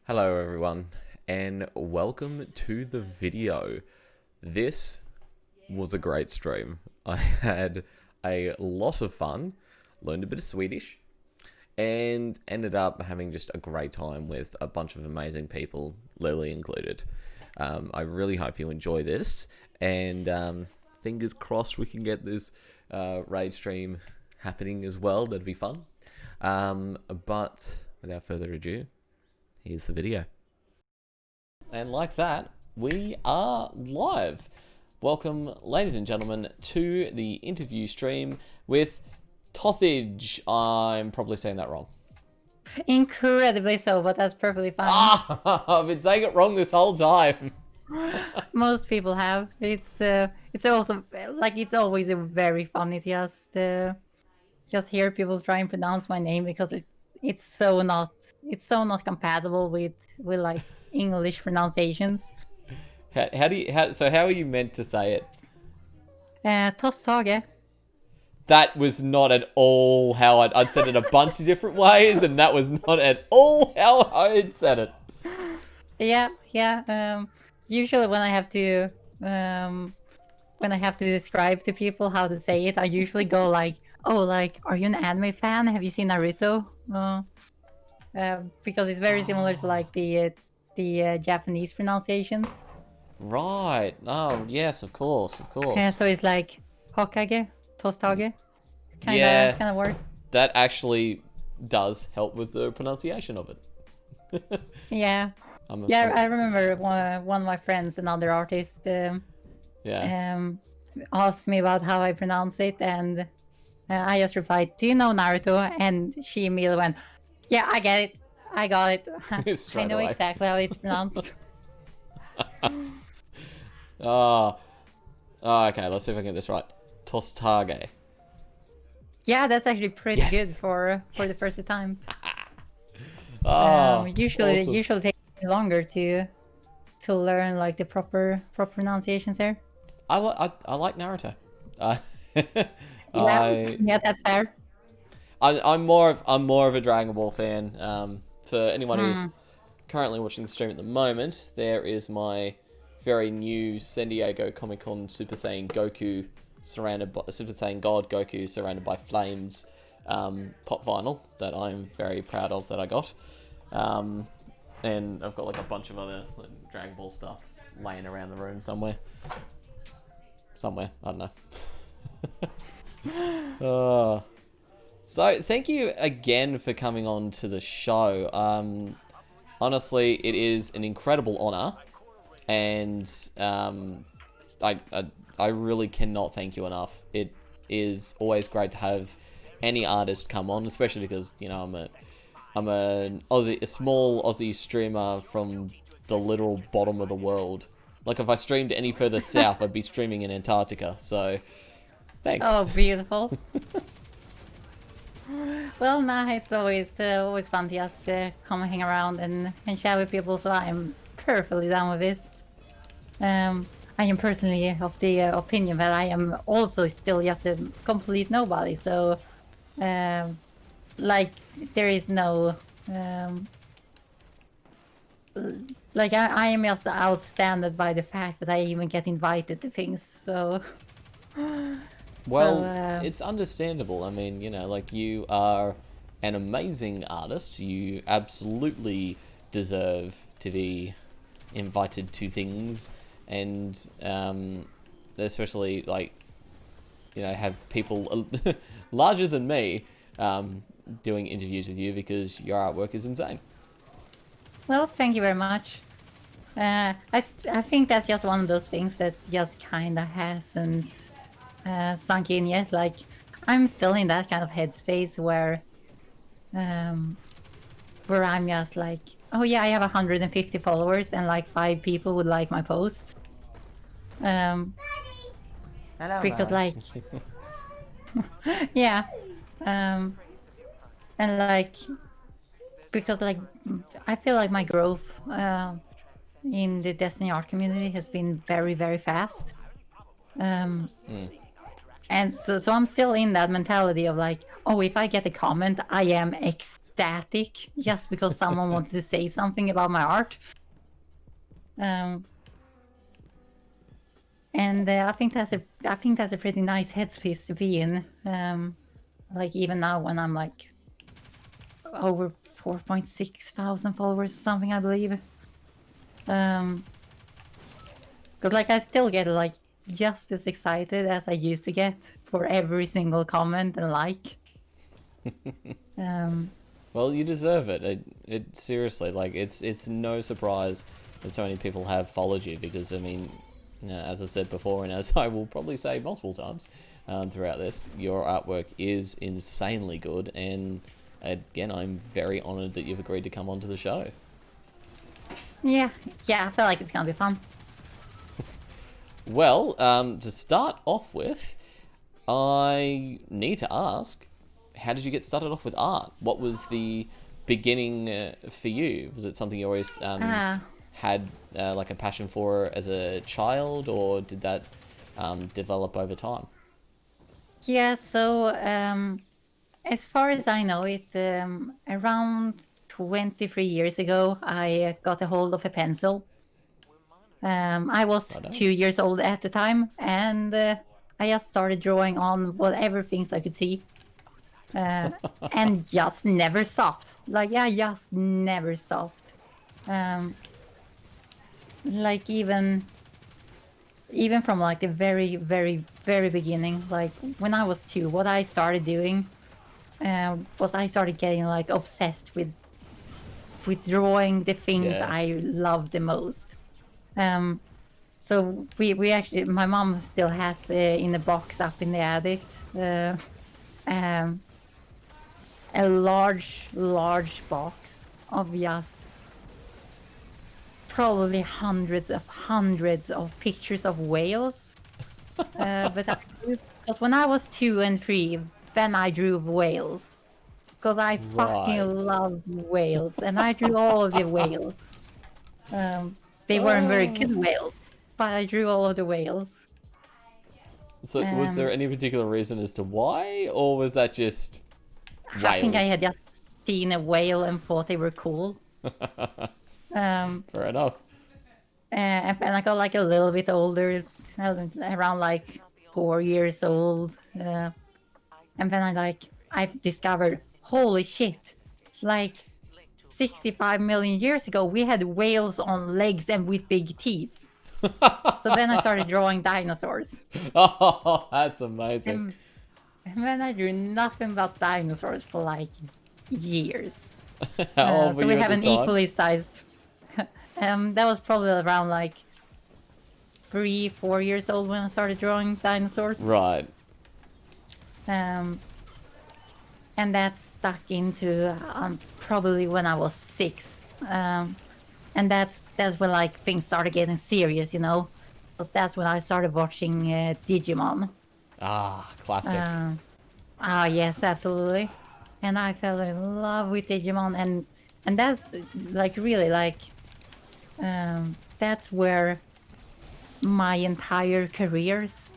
Hello everyone, and welcome to the video. This was a great stream. I had a lot of fun, learned a bit of Swedish, and ended up having just a great time with a bunch of amazing people, Lily included. I really hope you enjoy this, and fingers crossed we can get this raid stream happening as well. That'd be fun. But without further ado, here's the video. And like that, we are live. Welcome, ladies and gentlemen, to the interview stream with Tosthage. I'm probably saying that wrong. Incredibly so, but that's perfectly fine. I've been saying it wrong this whole time. Most people have. It's also like it's always very funny to just hear people try and pronounce my name because it's so not compatible with like English pronunciations. How are you meant to say it? Tosthage. That was not at all how I'd said it a bunch of different ways, and that was not at all how I had said it. Yeah. Usually when I have to describe to people how to say it, I usually go like, "Oh, like, are you an anime fan? Have you seen Naruto?" Because it's very similar to like the Japanese pronunciations. Right. Oh, yes, of course. Yeah, so it's like Hokage, Tosthage, kind of word. That actually does help with the pronunciation of it. Yeah. I remember one of my friends, another artist, asked me about how I pronounce it, and I just replied, "Do you know Naruto?" And she immediately went, "Yeah, I get it. I got it. I know exactly how it's pronounced." Okay, let's see if I get this right. Tosthage. Yeah, that's actually pretty good for the first time. Usually awesome. usually takes me longer to learn like the proper pronunciations there. I like Naruto. Yeah, that's fair. I'm more of a Dragon Ball fan. For anyone who's currently watching the stream at the moment, there is my very new San Diego Comic-Con Super Saiyan Goku Super Saiyan God Goku surrounded by flames pop vinyl that I'm very proud of that I got. And I've got like a bunch of other like, Dragon Ball stuff laying around the room somewhere. I don't know. So thank you again for coming on to the show. Honestly, it is an incredible honor, and I really cannot thank you enough. It is always great to have any artist come on, especially because I'm a small Aussie streamer from the literal bottom of the world. Like if I streamed any further south, I'd be streaming in Antarctica. So, thanks. Oh, beautiful. Well, nah, it's always fun to just come and hang around and chat with people. So I'm perfectly down with this. I am personally of the opinion that I am also still just a complete nobody. So, like, there is no like I am just outstanded by the fact that I even get invited to things. So. Well, it's understandable. I mean, like you are an amazing artist. You absolutely deserve to be invited to things, and especially like, have people larger than me doing interviews with you because your artwork is insane. Well, thank you very much. I think that's just one of those things that just kind of hasn't sunk in yet. Like, I'm still in that kind of headspace where I'm just like, oh yeah, I have 150 followers and like 5 people would like my posts. Hello, because like, yeah, and like, because like, I feel like my growth in the Destiny art community has been very, very fast. And so I'm still in that mentality of like, oh, if I get a comment, I am ecstatic. ecstatic just because someone wanted to say something about my art. And I think that's a pretty nice headspace to be in. Like even now when I'm like over 4.6 thousand followers or something, I believe. Because like I still get like just as excited as I used to get for every single comment and like. Well, you deserve it. It seriously, like, it's no surprise that so many people have followed you because, I mean, as I said before, and as I will probably say multiple times throughout this, your artwork is insanely good, and again, I'm very honoured that you've agreed to come onto the show. Yeah, I feel like it's gonna be fun. Well, to start off with, I need to ask, how did you get started off with art? What was the beginning for you? Was it something you always had like a passion for as a child, or did that develop over time? Yeah, so as far as I know, it around 23 years ago, I got a hold of a pencil. I was 2 years old at the time, and I just started drawing on whatever things I could see. And just never stopped. Like, yeah, just never stopped. Like even from like the very, very, very beginning, like when I was 2, what I started doing was I started getting like obsessed with drawing the things I love the most. So we actually, my mom still has in a box up in the attic a large box of just probably hundreds of pictures of whales. Because when I was 2 and 3, then I drew whales. Because I fucking love whales, and I drew all of the whales. They weren't very good whales, but I drew all of the whales. So was there any particular reason as to why, or was that just whales? I think I had just seen a whale and thought they were cool. Fair enough. And I got like a little bit older, around like 4 years old. And then I discovered, holy shit, like 65 million years ago, we had whales on legs and with big teeth. So then I started drawing dinosaurs. Oh, that's amazing. And then I drew nothing but dinosaurs for like years. How old were so you we at have the an time? equally sized. That was probably around like 3-4 years old when I started drawing dinosaurs. Right. And that stuck into probably when I was 6. And that's when like things started getting serious, you know, because that's when I started watching Digimon. Ah, classic. Yes, absolutely. And I fell in love with Digimon, and that's like really like that's where my entire careers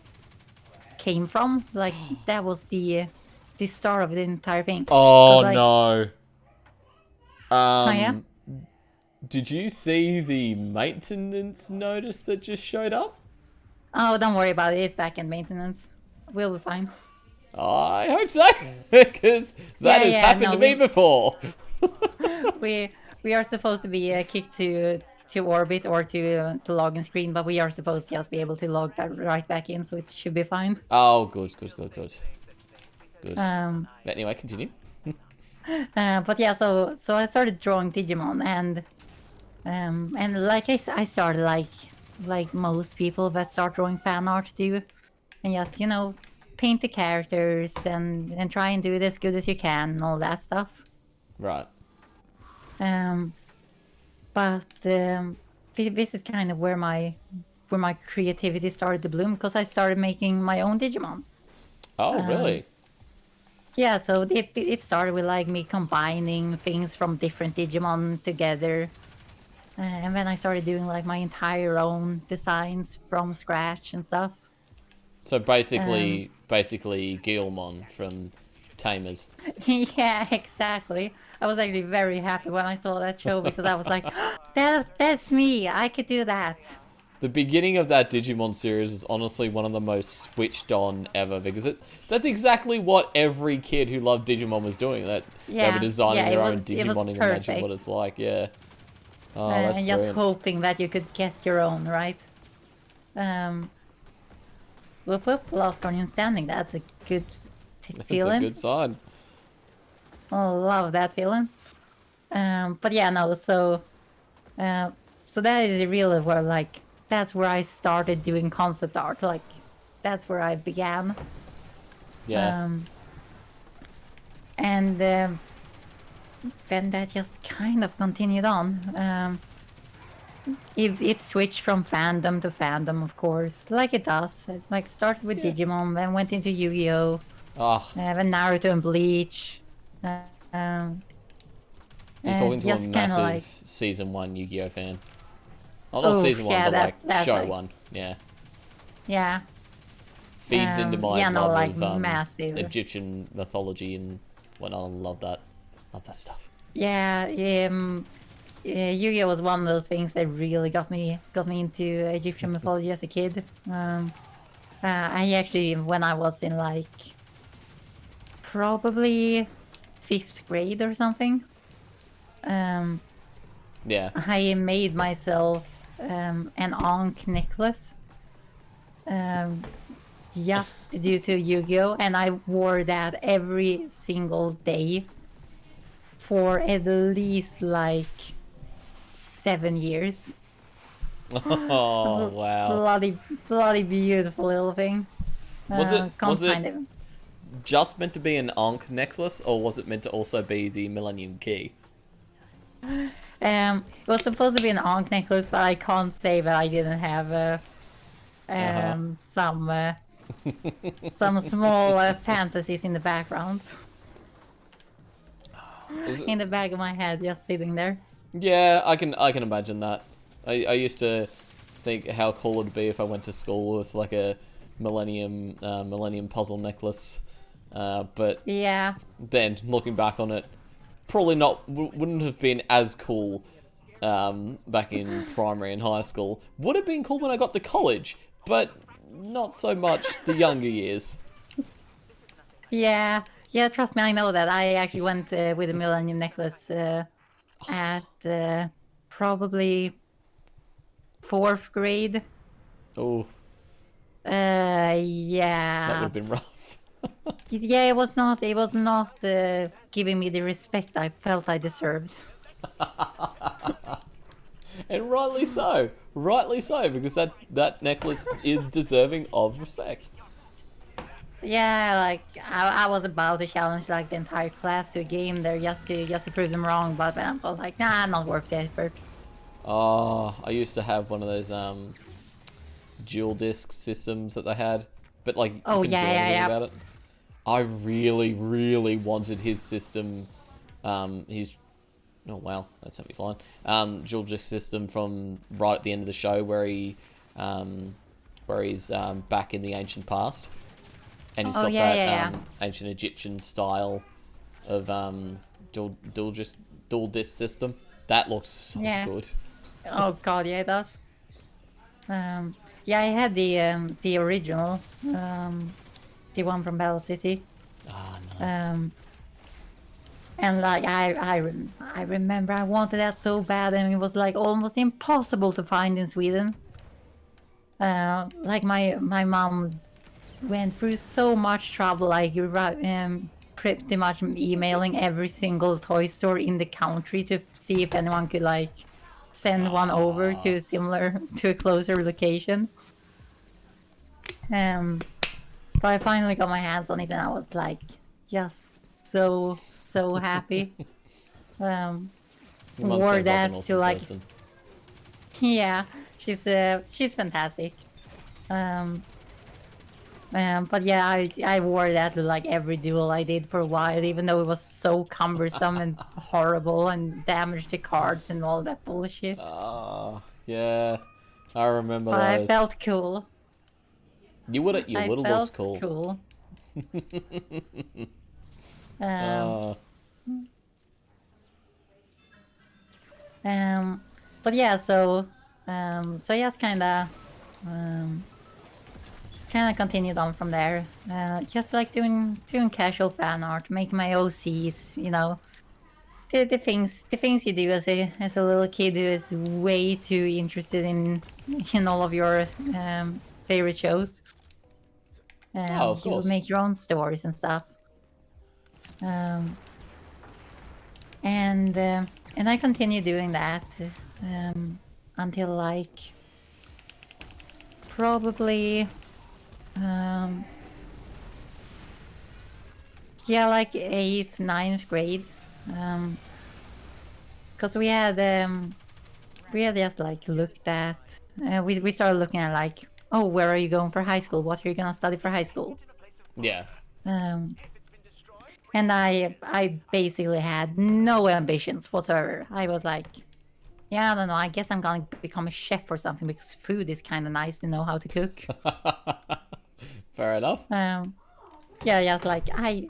came from. Like that was the start of the entire thing. Oh like, no. yeah? Did you see the maintenance notice that just showed up? Oh, don't worry about it. It's back in maintenance. We'll be fine. I hope so, because that has happened to me before. we are supposed to be kicked to orbit or to login screen, but we are supposed to just be able to log right back in, so it should be fine. Oh, good. Anyway, continue. But yeah, so I started drawing Digimon, and like I started like most people that start drawing fan art do, and just paint the characters and try and do it as good as you can and all that stuff. Right. But this is kind of where my creativity started to bloom, because I started making my own Digimon. Oh, really? Yeah, so it started with like me combining things from different Digimon together. And then I started doing like my entire own designs from scratch and stuff. So basically Guilmon from tamers. Yeah, exactly. I was actually very happy when I saw that show because I was like, that's me. I could do that. The beginning of that Digimon series is honestly one of the most switched on ever because that's exactly what every kid who loved Digimon was doing. That they were Yeah, designing yeah, their it was own it was Digimon and perfect. imagine what it's like. Yeah. Oh, that's And just brilliant. hoping that you could get your own, right? Whoop whoop, last Guardian standing. That's a good That's a feeling. good sign. I love that feeling. But yeah, no. So that is really where like that's where I started doing concept art. Like that's where I began. Yeah. And then that just kind of continued on. It switched from fandom to fandom, of course, like it does. It, like started with Yeah. Digimon, then went into Yu-Gi-Oh, Ah, then Naruto and Bleach. Um, you're talking to a just kind of massive like, season 1 Yu-Gi-Oh fan. Oh, not oh season 1, yeah, but like that show like, 1. Yeah. yeah, Feeds into my yeah, no, love like of massive. Egyptian mythology and whatnot. I love that. Love that stuff. Yeah, Yu-Gi-Oh was one of those things that really got me into Egyptian mythology as a kid. I actually, when I was in like probably 5th grade or something, Yeah. I made myself an Ankh necklace just due to Yu-Gi-Oh, and I wore that every single day for at least like 7 years. Oh, wow. Bloody beautiful little thing. Can't Was it find it. just meant to be an Ankh necklace, or was it meant to also be the Millennium Key? It was supposed to be an Ankh necklace, but I can't say that I didn't have some small fantasies in the background, in the back of my head, just sitting there. Yeah, I can imagine that. I used to think how cool it'd be if I went to school with like a Millennium puzzle necklace, but Yeah, then looking back on it, probably not wouldn't have been as cool back in primary and high school. Would have been cool when I got to college, but not so much the younger years. yeah, yeah. Trust me, I know that. I actually went with a Millennium necklace at probably 4th grade. Oh, Yeah. that would have been rough. Yeah, it was not. It was not giving me the respect I felt I deserved. And rightly so. Rightly so, because that necklace is deserving of respect. Yeah, like I was about to challenge like the entire class to a game there just to prove them wrong, but I was like, nah, not worth the effort. Oh, I used to have one of those dual disc systems that they had, but like you Oh, couldn't do yeah, anything yeah. about it. I really, really wanted his system. His oh wow, that's me flying. Dual disc system from right at the end of the show where he's back in the ancient past, and he's Oh, got yeah, that yeah. ancient Egyptian style of dual disc system. That looks so Yeah. good. Oh god, yeah, it does. Yeah, I had the original, the one from Battle City. Ah, nice. And like I remember I wanted that so bad, and it was like almost impossible to find in Sweden. Like my mom went through so much trouble, like pretty much emailing every single toy store in the country to see if anyone could like send one over to a closer location. But I finally got my hands on it, and I was like, just so happy. Your mum Wore sounds like that an to awesome like, person. yeah, she's fantastic. But yeah, I wore that to like every duel I did for a while, even though it was so cumbersome and horrible and damaged the cards and all that bullshit. Ah, yeah, I remember But I those. felt cool. You would have I looked felt cool. cool. Uh, But yeah, so yes, kind of continued on from there. Just like doing casual fan art, making my OCs, you know, the things you do as a little kid who is way too interested in all of your favorite shows. of You course. make your own stories and stuff. And I continue doing that until like probably yeah, like 8th, 9th grade. Because we had just like looked at we started looking at like, oh, where are you going for high school? What are you gonna study for high school? Yeah. And I basically had no ambitions whatsoever. I was like, yeah, I don't know. I guess I'm gonna become a chef or something because food is kind of nice to know how to cook. Fair enough. Yeah, just like I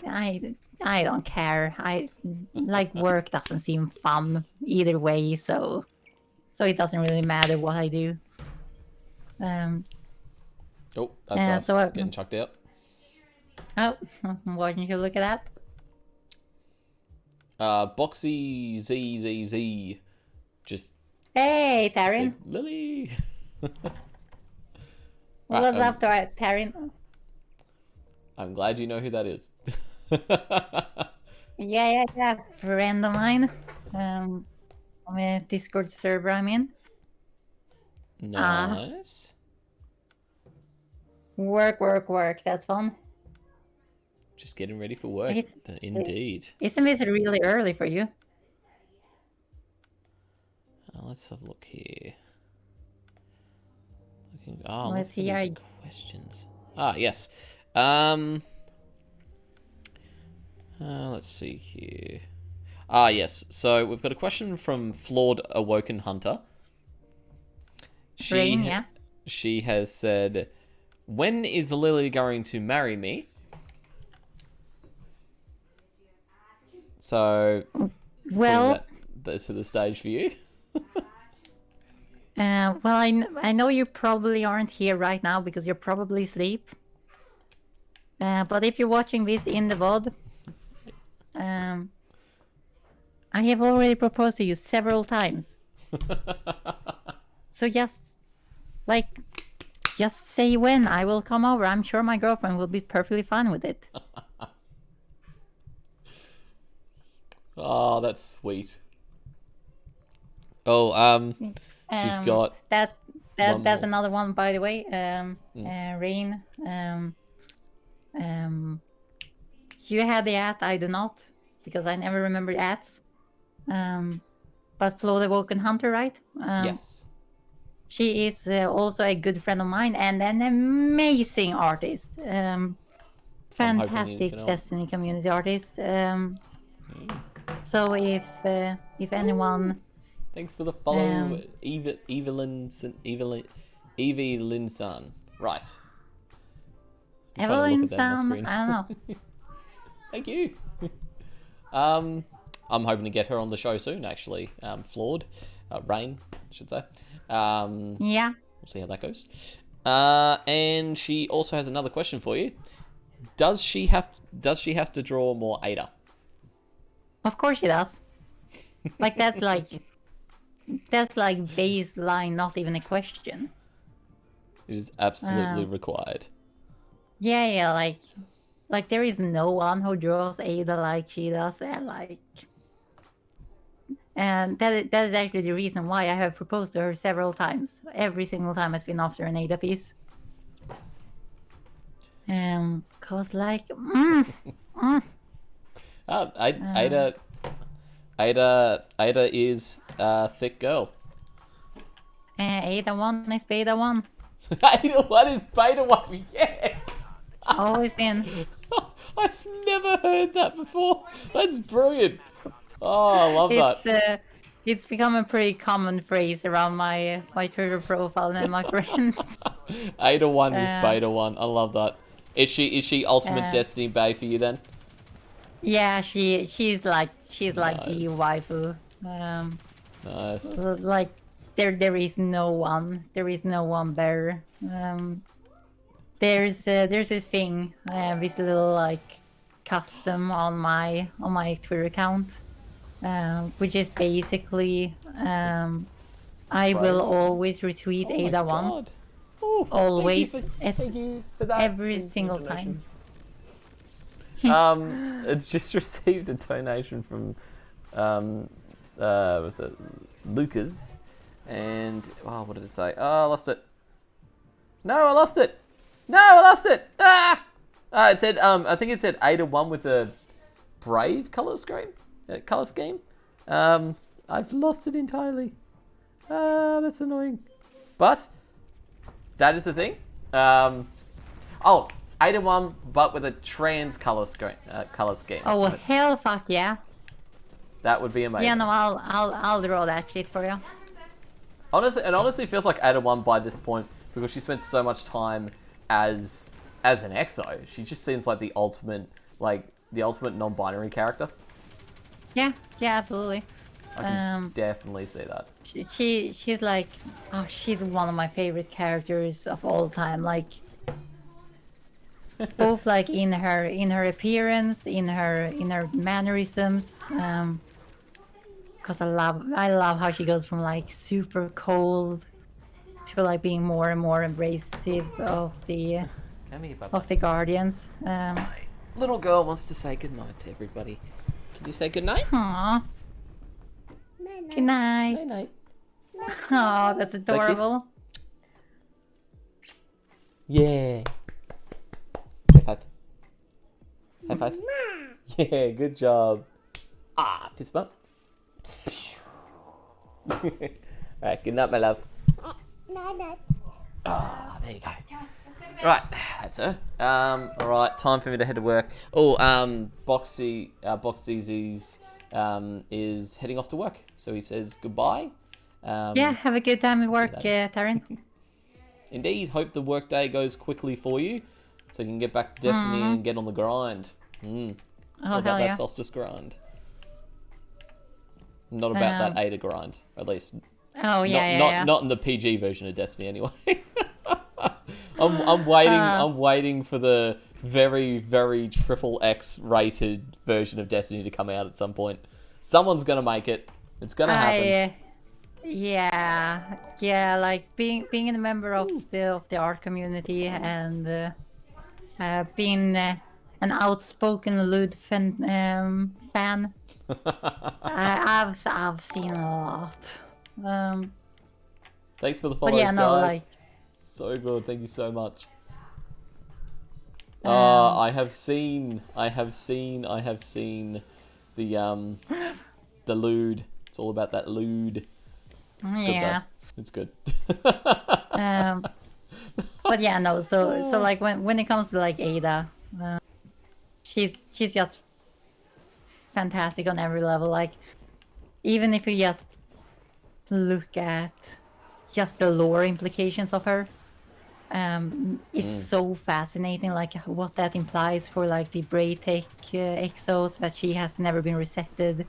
don't care. I like work doesn't seem fun either way, so it doesn't really matter what I do. Oh, that's us so getting chucked out. Oh, why didn't you look at that? Boxy ZZZ. Just Hey, Taryn. said, Lily. What's up, Taryn? I'm glad you know who that is. Yeah. Friend of mine. On a Discord server I'm in. Nice. Work. That's fun. Just getting ready for work. Indeed. Isn't this really early for you? Let's have a look here. Let's see. These questions. Yes. Let's see here. Yes. So we've got a question from Flawed Awoken Hunter. She has said, "When is Lily going to marry me?" So, well, that's to the stage for you. Well, I know you probably aren't here right now because you're probably asleep. But if you're watching this in the VOD, I have already proposed to you several times. So just say when. I will come over. I'm sure my girlfriend will be perfectly fine with it. Oh, that's sweet. Oh, she's got that's another one, by the way. Rain. You had the at, I do not, because I never remember ads. But Flo the Woken Hunter, right? Yes. She is also a good friend of mine and an amazing artist. Fantastic Destiny community artist. So if anyone, thanks for the follow, Evie Linsan. Right. Evelyn San, I don't know. Thank you. I'm hoping to get her on the show soon, actually. Flawed, Rain, I should say. Yeah. We'll see how that goes. And she also has another question for you. Does she have to draw more Ada? Of course she does. Like that's like baseline, not even a question. It is absolutely required. Yeah, like there is no one who draws Ada like she does, and that is actually the reason why I have proposed to her several times. Every single time has been after an Ada piece. Cause like, Ada is a thick girl. Ada 1 is Beta 1. Ada 1 is Beta 1, yes! Always been. I've never heard that before. That's brilliant. Oh, I love that. It's become a pretty common phrase around my Twitter profile and my friends. Ada 1 is Beta 1. I love that. Is she Ultimate Destiny Bae for you then? Yeah, she's like the Nice. waifu. Nice. Like there is no one. There is no one better. There's this thing, this little like custom on my Twitter account, which is basically I will Right. always retweet Oh my Ada1 god. Oh, always thank you for that. every single time. It's just received a donation from was it Lucas, and what did it say? Oh, I lost it. No, I lost it. No, I lost it. Ah! It said I think it said Ada1 with a brave color scheme. I've lost it entirely. That's annoying. But that is the thing. Ada1, but with a trans color scheme. Oh hell, fuck yeah! That would be amazing. Yeah, no, I'll draw that shit for you. Honestly feels like Ada1 by this point because she spent so much time as an EXO. She just seems like the ultimate non-binary character. Yeah, absolutely. I can definitely see that. She's like, oh, she's one of my favorite characters of all time. Like, both like in her appearance, in her mannerisms. Cause I love how she goes from like super cold to like being more and more embracive of the Guardians. Little girl wants to say goodnight to everybody. Can you say goodnight? Aww. Good night. Night night. Oh, that's adorable. Yeah. High five. High five. Yeah, good job. Fist bump. Alright, good night, my love. Night. There you go. Right, that's her. Alright, time for me to head to work. Boxy's is heading off to work. So he says goodbye. Yeah, have a good time at work, Taryn. Indeed, hope the workday goes quickly for you. So you can get back to Destiny and get on the grind. Oh, Not about hell that yeah. Solstice grind. Not about that Ada grind, at least. Oh yeah, Not in the PG version of Destiny, anyway. I'm waiting. I'm waiting for the very, very triple X rated version of Destiny to come out at some point. Someone's gonna make it. It's gonna happen. Yeah. Like being a member of the art community and being an outspoken Lud fan. I've seen a lot. Thanks for the follows, yeah, no, guys. like, so good. Thank you so much. I have seen the lewd. It's all about that lewd. It's good though. It's good. But yeah, no. So like when it comes to like Ada, she's just fantastic on every level. Like even if you just look at just the lore implications of her, it's so fascinating. Like what that implies for like the Braytech exos, that she has never been resetted.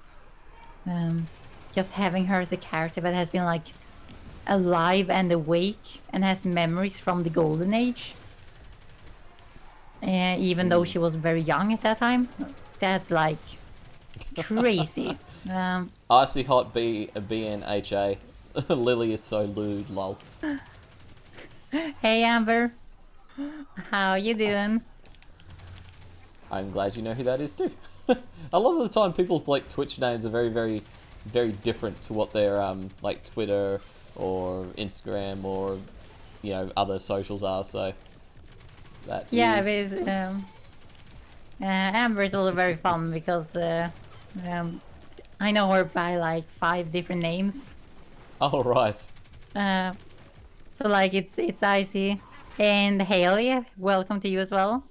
Just having her as a character that has been like alive and awake and has memories from the golden age, even though she was very young at that time. That's like crazy. Icy hot BNHA. Lily is so lewd, lol. Hey Amber, how you doing? I'm glad you know who that is too. A lot of the time people's like Twitch names are very, very, very different to what their like Twitter or Instagram or other socials are, so that it is. Amber is also very fun because I know her by like 5 different names. Oh right. So like it's Icy and Haley. Welcome to you as well.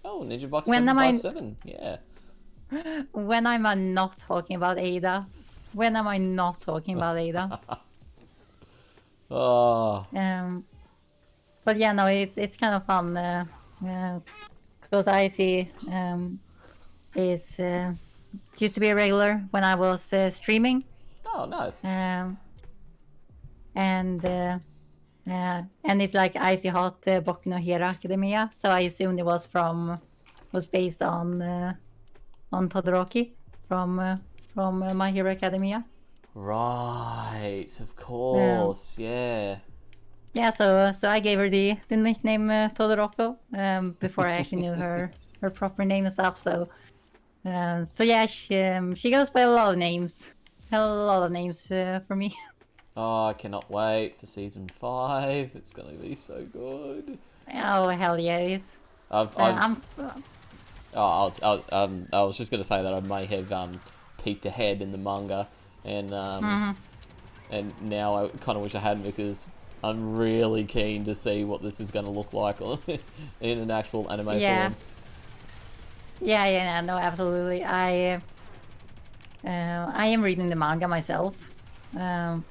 Oh, Ninja Box When am I- 757. Yeah. When am I not talking about Ada? When am I not talking about Ada? Oh. But yeah, no, it's kind of fun because Icy is used to be a regular when I was streaming. Oh, nice. And it's like Icy Hot Boku no Hero Academia. So I assumed it was based on Todoroki from My Hero Academia. Right, of Um, course, yeah. yeah, so I gave her the nickname Todoroko before I actually knew her proper name and stuff. So yeah, she goes by a lot of names, for me. Oh, I cannot wait for season 5. It's gonna be so good. Oh hell yeah, it is. I've I'm I was just gonna say that I may have peeked ahead in the manga, and and now I kind of wish I hadn't, because I'm really keen to see what this is gonna look like in an actual anime yeah. form. Yeah, no, absolutely. I am reading the manga myself, and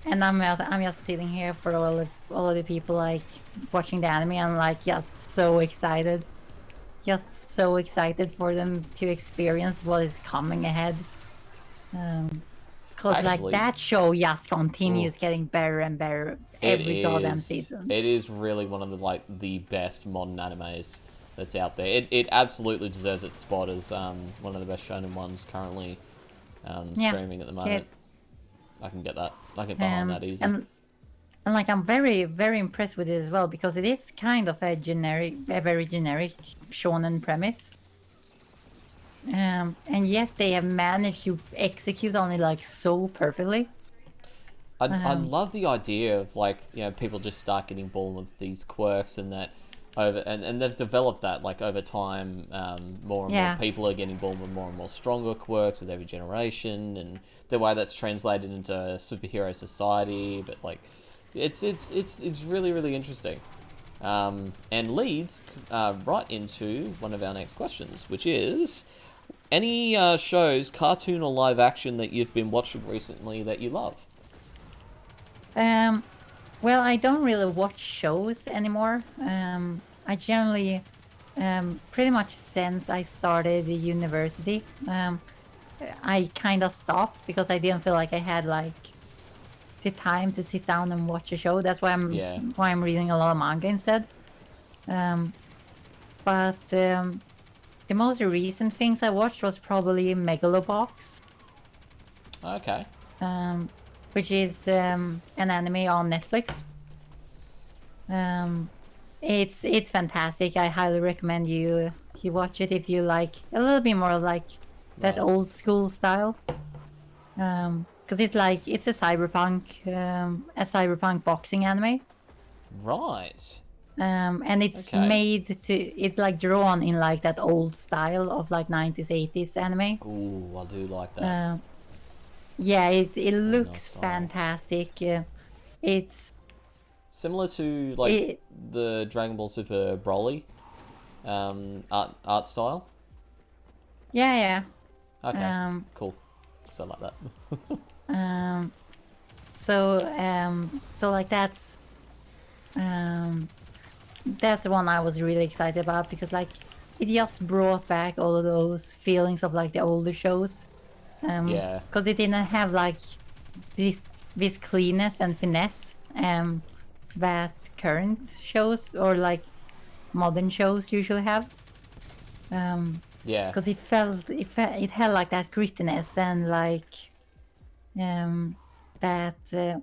I'm just sitting here for all of the people like watching the anime, and like just so excited for them to experience what is coming ahead. Cause like Actually, that show just continues getting better and better every goddamn season. It is really one of the best modern animes that's out there. It absolutely deserves its spot as one of the best shonen ones currently streaming at the moment. I can get that. I can get behind that easy. And like I'm very very impressed with it as well, because it is kind of a very generic shonen premise. And yet they have managed to execute on it like so perfectly. I love the idea of, like, you know, people just start getting born with these quirks, and that and they've developed that, like, over time. More and more people are getting born with more and more stronger quirks with every generation, and the way that's translated into superhero society. But like, it's really really interesting, and leads right into one of our next questions, which is any shows, cartoon or live action, that you've been watching recently that you love. Well, I don't really watch shows anymore. I generally, pretty much since I started the university, I kind of stopped because I didn't feel like I had like the time to sit down and watch a show. That's why I'm reading a lot of manga instead. But the most recent things I watched was probably Megalobox. Okay. Which is an anime on Netflix. It's fantastic. I highly recommend you watch it if you like a little bit more like that old school style. Because it's a cyberpunk boxing anime. Right. And it's it's like drawn in like that old style of like 90s 80s anime. Ooh, I do like that. Yeah, it looks fantastic. It's similar to like the Dragon Ball Super Broly art style. Yeah. Okay. Cool. So like that. So like that's the one I was really excited about, because like it just brought back all of those feelings of like the older shows. Because it didn't have like this cleanness and finesse that current shows or like modern shows usually have. Because it had like that grittiness and like that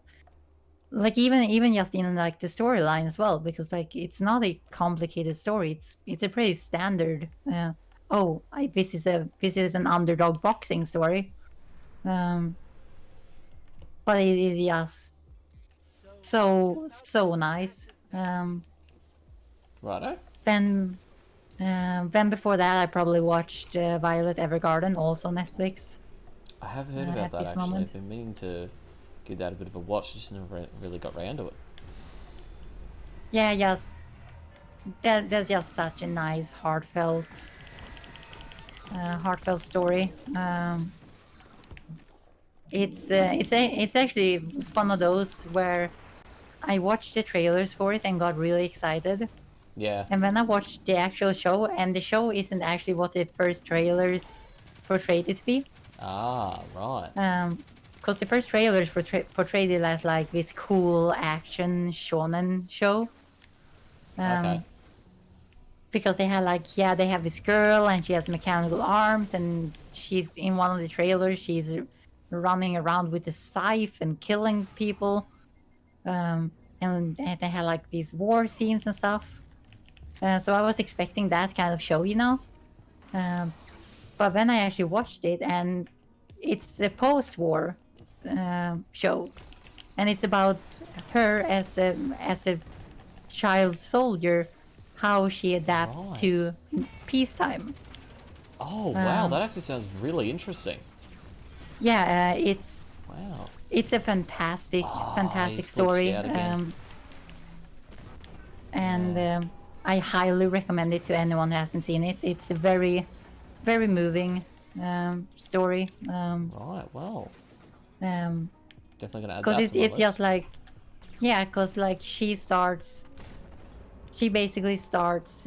like even just in like the storyline as well, because like it's not a complicated story. It's a pretty standard. This is an underdog boxing story. But it is just so nice. Righto. Then before that, I probably watched Violet Evergarden, also on Netflix. I have heard about that actually. I've been meaning to give that a bit of a watch, just never really got around to it. Yeah, there's just such a nice, heartfelt story. It's actually one of those where I watched the trailers for it and got really excited, Yeah. And then I watched the actual show, and the show isn't actually what the first trailers portrayed it to be. Ah, right. Because the first trailers portrayed it as like this cool action shonen show. Okay. Because they had like, yeah, they have this girl and she has mechanical arms, and she's in one of the trailers, she's running around with a scythe and killing people. And they had like these war scenes and stuff. So I was expecting that kind of show, you know. But then I actually watched it, and it's a post-war show, and it's about her as a child soldier, how she adapts Right. to peacetime. Oh, wow. That actually sounds really interesting. Yeah, Wow. it's a fantastic he's glitched story. out again. And I highly recommend it to anyone who hasn't seen it. It's a very, very moving story. Right, well. Definitely gonna add Because that it's to my it's list. just like, yeah, because like she basically starts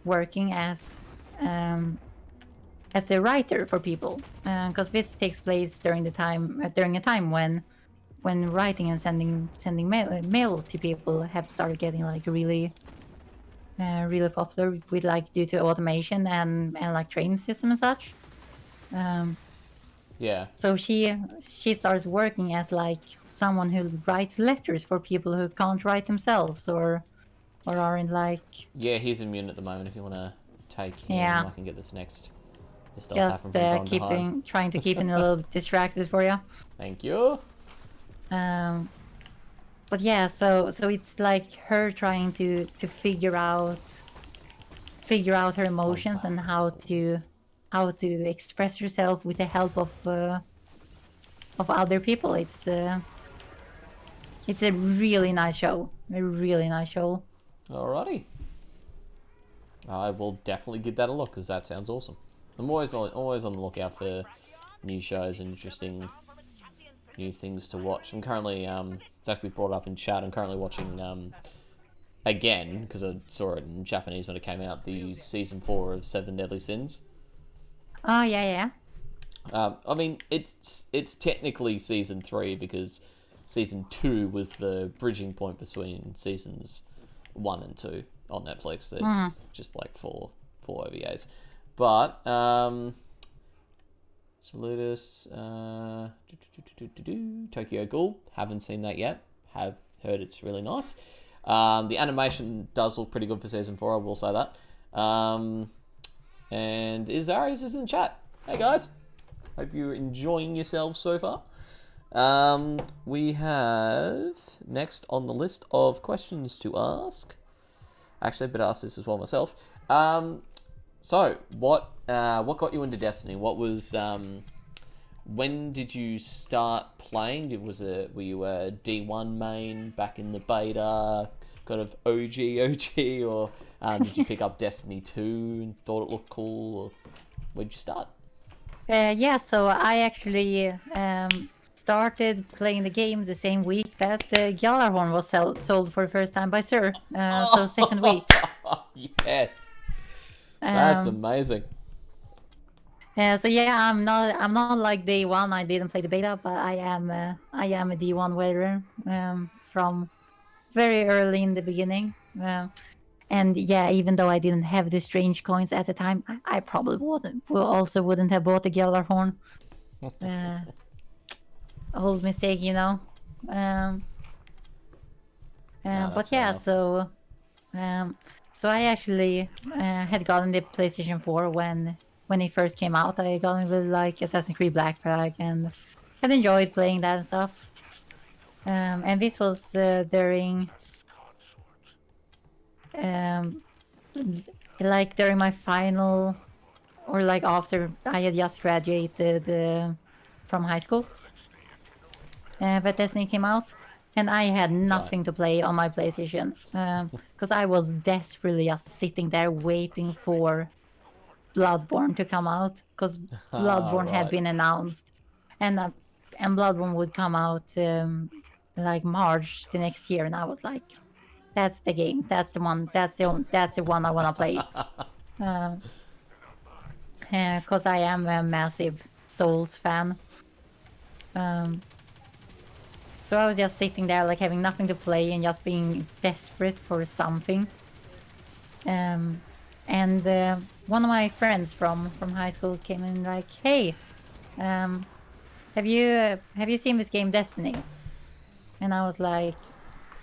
working as a writer for people, because this takes place during a time when writing and sending mail to people have started getting like really popular, with like due to automation and like train system and such. Yeah. So she starts working as like someone who writes letters for people who can't write themselves, or aren't like, Yeah, he's immune at the moment. If you want to take him, yeah, I can get this next. This does just happen from time to time. trying to keep him a little distracted for you. Thank you. But yeah, so it's like her trying to figure out her emotions and how to express herself with the help of other people. It's a really nice show. A really nice show. Alrighty. I will definitely give that a look because that sounds awesome. I'm always on the lookout for new shows and interesting new things to watch. I'm currently it's actually brought up in chat. I'm currently watching again, because I saw it in Japanese when it came out, the season 4 of Seven Deadly Sins. Oh yeah. I mean, it's technically season 3 because season 2 was the bridging point between seasons 1 and 2 on Netflix. It's just like four OVAs. But Salutus, Tokyo Ghoul. Haven't seen that yet. Have heard it's really nice. The animation does look pretty good for season 4. I will say that. And Izarius is in chat. Hey guys, hope you're enjoying yourselves so far. We have next on the list of questions to ask. Actually, I better ask this as well myself. So, what got you into Destiny? What was when did you start playing? Were you a D1 main back in the beta, kind of OG, or did you pick up Destiny 2 and thought it looked cool? Or where'd you start? Yeah, so I actually started playing the game the same week that Gjallarhorn was sold for the first time by Sir. So second week. Yes, that's amazing. So yeah, I'm not like day one. I didn't play the beta, but I am a D1 veteran from very early in the beginning. And yeah, even though I didn't have the strange coins at the time, I probably wouldn't have bought the Gjallarhorn. Old mistake, you know. But yeah, so I actually had gotten the PlayStation 4 when it first came out. I got it with like Assassin's Creed Black Flag and had enjoyed playing that and stuff. And this was during like during my final, or like after I had just graduated from high school. But Destiny came out, and I had nothing to play on my PlayStation because I was desperately just sitting there waiting for Bloodborne to come out, because Bloodborne had been announced, and Bloodborne would come out like March the next year, and I was like, that's the game. That's the one. That's the one I want to play. Because I am a massive Souls fan. So I was just sitting there, like having nothing to play and just being desperate for something. And one of my friends from high school came in like, "Hey, have you seen this game Destiny?" And I was like,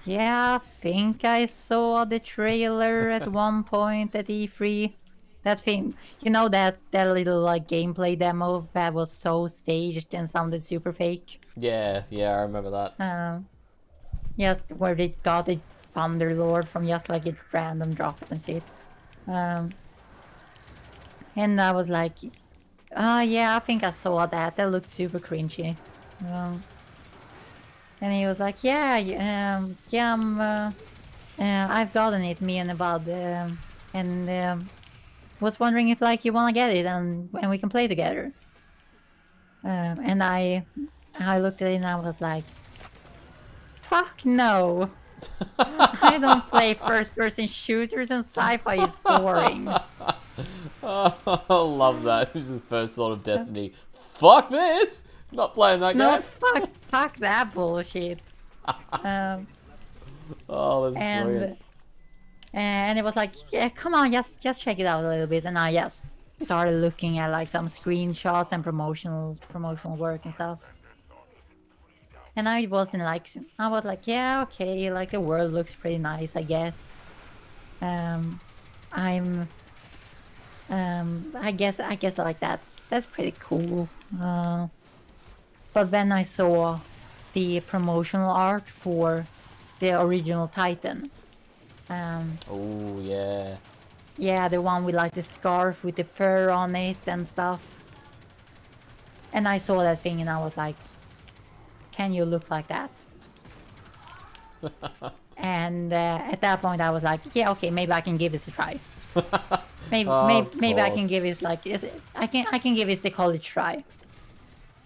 "Yeah, I think I saw the trailer at one point at E3. That thing, that little like gameplay demo that was so staged and sounded super fake. Yeah, I remember that. Just where they got a Thunder Lord from just like a random drop and shit. And I was like, yeah, I think I saw that. That looked super cringy." And he was like, I've gotten it, me and a bud, and was wondering if like you want to get it and we can play together. And I looked at it and I was like, fuck no. I don't play first-person shooters and sci-fi is boring. I love that. It was his first thought of Destiny. Fuck this! Not playing that No, game. fuck that bullshit. Oh, that's brilliant. And it was like, yeah, come on, just check it out a little bit. And I just started looking at like some screenshots and promotional work and stuff. And I was like, yeah, okay, like the world looks pretty nice, I guess. I guess like that's pretty cool. But then I saw the promotional art for the original Titan. Oh, yeah. Yeah, the one with like the scarf with the fur on it and stuff. And I saw that thing and I was like, can you look like that? And at that point I was like, yeah, okay, maybe I can give this a try. Maybe I can give this like, I can give this the college try.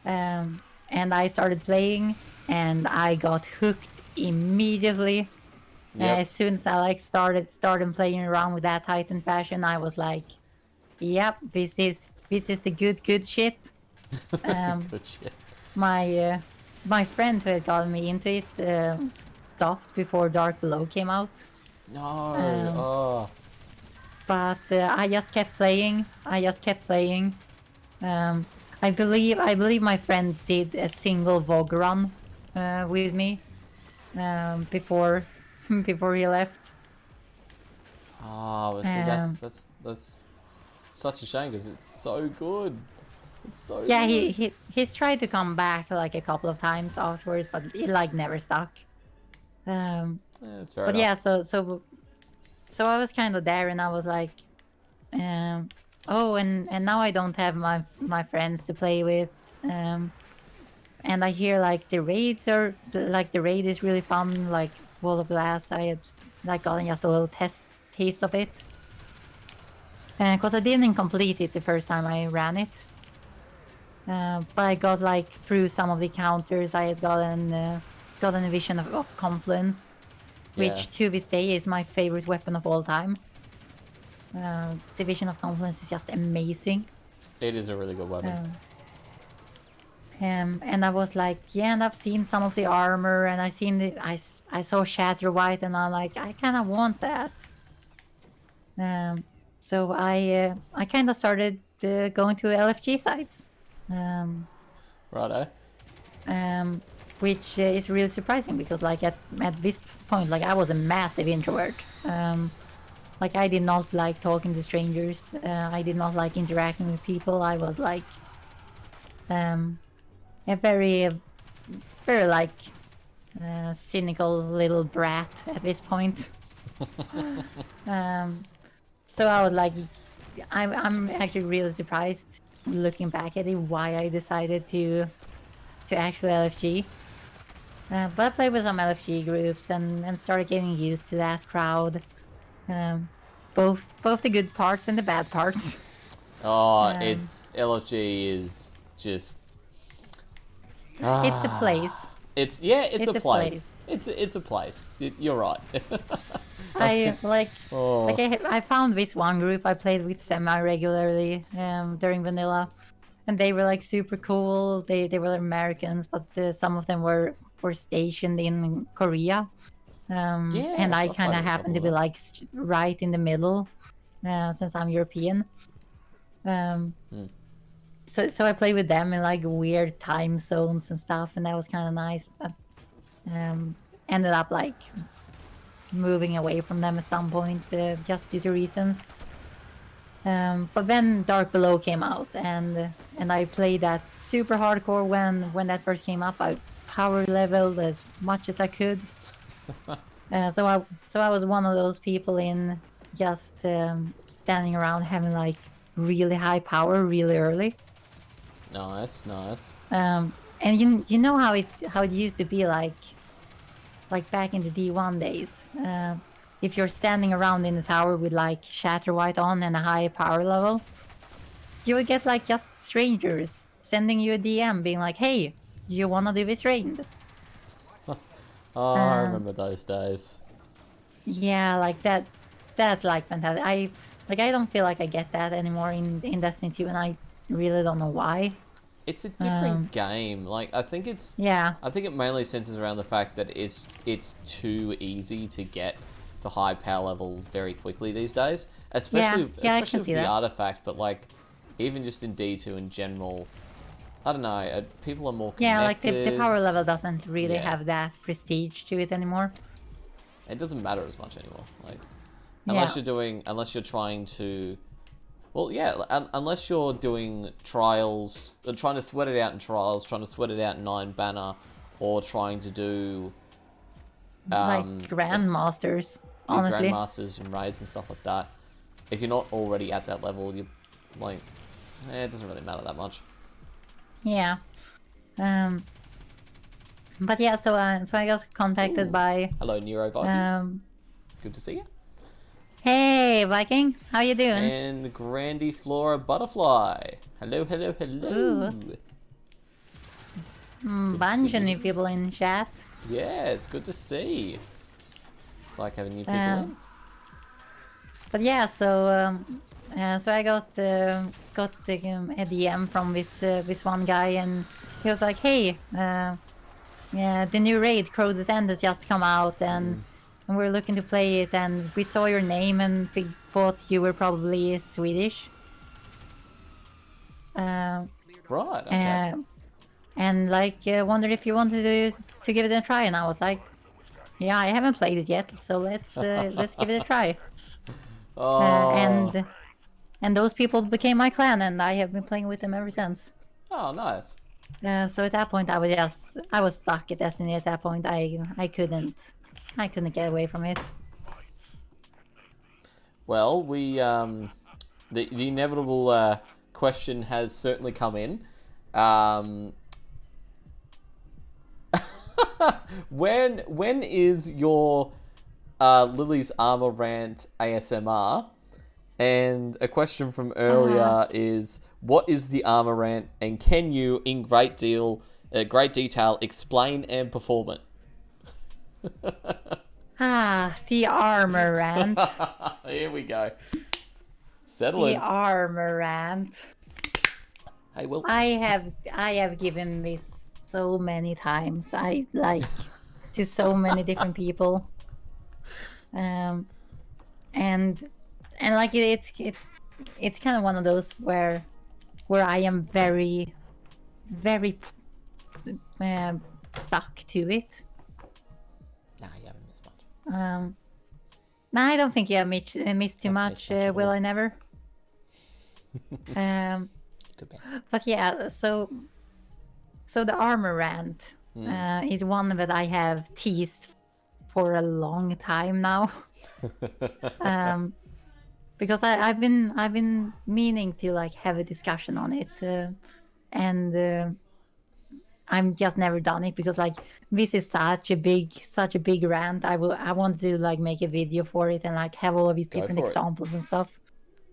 And I started playing and I got hooked immediately. Yep. As soon as I like started playing around with that Titan fashion, I was like, "Yep, this is the good shit." Good shit. My friend who had gotten me into it stopped before Dark Below came out. No. But I just kept playing. I believe my friend did a single VOG run with me before he left. Oh, see, that's such a shame because it's so good. It's so Yeah, good. he's tried to come back like a couple of times afterwards, but it like never stuck. Yeah, it's fair But enough. yeah, so I was kind of there, and I was like, oh, and now I don't have my friends to play with, and I hear like the raids are like the raid is really fun, like Wall of Glass. I had like gotten just a little taste of it, because I didn't complete it the first time I ran it. But I got like through some of the counters. I had gotten a vision of Confluence, which to this day is my favorite weapon of all time. The vision of Confluence is just amazing. It is a really good weapon. And I was like, yeah, and I've seen some of the armor, and I saw Shatter White, and I'm like, I kind of want that. So I kind of started going to LFG sites. Righto. Which is really surprising because like at this point, like I was a massive introvert. Like I did not like talking to strangers. I did not like interacting with people. I was like a very like cynical little brat at this point. So I was like, I'm actually really surprised looking back at it why I decided to actually LFG. But I played with some LFG groups and started getting used to that crowd. Both the good parts and the bad parts. It's LFG is just It's the place. It's It's a a place. place. It's a place. You're right. I like Oh. I found this one group I played with semi regularly during vanilla, and they were like super cool. They were Americans, but some of them were stationed in Korea. And Yeah, I I've kind played of with a happened couple to of be them. like right in the middle, since I'm European. Um, so I played with them in like weird time zones and stuff, and that was kind of nice. But, ended up like moving away from them at some point, just due to reasons. But then Dark Below came out, and I played that super hardcore when that first came up. I power leveled as much as I could. So I was one of those people in just standing around having like really high power really early. Nice, nice. And you know how it used to be like back in the D1 days. If you're standing around in the tower with like Shatter White on and a high power level, you would get like just strangers sending you a DM being like, "Hey, you wanna do this raid?" Oh, I Um, remember those days. yeah, like that. That's like fantastic. I don't feel like I get that anymore in Destiny 2, and I really don't know why. It's a different Um, game. Like yeah, I think it mainly centers around the fact that it's too easy to get to high power level very quickly these days. yeah, I Especially can with see the that. artifact, but like even just in D2 in general, I don't know. People are more Yeah, like the connected. power level doesn't really Yeah, have that prestige to it anymore. it doesn't matter as much anymore. Like Yeah, unless you're trying to, well, yeah, unless you're doing trials, trying to sweat it out in trials, trying to sweat it out in 9 banner, or trying to do like like grandmasters, your honestly. grandmasters and raids and stuff like that. If you're not already at that level, you like, it doesn't really matter that much. Yeah. Um, but yeah, so I got contacted Ooh, by hello, Nero Viking. um, Good to see you. hey Viking, how you doing? And Grandiflora Butterfly. Hello, hello, Ooh, hello. Good to see bunch of new you. people in chat. Yeah, it's good to see. It's like having new people Um, in. but yeah, so I got a DM from this one guy, and he was like, "Hey, yeah, the new raid Crow's End has just come out, and we're looking to play it, and we saw your name and we thought you were probably Swedish. Uh, Right, okay. uh, and like wondered if you wanted to give it a try." And I was like, "Yeah, I haven't played it yet, so let's give it a try." Uh, Oh, and and those people became my clan, and I have been playing with them ever since. oh, nice. So at that point, I was stuck at Destiny. At that point, I couldn't get away from it. Well, the inevitable question has certainly come in. Um, when is your Lily's Armor Rant ASMR? And a question from earlier is, what is the Armor Rant, and can you, in great detail, explain and perform it? The armor rant. Here we go. Settle The in. armor rant. Hey, Will. I have given this so many times. I like to so many different people. And like it's kind of one of those where I am very um, stuck to it. Nah, you haven't missed much. No, I don't think you have missed too Haven't much. missed much at Will all. I never? Good man. But yeah, so the armor rant is one that I have teased for a long time now. Because I've been meaning to like have a discussion on it, and I'm just never done it because like this is such a big rant. I want to like make a video for it and like have all of these Go different for it. examples and stuff,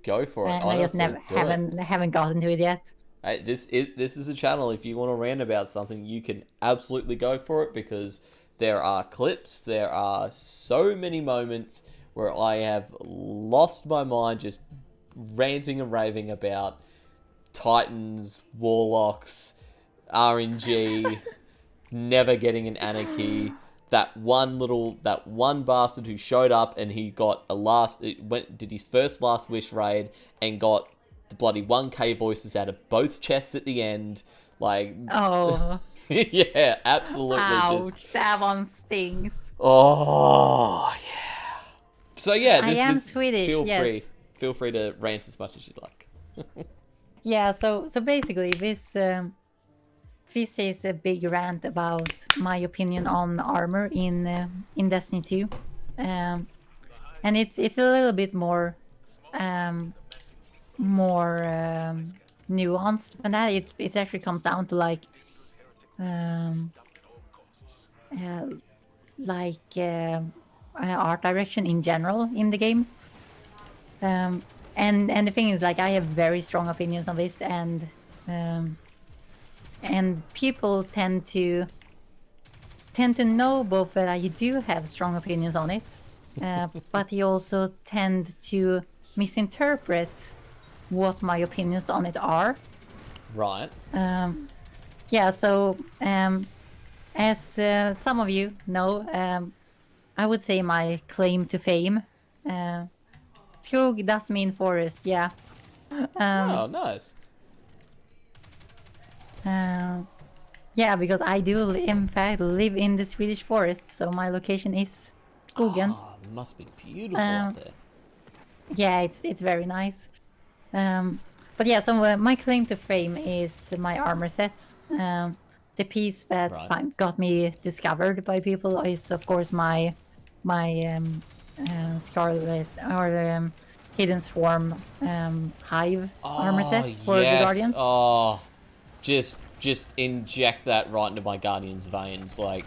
Go for it. and I just Honestly, never do it. haven't gotten to it yet. Hey, this is a channel. If you want to rant about something, you can absolutely go for it, because there are clips, there are so many moments where I have lost my mind just ranting and raving about Titans, Warlocks, RNG, never getting an Anarchy. That one bastard who showed up and he got did his first last wish raid and got the bloody 1k voices out of both chests at the end. Like, Oh, yeah, absolutely. ouch! That one stings. Oh, yeah. So yeah, I am Swedish. Yes. Feel free to rant as much as you'd like. Yeah. So basically, this is a big rant about my opinion on armor in Destiny 2, and it's a little bit more nuanced than that. It actually comes down to um, uh, art direction in general in the game. And the thing is, like, I have very strong opinions on this, and people tend to know both that I do have strong opinions on it, but they also tend to misinterpret what my opinions on it are. Right. Yeah, so as some of you know, I would say my claim to fame. Skog does mean forest, yeah. Oh, nice. Yeah, because I do, in fact, live in the Swedish forest, so my location is Skogen. Oh, it must be beautiful out there. Yeah, it's very nice. But yeah, so my claim to fame is my armor sets. The piece that got me discovered by people is, of course, my Scarlet or the Hidden Swarm Hive armor sets for the Guardians. Oh, just inject that right into my Guardian's veins, like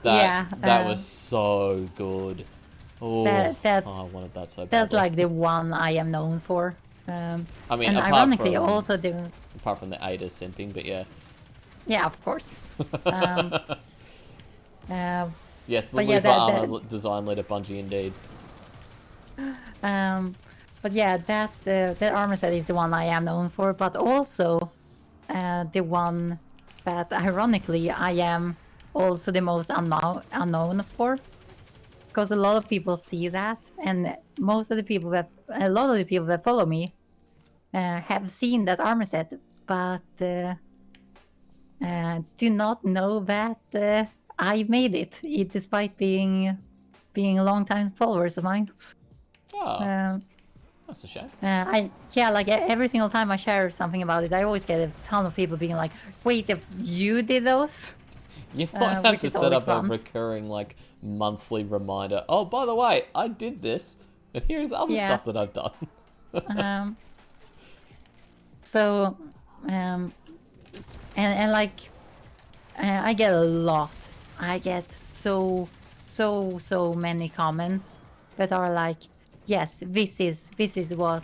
that. Yeah, that was so good. Oh, I wanted that so badly. That's like the one I am known for. I mean, and ironically, also apart from the Ada simping, but yeah. Yeah, of course. Yes, the Luva armor design led at Bungie indeed. But yeah, that armor set is the one I am known for, but also the one that, ironically, I am also the most unknown for, because a lot of people see that, and a lot of the people that follow me have seen that armor set, but do not know that I made it, despite being long-time followers of mine. Oh, that's a shame. Like every single time I share something about it, I always get a ton of people being like, "Wait, if you did those?" You might have to set up a recurring, like, monthly reminder. Oh, by the way, I did this, and here's other stuff that I've done. So, and like, I get a lot. I get so many comments that are like, yes, this is what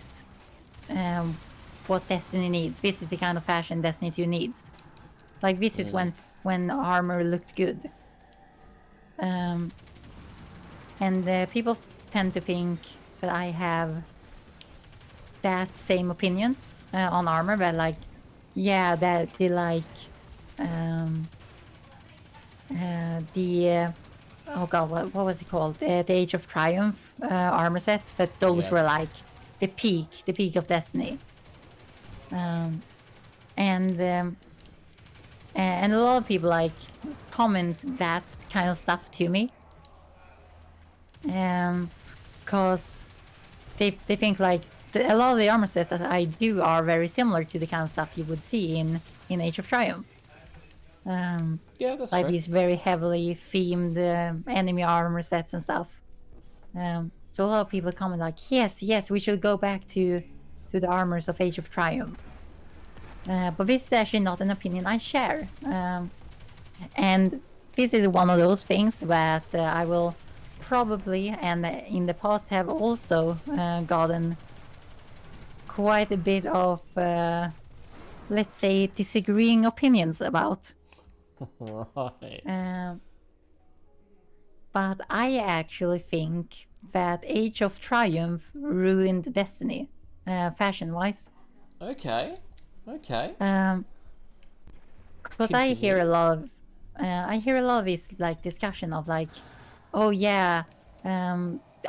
Destiny needs. This is the kind of fashion Destiny 2 needs. Like, this is when armor looked good. And people tend to think that I have that same opinion on armor, but like, yeah, that they like oh god, what was it called? The Age of Triumph armor sets. That those were like the peak of Destiny. And a lot of people like comment that kind of stuff to me, because they think like a lot of the armor sets that I do are very similar to the kind of stuff you would see in Age of Triumph. Yeah, that's like true. These very heavily themed enemy armor sets and stuff. So a lot of people comment like, yes, we should go back to the armors of Age of Triumph. But this is actually not an opinion I share. And this is one of those things that I will probably, and in the past have also gotten quite a bit of let's say, disagreeing opinions about. Right. But I actually think that Age of Triumph ruined Destiny, fashion-wise. Okay. Okay. Because Continue. I hear a lot of this like discussion of like, oh yeah,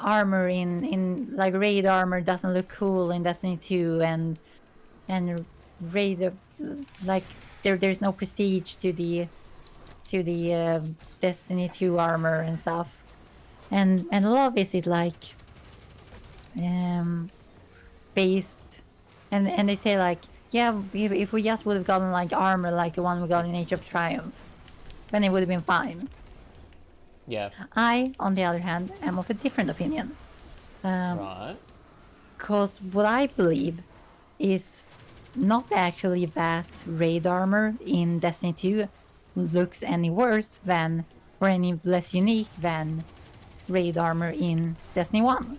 armor in like raid armor doesn't look cool in Destiny 2, and raid like there's no prestige to the Destiny 2 armor and stuff, and a lot of this is like based, and they say like, yeah, if we just would have gotten like armor like the one we got in Age of Triumph, then it would have been fine. Yeah. I, on the other hand, am of a different opinion. Right. Because what I believe is not actually that raid armor in Destiny 2 looks any worse than, or any less unique than raid armor in Destiny 1.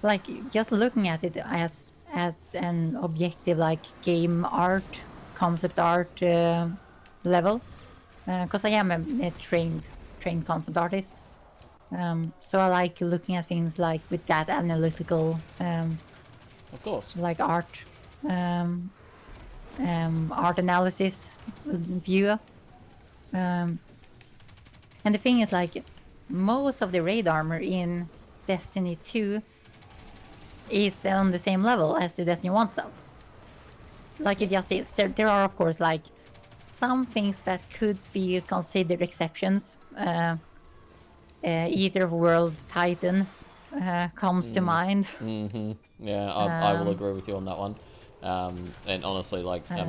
Like, just looking at it as an objective, like, game art, concept art level, because I am a trained concept artist. So I like looking at things like with that analytical, Of course. like art analysis view. And the thing is, like, most of the raid armor in Destiny 2 is on the same level as the Destiny 1 stuff. Like, it just is. There are, of course, like, some things that could be considered exceptions. Eater of World Titan comes to mind. Yeah, I will agree with you on that one. And honestly, like I,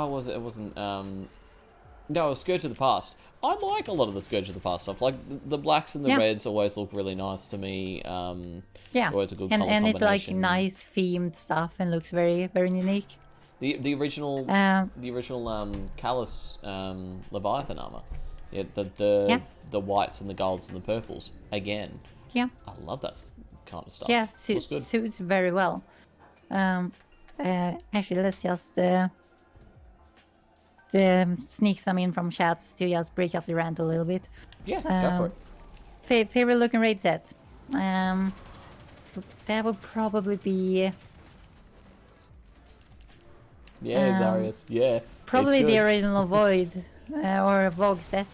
was it? It wasn't. No, it was Scourge of the Past. I like a lot of the Scourge of the Past stuff. Like the blacks and the Yeah. reds always look really nice to me. Yeah, Always a good and color and it's like combination. nice themed stuff and looks very very unique. The original Um, Callus Leviathan armor. Yeah, Yeah. the whites and the golds and the purples again. Yeah, I love that kind of stuff. yeah, Looks good. suits very well. Actually, let's just sneak some in from chats to just break up the rant a little bit. Yeah, go for it. Favorite looking raid set? That would probably be Yeah, Zarius. Yeah. probably it's the good. original Void or Vogue set.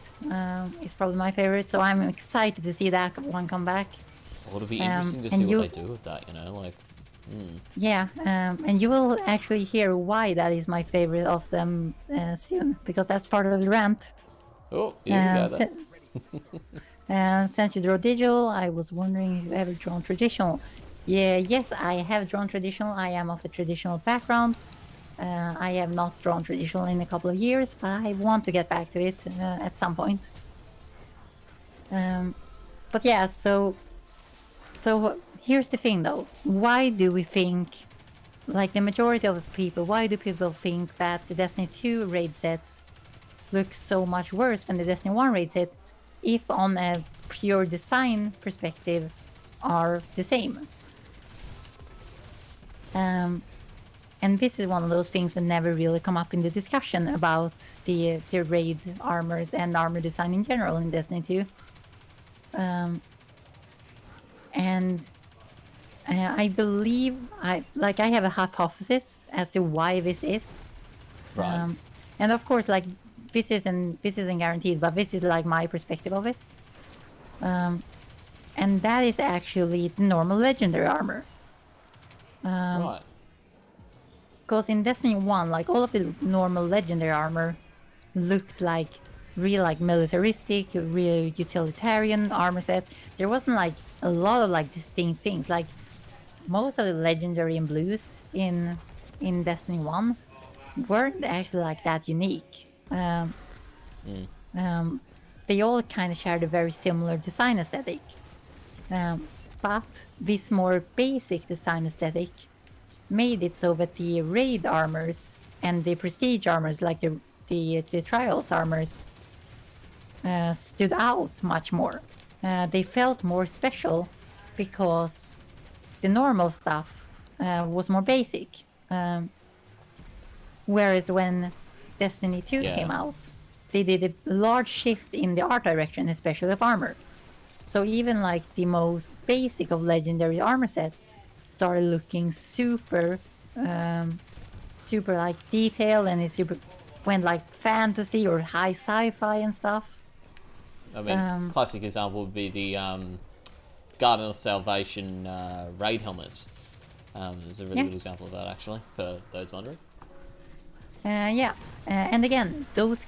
Is probably my favorite, so I'm excited to see that one come back. Well, it'll be interesting to and see you- what they do with that, you know, like... Yeah, and you will actually hear why that is my favorite of them soon, because that's part of the rant. Oh, yeah, we got that. Since you draw digital, I was wondering if you ever drawn traditional. Yeah, yes, I have drawn traditional. I am of a traditional background. I have not drawn traditional in a couple of years, but I want to get back to it at some point. But yeah, so here's the thing though. Why do we think, like the majority of people, why do people think that the Destiny 2 raid sets look so much worse than the Destiny 1 raid set, if on a pure design perspective are the same? And this is one of those things that never really come up in the discussion about the raid armors and armor design in general in Destiny 2. And I believe I have a hypothesis as to why this is. Right. And of course, like, this isn't guaranteed, but this is like my perspective of it. And that is actually the normal legendary armor. Right. Because in Destiny 1, like, all of the normal legendary armor looked like real, like, militaristic, real utilitarian armor set. There wasn't like a lot of like distinct things. Like, most of the legendary and blues in Destiny 1 weren't actually like that unique. They all kind of shared a very similar design aesthetic. But this more basic design aesthetic made it so that the raid armors and the prestige armors, like the trials armors, stood out much more. They felt more special because the normal stuff was more basic. Whereas when Destiny 2 came out, they did a large shift in the art direction, especially of armor. So even like the most basic of legendary armor sets started looking super, super like detailed, and it super went like fantasy or high sci-fi and stuff. I mean, classic example would be the Garden of Salvation raid helmets. It's a really good example of that, actually, for those wondering. And again, those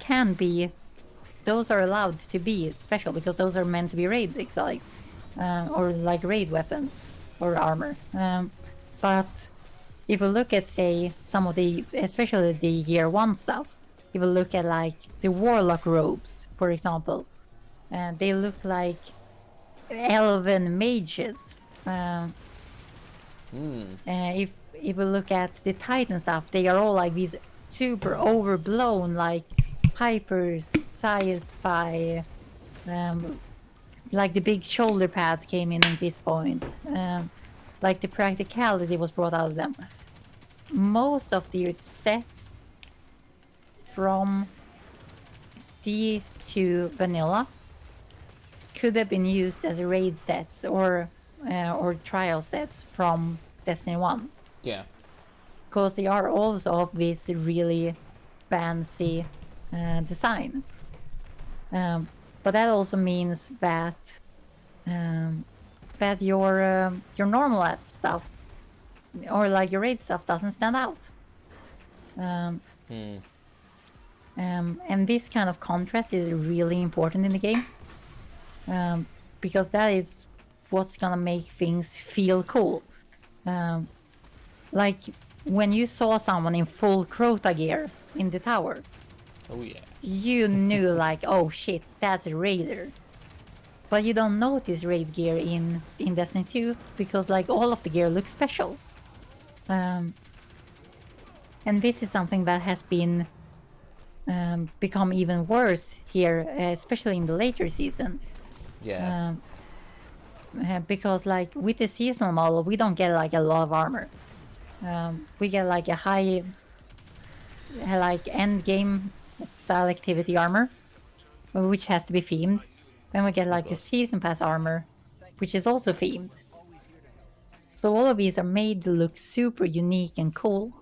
are allowed to be special because those are meant to be raid exotics, or like raid weapons or armor. But if you look at, say, some of the, especially the Year 1 stuff, if you look at like the Warlock robes, for example, they look like elven mages. If you look at the Titan stuff, they are all like these super overblown, like hyper sci-fi, like the big shoulder pads came in at this point. Like the practicality was brought out of them. Most of the sets from D to vanilla could have been used as raid sets or trial sets from Destiny 1. Yeah. Because they are also of this really fancy design. But that also means that that your normal app stuff or like your raid stuff doesn't stand out. And this kind of contrast is really important in the game, because that is what's gonna make things feel cool. Like when you saw someone in full Crota gear in the tower, Oh yeah. you knew like, oh shit, that's a raider. But you don't notice raid gear in Destiny 2 because like all of the gear looks special. And this is something that has been become even worse here, especially in the later season. Yeah. Because like with the seasonal model, we don't get like a lot of armor. We get like a high, like end game style activity armor, which has to be themed. Then we get like the season pass armor, which is also themed. So all of these are made to look super unique and cool,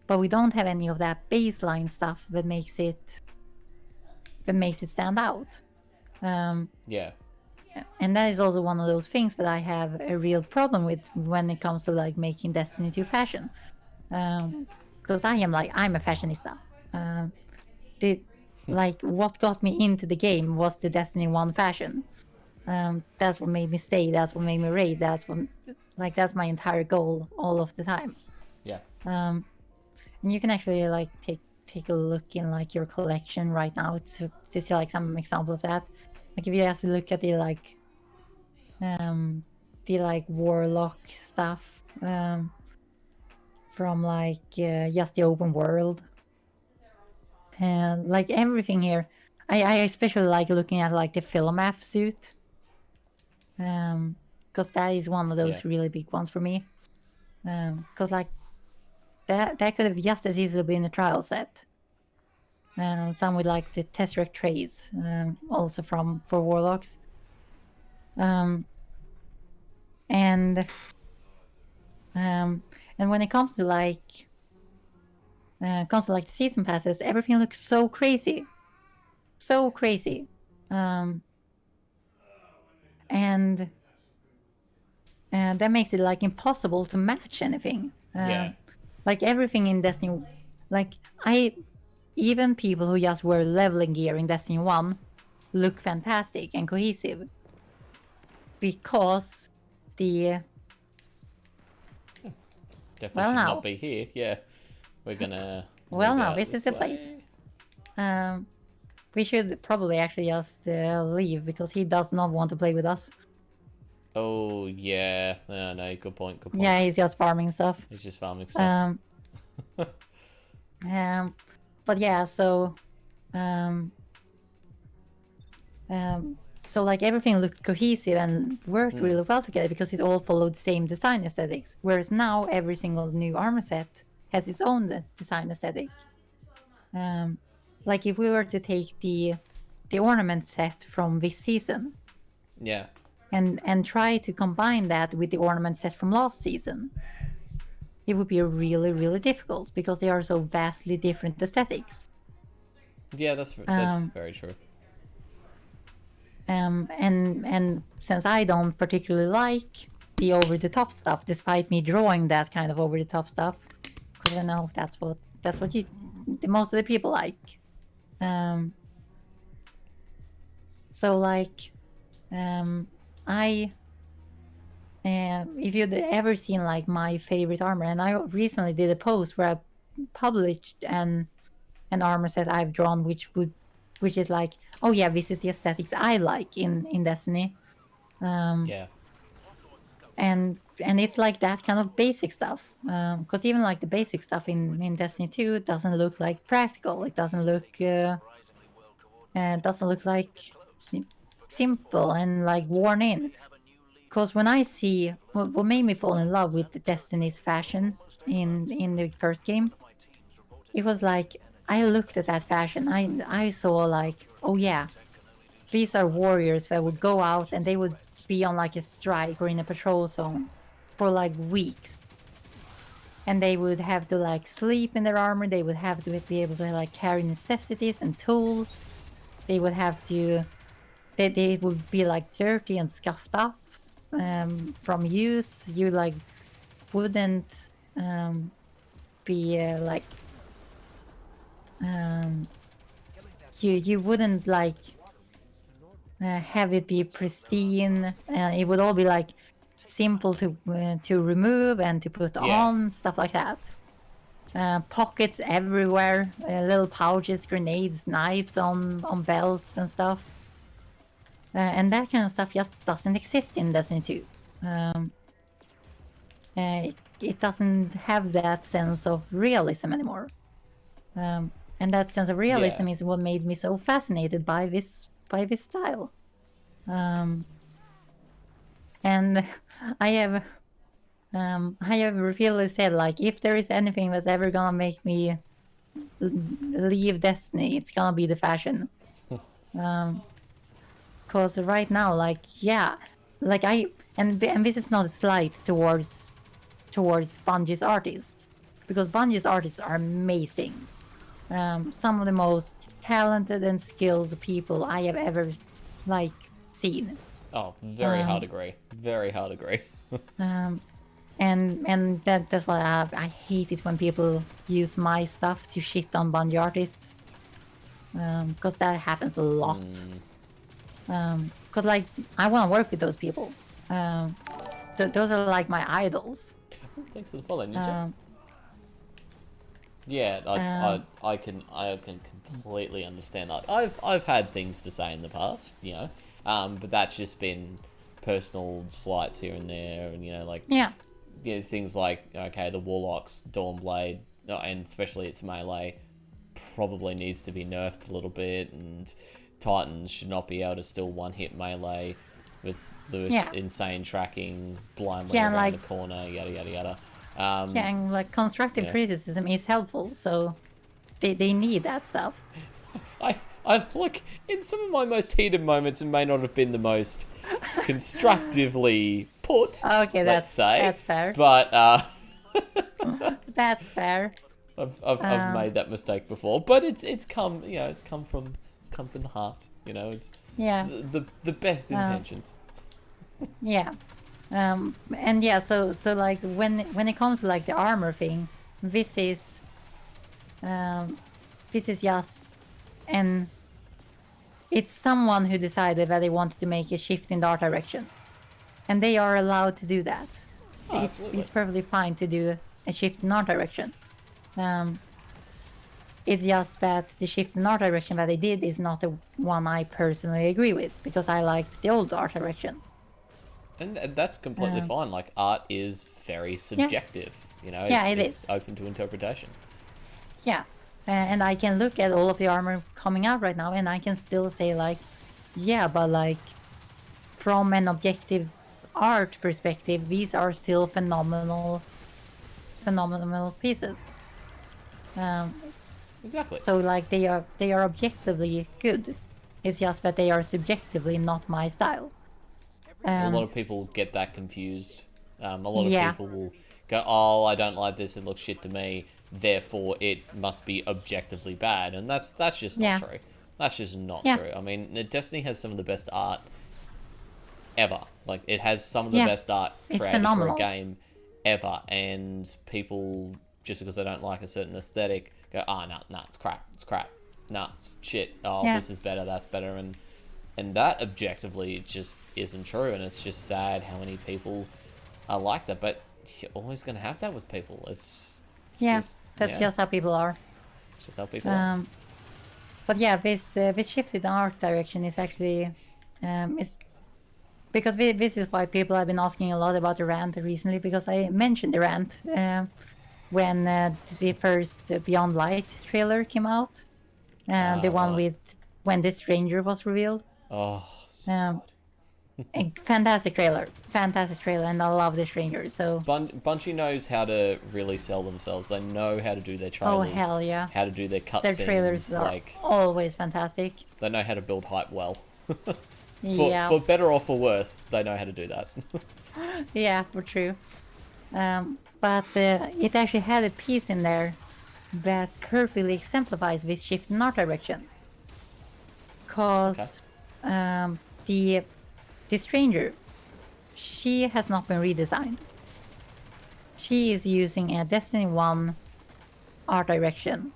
but we don't have any of that baseline stuff that makes it stand out. Yeah. And that is also one of those things that I have a real problem with when it comes to like making Destiny 2 fashion. Because I'm a fashionista. Like what got me into the game was the Destiny 1 fashion. That's what made me stay, that's what made me raid, that's my entire goal all of the time. Yeah. And you can actually like take a look in like your collection right now to see like some example of that. Like if you just look at the warlock stuff from like just the open world, and like everything here, I especially like looking at like the Philomath suit, because that is one of those really big ones for me, because like that could have just as easily been a trial set. Some with like the Tesseract trays, also for warlocks. And when it comes to like the season passes, everything looks so crazy, and that makes it like impossible to match anything. Like everything in Destiny, like even people who just wear leveling gear in Destiny 1 look fantastic and cohesive. Because the... Definitely should not be here. Yeah. We're gonna... Well, now, this is the place. We should probably actually just leave because he does not want to play with us. Oh, yeah. No, good point. Yeah, he's just farming stuff. He's just farming stuff. But yeah, so so like everything looked cohesive and worked really well together because it all followed the same design aesthetics. Whereas now every single new armor set has its own design aesthetic. Like if we were to take the ornament set from this season Yeah. and try to combine that with the ornament set from last season, it would be really, really difficult because they are so vastly different aesthetics. Yeah, that's very true. And since I don't particularly like the over-the-top stuff, despite me drawing that kind of over-the-top stuff, because I know that's what most of the people like. So like, if you'd ever seen like my favorite armor, and I recently did a post where I published an armor set I've drawn, which is like, oh yeah, this is the aesthetics I like in Destiny. Yeah. And it's like that kind of basic stuff. Because even like the basic stuff in Destiny 2 doesn't look like practical. It doesn't look like simple and like worn in. Because when I see what made me fall in love with Destiny's fashion in the first game, it was like I looked at that fashion. I saw like, oh yeah, these are warriors that would go out and they would be on like a strike or in a patrol zone for like weeks. And they would have to like sleep in their armor. They would have to be able to like carry necessities and tools. They would have to, they would be like dirty and scuffed up from use. You like wouldn't be like you wouldn't like have it be pristine. It would all be like simple to remove and to put on, stuff like that. Pockets everywhere, little pouches, grenades, knives on belts and stuff. And that kind of stuff just doesn't exist in Destiny 2. It doesn't have that sense of realism anymore. And that sense of realism is what made me so fascinated by this style. And I have repeatedly said, like, if there is anything that's ever gonna make me leave Destiny, it's gonna be the fashion. Cause right now, like, yeah, like and this is not a slight towards Bungie's artists, because Bungie's artists are amazing. Some of the most talented and skilled people I have ever like seen. Oh, very hard agree. Very hard agree. And that's why I hate it when people use my stuff to shit on Bungie artists. Because that happens a lot. Because like I want to work with those people. Those are like my idols. Thanks for the follow, Ninja. Yeah, I can completely understand that. I've had things to say in the past, you know, but that's just been personal slights here and there, and you know, things like, okay, the Warlock's Dawnblade, and especially its melee, probably needs to be nerfed a little bit, and Titans should not be able to still one-hit melee with the insane tracking blindly around the corner, yada yada yada. And like constructive criticism is helpful, so they need that stuff. I look, in some of my most heated moments, it may not have been the most constructively put. Okay, that's fair. But that's fair. I've made that mistake before, but it's come from the heart. You know, it's the best intentions. Yeah. And yeah, so like when it comes to like the armor thing, this is just it's someone who decided that they wanted to make a shift in the art direction, and they are allowed to do that. It's perfectly fine to do a shift in art direction. It's just that the shift in art direction that they did is not the one I personally agree with, because I liked the old art direction. And that's completely fine. Like, art is very subjective. You know, it's open to interpretation. Yeah. And I can look at all of the armor coming out right now, and I can still say, like, yeah, but like from an objective art perspective, these are still phenomenal pieces. Exactly. So like they are objectively good. It's just that they are subjectively not my style. A lot of people get that confused. A lot of Yeah, people will go, "Oh, I don't like this. It looks shit to me. Therefore, it must be objectively bad." And that's just not yeah, true. That's just not yeah, true. I mean, Destiny has some of the best art ever. Like, it has some of the yeah. best art It's created for a phenomenal. game ever. And people, just because they don't like a certain aesthetic, go, "Oh, no, it's crap. It's crap. No, it's shit. Oh, Yeah. this is better. That's better." And that objectively just isn't true, and it's just sad how many people are like that. But you're always going to have that with people. It's Yeah, just, that's yeah, just how people are. it's just how people are. But yeah, this shift in art direction is actually is because this is why people have been asking a lot about the rant recently, because I mentioned the rant when the first Beyond Light trailer came out, the one Right. with when the stranger was revealed. Oh, so Um, a fantastic trailer, and I love the stranger. So Bungie knows how to really sell themselves. They know how to do their oh trailers, hell yeah, how to do their their trailers cutscenes. are Like, always fantastic. they know how to build hype well. Yeah, For better or for worse, they know how to do that. yeah, for true. But it actually had a piece in there that perfectly exemplifies this shift in art direction. Cause the stranger, she has not been redesigned. She is using a Destiny 1 art direction.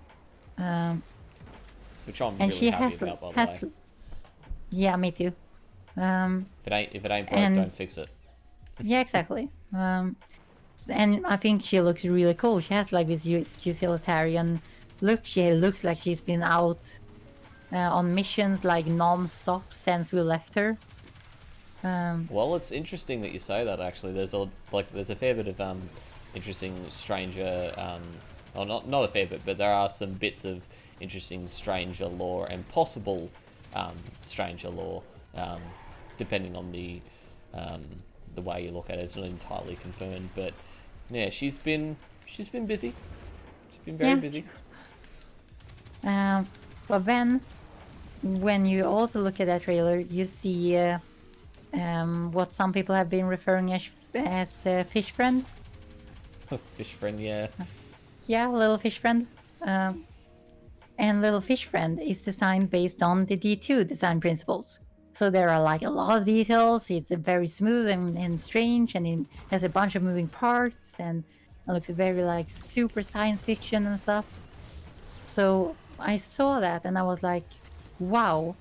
Which I'm And really she happy has about, by the has way. yeah, me too. If it ain't broke, and- don't fix it. Yeah, exactly. And I think she looks really cool. She has like this utilitarian look. She looks like she's been out on missions like non-stop since we left her. Well, it's interesting that you say that. Actually, there's a fair bit of interesting stranger, or not a fair bit, but there are some bits of interesting stranger lore and possible stranger lore, depending on the way you look at it. It's not entirely confirmed, but yeah, she's been busy. She's been very Yeah. busy. But then, when you also look at that trailer, you see what some people have been referring as fish friend. Fish friend, yeah. Yeah, little fish friend. And little fish friend is designed based on the D2 design principles. So there are like a lot of details. It's very smooth and strange, and it has a bunch of moving parts, and it looks very like super science fiction and stuff. So I saw that and I was like, wow,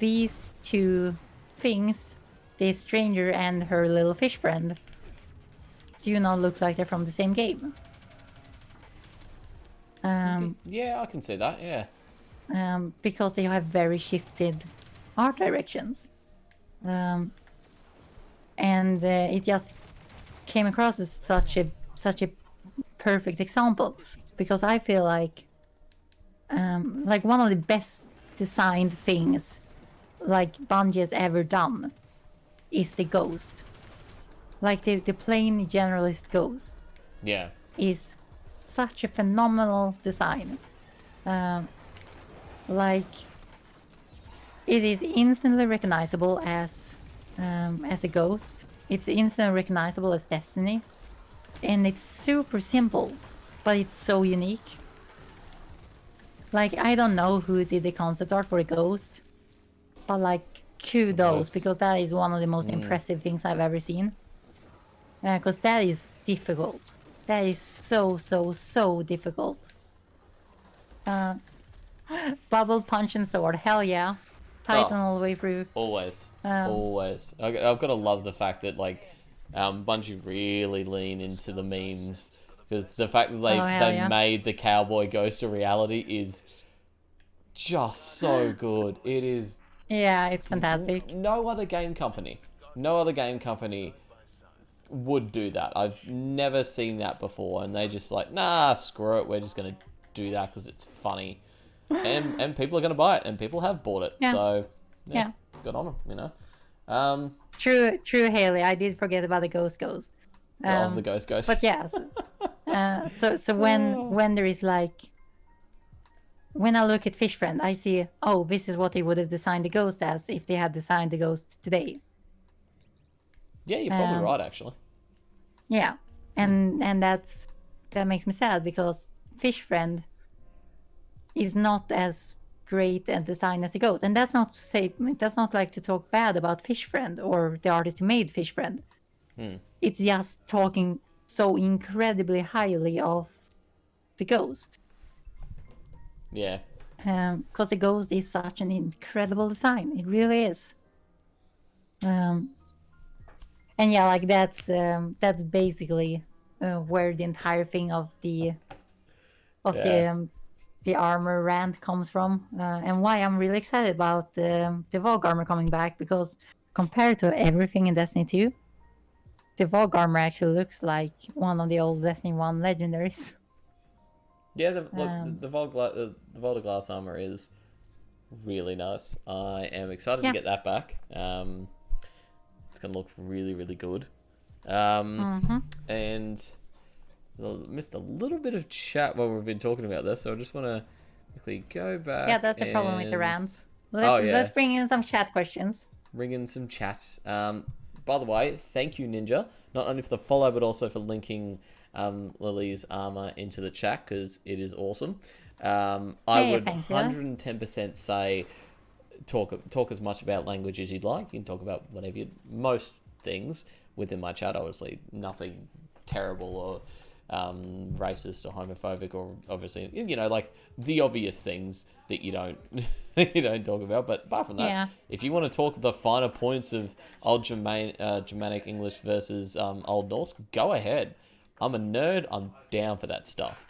these two things, the stranger and her little fish friend, do not look like they're from the same game. Yeah, I can see that. Yeah. Because they have very shifted art directions. And it just came across as such a perfect example, because I feel like one of the best designed things like Bungie has ever done is the ghost. Like the plain generalist ghost Yeah. is such a phenomenal design. Like it is instantly recognizable as a ghost. It's instantly recognizable as Destiny, and it's super simple, but it's so unique. Like I don't know who did the concept art for a ghost, but like kudos, because that is one of the most impressive things I've ever seen. Because that is difficult. That is so difficult. Bubble punch and sword, hell yeah. Titan all the way through. Always. I've got to love the fact that like Bungie really lean into the memes, because the fact that they made the cowboy ghost a reality is just so good. It is. Yeah, it's fantastic. No other game company would do that. I've never seen that before, and they just like, nah, screw it. We're just gonna do that because it's funny, and people are gonna buy it, and people have bought it. Yeah. So Yeah. good on them, you know. True, Haley. I did forget about the ghost. The ghost. But yeah, so when there is like, when I look at Fish Friend, I see, oh, this is what they would have designed the ghost as if they had designed the ghost today. Yeah, you're probably right, actually. Yeah, and that makes me sad because Fish Friend is not as great a design as the ghost, and that's not to say, that's not like to talk bad about Fish Friend or the artist who made Fish Friend. It's just talking so incredibly highly of the ghost. Yeah. Because the ghost is such an incredible design. It really is. And yeah, like that's basically where the entire thing of the armor rant comes from, and why I'm really excited about the Vogue armor coming back, because compared to everything in Destiny 2, the Vogue armor actually looks like one of the old Destiny 1 legendaries. Yeah, the Volta Glass armor is really nice. I am excited to get that back. It's gonna look really, really good. And I missed a little bit of chat while we've been talking about this, so I just want to quickly go back. Yeah, that's the problem with the rants. Let's bring in some chat questions. Bring in some chat. By the way, thank you, Ninja, not only for the follow, but also for linking Lily's armor into the chat, because it is awesome. I would 110% say talk as much about language as you'd like. You can talk about whatever most things within my chat. Obviously, nothing terrible or racist or homophobic, or obviously, you know, like the obvious things that you don't you don't talk about. But apart from that, if you want to talk the finer points of old Germanic English versus Old Norse, go ahead. I'm a nerd. I'm down for that stuff.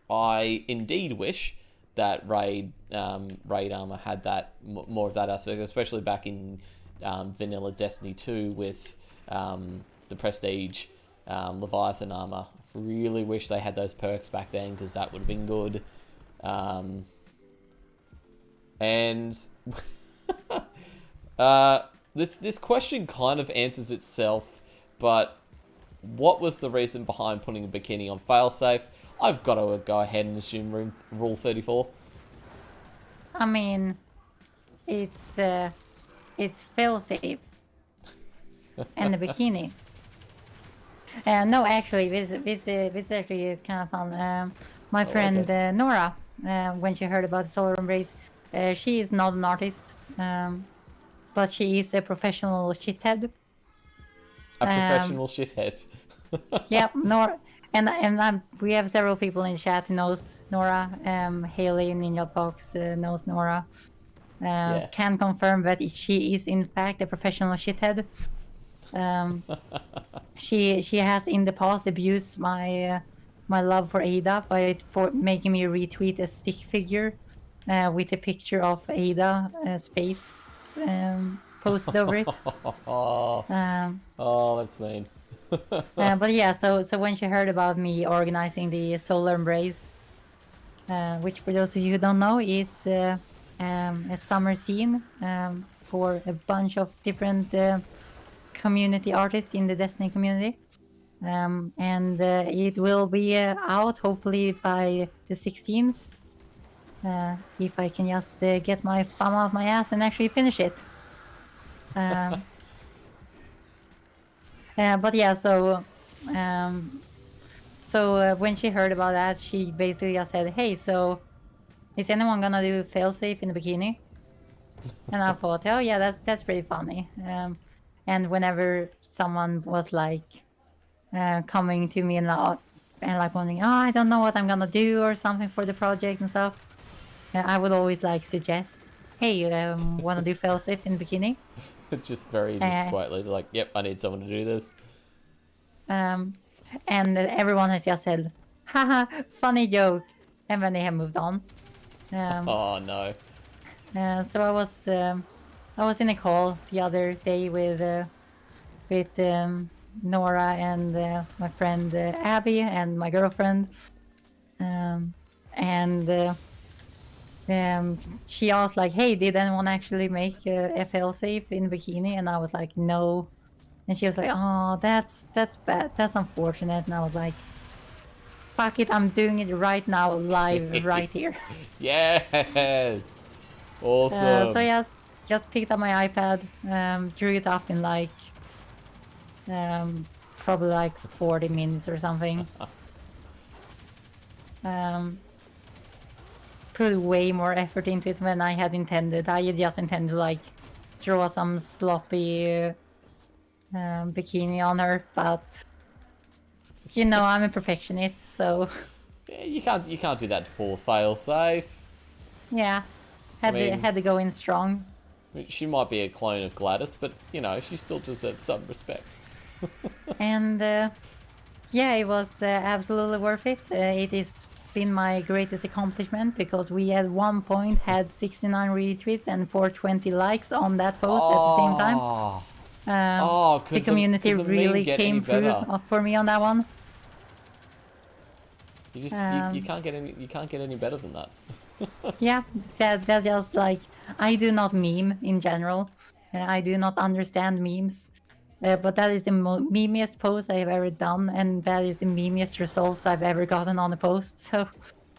I indeed wish that raid armor had that more of that aspect, especially back in vanilla Destiny 2 with the Prestige Leviathan armor. Really wish they had those perks back then, because that would have been good. And this question kind of answers itself, but what was the reason behind putting a bikini on failsafe? I've got to go ahead and assume rule 34. I mean, it's failsafe and the bikini. No, actually, this is actually kind of fun. My friend Nora, when she heard about Solar Embrace, she is not an artist, but she is a professional shithead. A professional shithead. Yeah, Nora, and we have several people in chat who knows Nora. Haley Ninja Box knows Nora. Can confirm that she is in fact a professional shithead. She has in the past abused my love for Ada for making me retweet a stick figure with a picture of Ada's face posted over it. Oh, that's mean. But yeah, so when she heard about me organizing the Solar Embrace, which for those of you who don't know is a summer scene for a bunch of different community artists in the Destiny community, and it will be out hopefully by the 16th, if I can just get my thumb out my ass and actually finish it. But yeah, so when she heard about that, she basically just said, "Hey, so is anyone gonna do failsafe in the bikini?" And I thought, oh yeah, that's pretty funny. And whenever someone was like coming to me and like wondering, oh, I don't know what I'm gonna do or something for the project and stuff, I would always like suggest, hey, wanna do failsafe in the bikini? Just quietly, like, yep, I need someone to do this. And everyone has just said, haha, funny joke, and then they have moved on. Oh no. So I was in a call the other day with Nora and my friend Abby and my girlfriend, and she asked like, "Hey, did anyone actually make FL safe in bikini?" And I was like, "No." And she was like, "Oh, that's bad. That's unfortunate." And I was like, "Fuck it, I'm doing it right now, live, right here." Yes. Awesome. So yes, just picked up my iPad, drew it up in like probably like 40 minutes or something. Put way more effort into it than I had intended. I had just intended to like draw some sloppy bikini on her, but you know I'm a perfectionist, so Yeah, you can't do that to poor fail safe. yeah, had to go in strong. She might be a clone of Gladys, but you know she still deserves some respect. And yeah, it was absolutely worth it. It has been my greatest accomplishment because we at one point had 69 retweets and 420 likes on that post at the same time. The community could the meme really get any came through better? for me on that one. You just you can't get any better than that. Yeah, that's just like, I do not meme in general. I do not understand memes. But that is the memeiest post I've ever done, and that is the memeiest results I've ever gotten on a post. So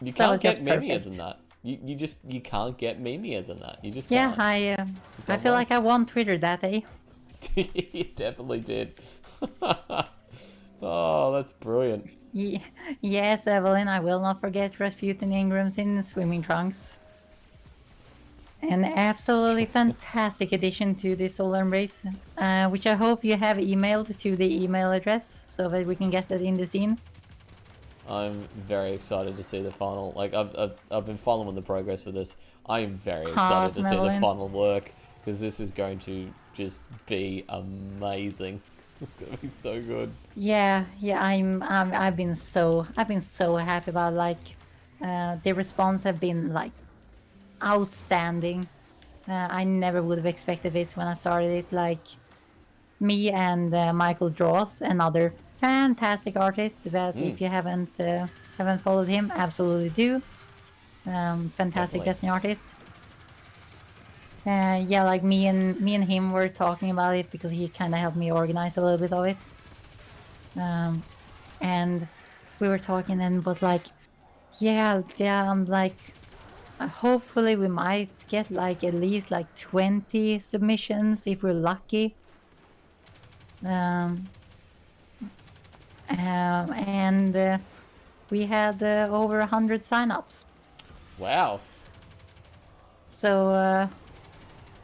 You that can't was get just memeier perfect. than that. You can't get memeier than that. You just Yeah, can't. I done feel well. like I won Twitter that day. You definitely did. Oh, that's brilliant. Yes, Evelyn, I will not forget Rasputin Ingrams in swimming trunks. An absolutely fantastic addition to the Solar Embrace, which I hope you have emailed to the email address so that we can get that in the scene. I'm very excited to see the final. Like I've been following the progress of this. I am very excited Awesome, to see the Evelyn. final work because this is going to just be amazing. It's gonna be so good. Yeah, I've been so happy about like the response have been like outstanding. I never would have expected this when I started it. Like me and Michael Draws, another fantastic artist that if you haven't followed him, absolutely do. Fantastic Definitely. Destiny artist. Yeah, like me and him were talking about it because he kind of helped me organize a little bit of it. And we were talking and was like, yeah, I'm like, hopefully we might get like at least like 20 submissions if we're lucky. And we had over 100 signups. Wow. So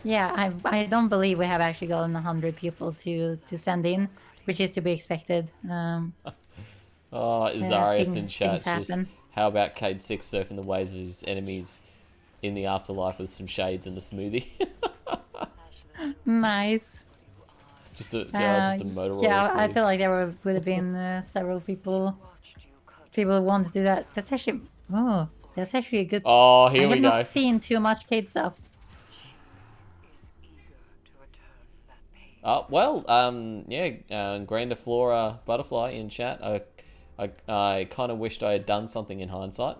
yeah, I don't believe we have actually gotten 100 people to send in, which is to be expected. Oh, Zarius in Things chat. Just happen. how about Cade Six surfing the waves of his enemies in the afterlife with some shades and a smoothie? Nice. just a Motorola Yeah, I smoothie. feel like there would have been several people who want to do that. That's actually a good. Oh, I here we have go. not seen too much Kate stuff. Well, yeah, Grandiflora Butterfly in chat. I kind of wished I had done something in hindsight.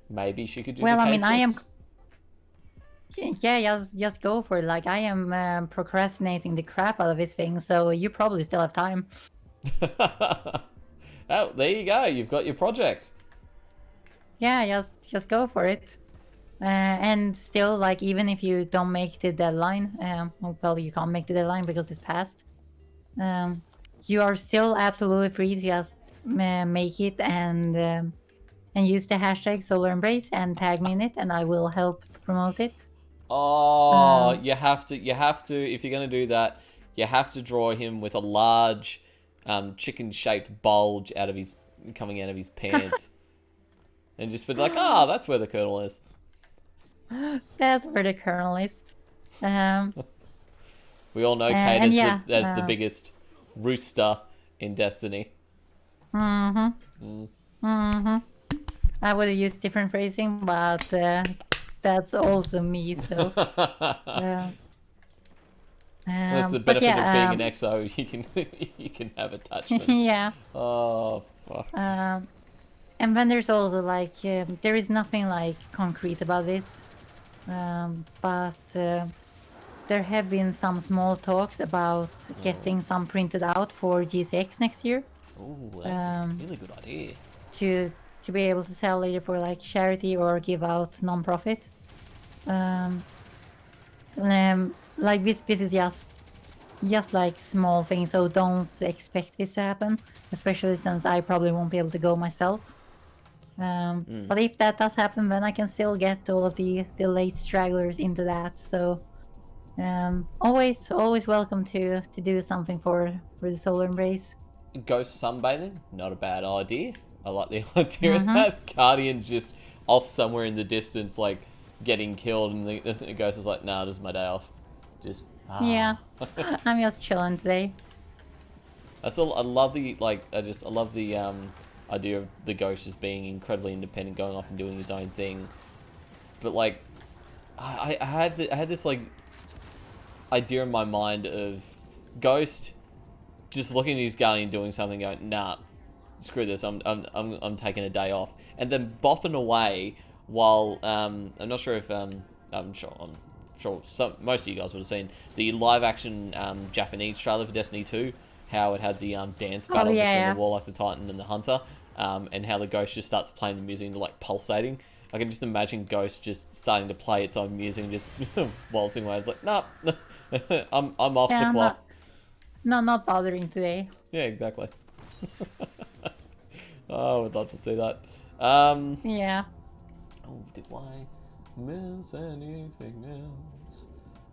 Maybe she could do Well, the I mean, I am. K6. Yeah, just go for it. Like I am procrastinating the crap out of this thing, so you probably still have time. Oh, there you go. You've got your projects. Yeah, just go for it. And still, like, even if you don't make the deadline, well, you can't make the deadline because it's passed. You are still absolutely free to just make it and use the hashtag Solar Embrace and tag me in it, and I will help promote it. Oh, you have to. If you're gonna do that, you have to draw him with a large, chicken-shaped bulge coming out of his pants, and just be like, "Ah, that's where the kernel is." That's where the kernel is. We all know Kate as the biggest rooster in Destiny. I would have used different phrasing, but that's also me. So. That's the But benefit yeah, of being an EXO. You can have attachments. yeah. Oh fuck. and then there's also like there is nothing like concrete about this, but there have been some small talks about getting some printed out for GCX next year. Oh, that's a really good idea. To be able to sell either for like charity or give out non-profit. Like this is just like small things, so don't expect this to happen, especially since I probably won't be able to go myself. But if that does happen, then I can still get all of the late stragglers into that. So always welcome to do something for the solar embrace. Ghost sunbathing, not a bad idea. I like the idea of that. Guardian's just off somewhere in the distance, like getting killed, and the ghost is like, "Nah, this is my day off." Just Yeah, I'm just chilling today. I love the I love the idea of the ghost just being incredibly independent, going off and doing his own thing. But like, I had this like idea in my mind of Ghost just looking at his guardian doing something, going, "Nah, screw this. I'm taking a day off," and then bopping away while I'm not sure if I'm sure most of you guys would have seen the live action Japanese trailer for Destiny 2, how it had the dance battle between the Warlock, the Titan, and the Hunter, and how the Ghost just starts playing the music and like pulsating. I can just imagine Ghost just starting to play its own music and just waltzing away. It's like, nah, I'm off the clock. Not bothering today. Yeah, exactly. Oh, I would love to see that. Yeah. Oh, did I miss anything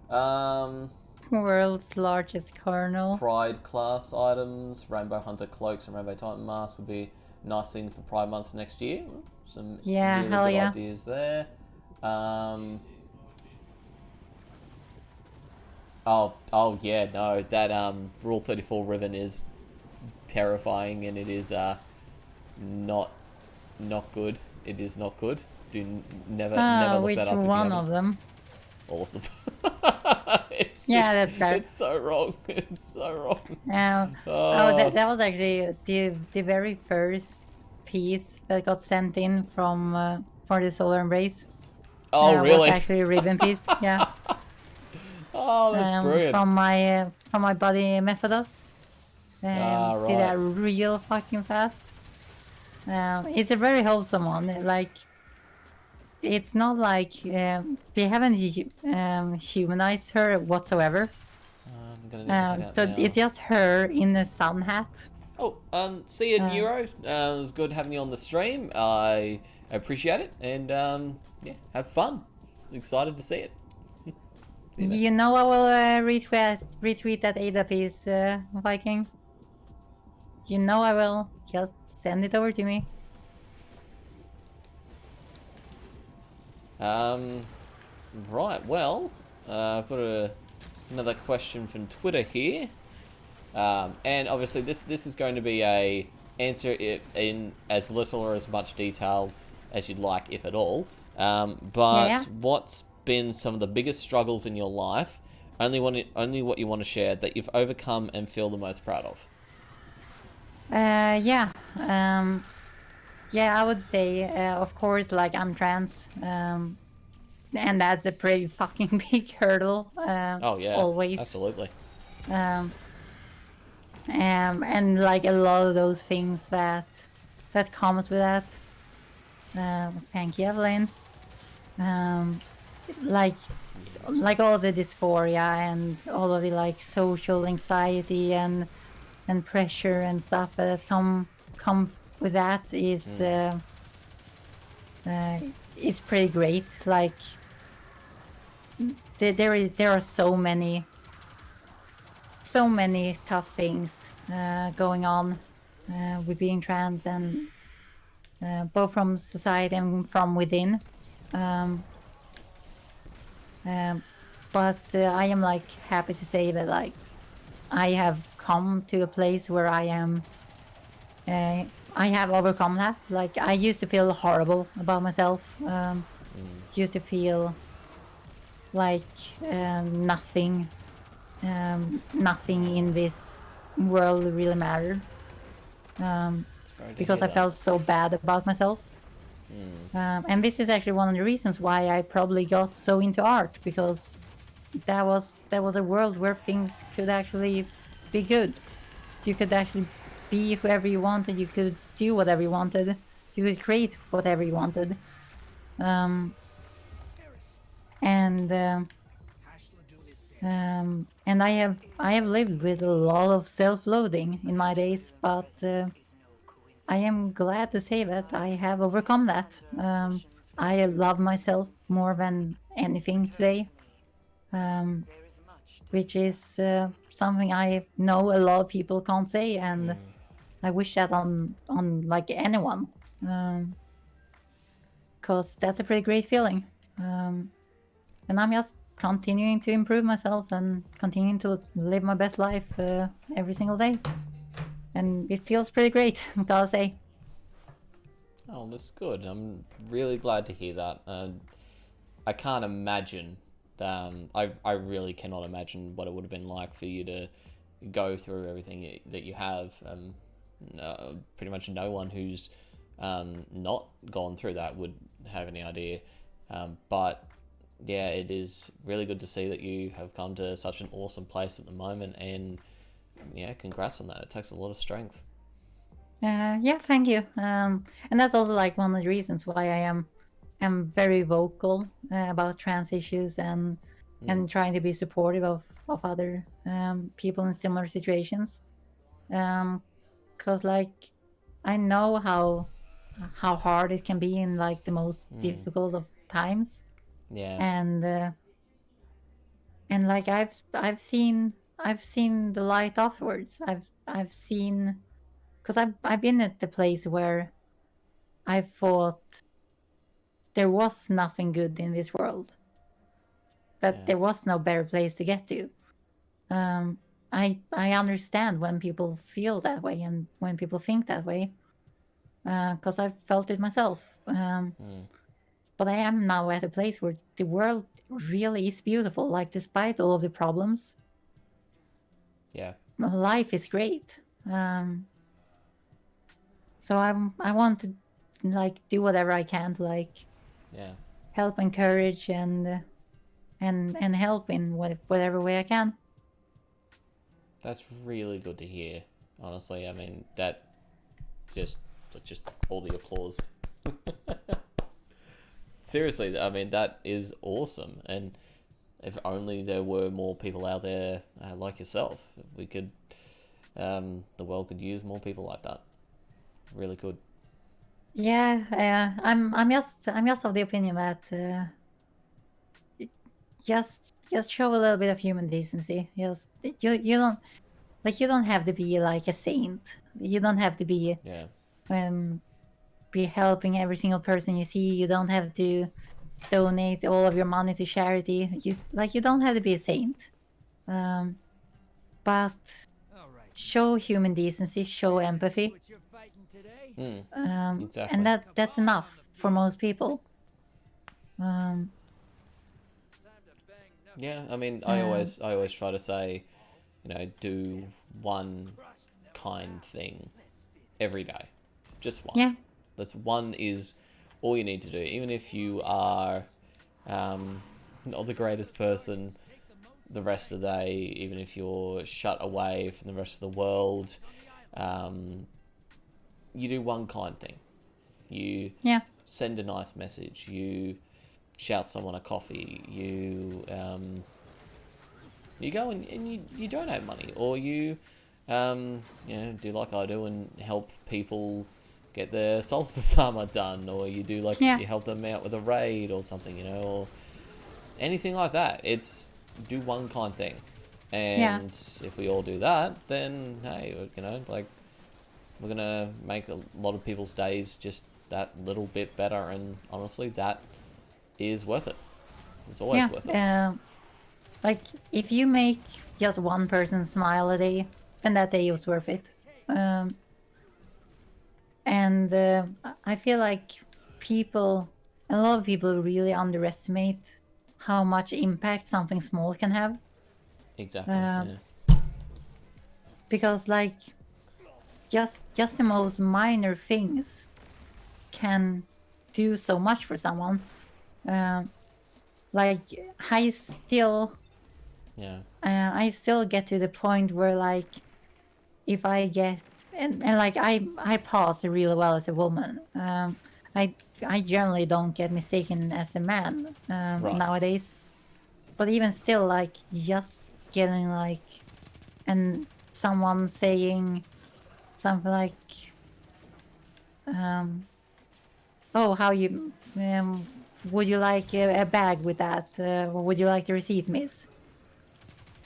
else? World's largest kernel. Pride class items, Rainbow Hunter cloaks and Rainbow Titan masks would be a nice thing for Pride months next year. Some really good ideas there. Oh yeah, no, that Rule 34 ribbon is terrifying, and it is not good. It is not good. Never look that up. Which one of them? All of them. That's right. It's so wrong. It's so wrong. That was actually the very first piece that got sent in from for the Solar Embrace. Oh, really? Was actually a ribbon piece. Yeah. Oh, that's brilliant. From my buddy Methodos. Right. Did that real fucking fast. It's a very wholesome one. Like, it's not like they haven't humanized her whatsoever. I'm gonna need to head out so now. it's just her in a sun hat. Oh, see you, Neuro. It was good having you on the stream. I appreciate it, and yeah, have fun. Excited to see it. You know, I will retweet that Ada piece, Viking. You know I will. Just send it over to me. Right, well, I've got another question from Twitter here. And obviously this is going to be a answer in as little or as much detail as you'd like, if at all. But what's been some of the biggest struggles in your life, only what you want to share, that you've overcome and feel the most proud of? I would say, of course, like, I'm trans, and that's a pretty fucking big hurdle. Oh yeah, always. Absolutely. And like a lot of those things that comes with that. Thank you, Evelyn. Like all the dysphoria and all of the like social anxiety and pressure and stuff that has come with that is pretty great. Like, there are so many tough things going on with being trans, and both from society and from within. But I am like happy to say that like I have come to a place where I am. I have overcome that. Like, I used to feel horrible about myself. Used to feel like nothing in this world really mattered. because I felt so bad about myself. And this is actually one of the reasons why I probably got so into art, because that was a world where things could actually be good. You could actually be whoever you wanted. You could do whatever you wanted. You could create whatever you wanted. And I have lived with a lot of self-loathing in my days, but I am glad to say that I have overcome that. I love myself more than anything today, which is something I know a lot of people can't say, and I wish that on like anyone, because that's a pretty great feeling. And I'm just continuing to improve myself and continuing to live my best life every single day. And it feels pretty great, I gotta say. Oh, that's good. I'm really glad to hear that. I can't imagine. I really cannot imagine what it would have been like for you to go through everything that you have. Pretty much no one who's not gone through that would have any idea. But yeah, it is really good to see that you have come to such an awesome place at the moment, and yeah, congrats on that. It takes a lot of strength. Yeah, thank you. And that's also like one of the reasons why I am very vocal about trans issues and trying to be supportive of other people in similar situations. Because like I know how hard it can be in like the most difficult of times. Yeah. And like I've seen the light afterwards. I've seen, because I've been at the place where I thought there was nothing good in this world, that there was no better place to get to. I understand when people feel that way and when people think that way, because I've felt it myself. But I am now at a place where the world really is beautiful. Like, despite all of the problems, life is great. So I want to like do whatever I can to like help, encourage, and help in whatever way I can. That's really good to hear. Honestly, I mean that just all the applause. Seriously, I mean that is awesome, and if only there were more people out there like yourself, we could, the world could use more people like that. Really good. Yeah, I'm just of the opinion that just show a little bit of human decency. Just you don't have to be like a saint. You don't have to be be helping every single person you see. You don't have to donate all of your money to charity. You don't have to be a saint. But show human decency, show empathy. Exactly. And that's enough for most people. Yeah, I mean, I always try to say, you know, do one kind thing every day, just one. Yeah. That's one is all you need to do, even if you are not the greatest person the rest of the day, even if you're shut away from the rest of the world. You do one kind thing. You send a nice message. You shout someone a coffee. You go and you donate money, or you do like I do and help people get their solstice armor done, or you do like you help them out with a raid or something, you know, or anything like that. It's do one kind thing, and if we all do that, then hey, you know, like we're gonna make a lot of people's days just that little bit better, and honestly, that is worth it. It's always worth it. Like if you make just one person smile a day, then that day was worth it. And I feel like a lot of people really underestimate how much impact something small can have. Exactly. Because like just the most minor things can do so much for someone. Like I still Yeah. I still get to the point where like if I get and like I pass really well as a woman. I I generally don't get mistaken as a man Right. nowadays. But even still, like just getting like and someone saying something like, "Oh, how you would you like a bag with that? Or would you like the receipt, miss?"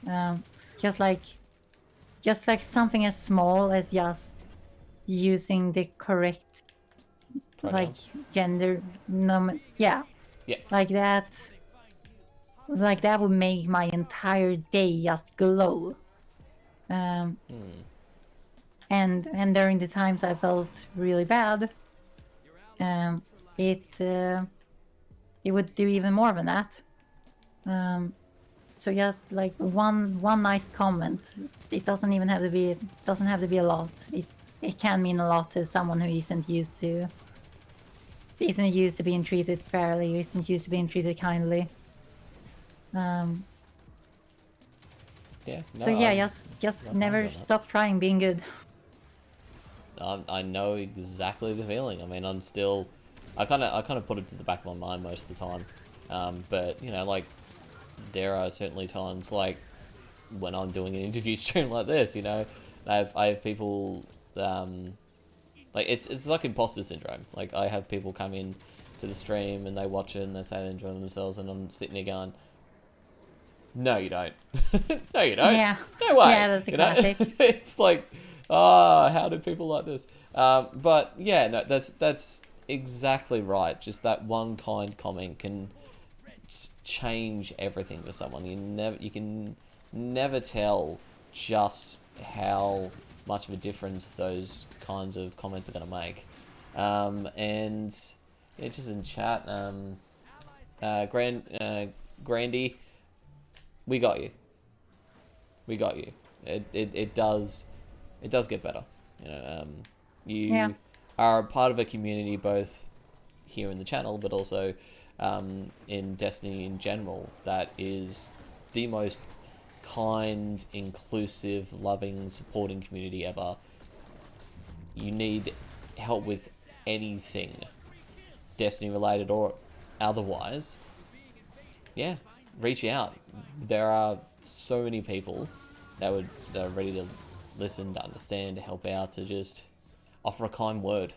Um, just like just like something as small as just using the correct like Pronouns. gender yeah, Yeah. like that would make my entire day just glow. um and during the times I felt really bad, um it it would do even more than that. So just like one nice comment, it doesn't have to be a lot. It can mean a lot to someone who isn't used to being treated fairly, isn't used to being treated kindly. Yeah. No, So yeah, I'm just not never behind you on that. stop trying being good. I know exactly the feeling. I mean, I kind of put it to the back of my mind most of the time. But you know, like there are certainly times like when I'm doing an interview stream like this. You know, I have people like it's like imposter syndrome. Like I have people come in to the stream and they watch it and they say they enjoy themselves, and I'm sitting there going, no, you don't. No, you don't. Yeah, No way. yeah, that's a You know? classic. It's like, ah, how do people like this? But yeah, no, that's exactly right. Just that one kind comment can change everything for someone. You can never tell just how much of a difference those kinds of comments are going to make. And yeah, just in chat, Grandy, we got you. We got you. It does get better. You know, you Yeah. are a part of a community both here in the channel, but also in Destiny in general. That is the most kind, inclusive, loving, supporting community ever. You need help with anything, Destiny related or otherwise, yeah, reach out. There are so many people that are ready to listen, to understand, to help out, to just offer a kind word,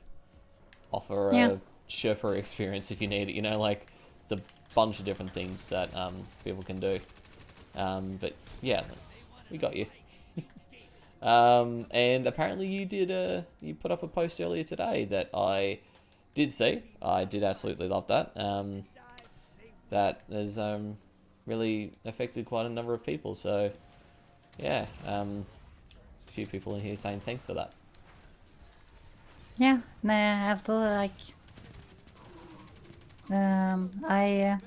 offer Yeah. a Sherpa experience if you need it. You know, like it's a bunch of different things that people can do. But yeah, we got you. And apparently you put up a post earlier today that I did see. I did absolutely love that. That has really affected quite a number of people. So yeah, a few people in here saying thanks for that. Yeah, nah, absolutely. Like, I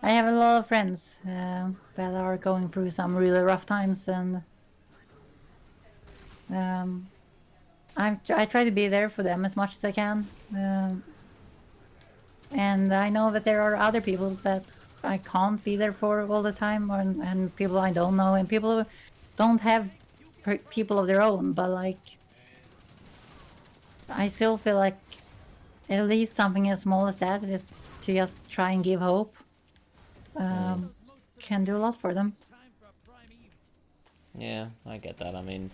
have a lot of friends that are going through some really rough times, and I try to be there for them as much as I can. And I know that there are other people that I can't be there for all the time, and people I don't know, and people who don't have people of their own, but like, I still feel like at least something as small as that is to just try and give hope can do a lot for them. Yeah, I get that. I mean,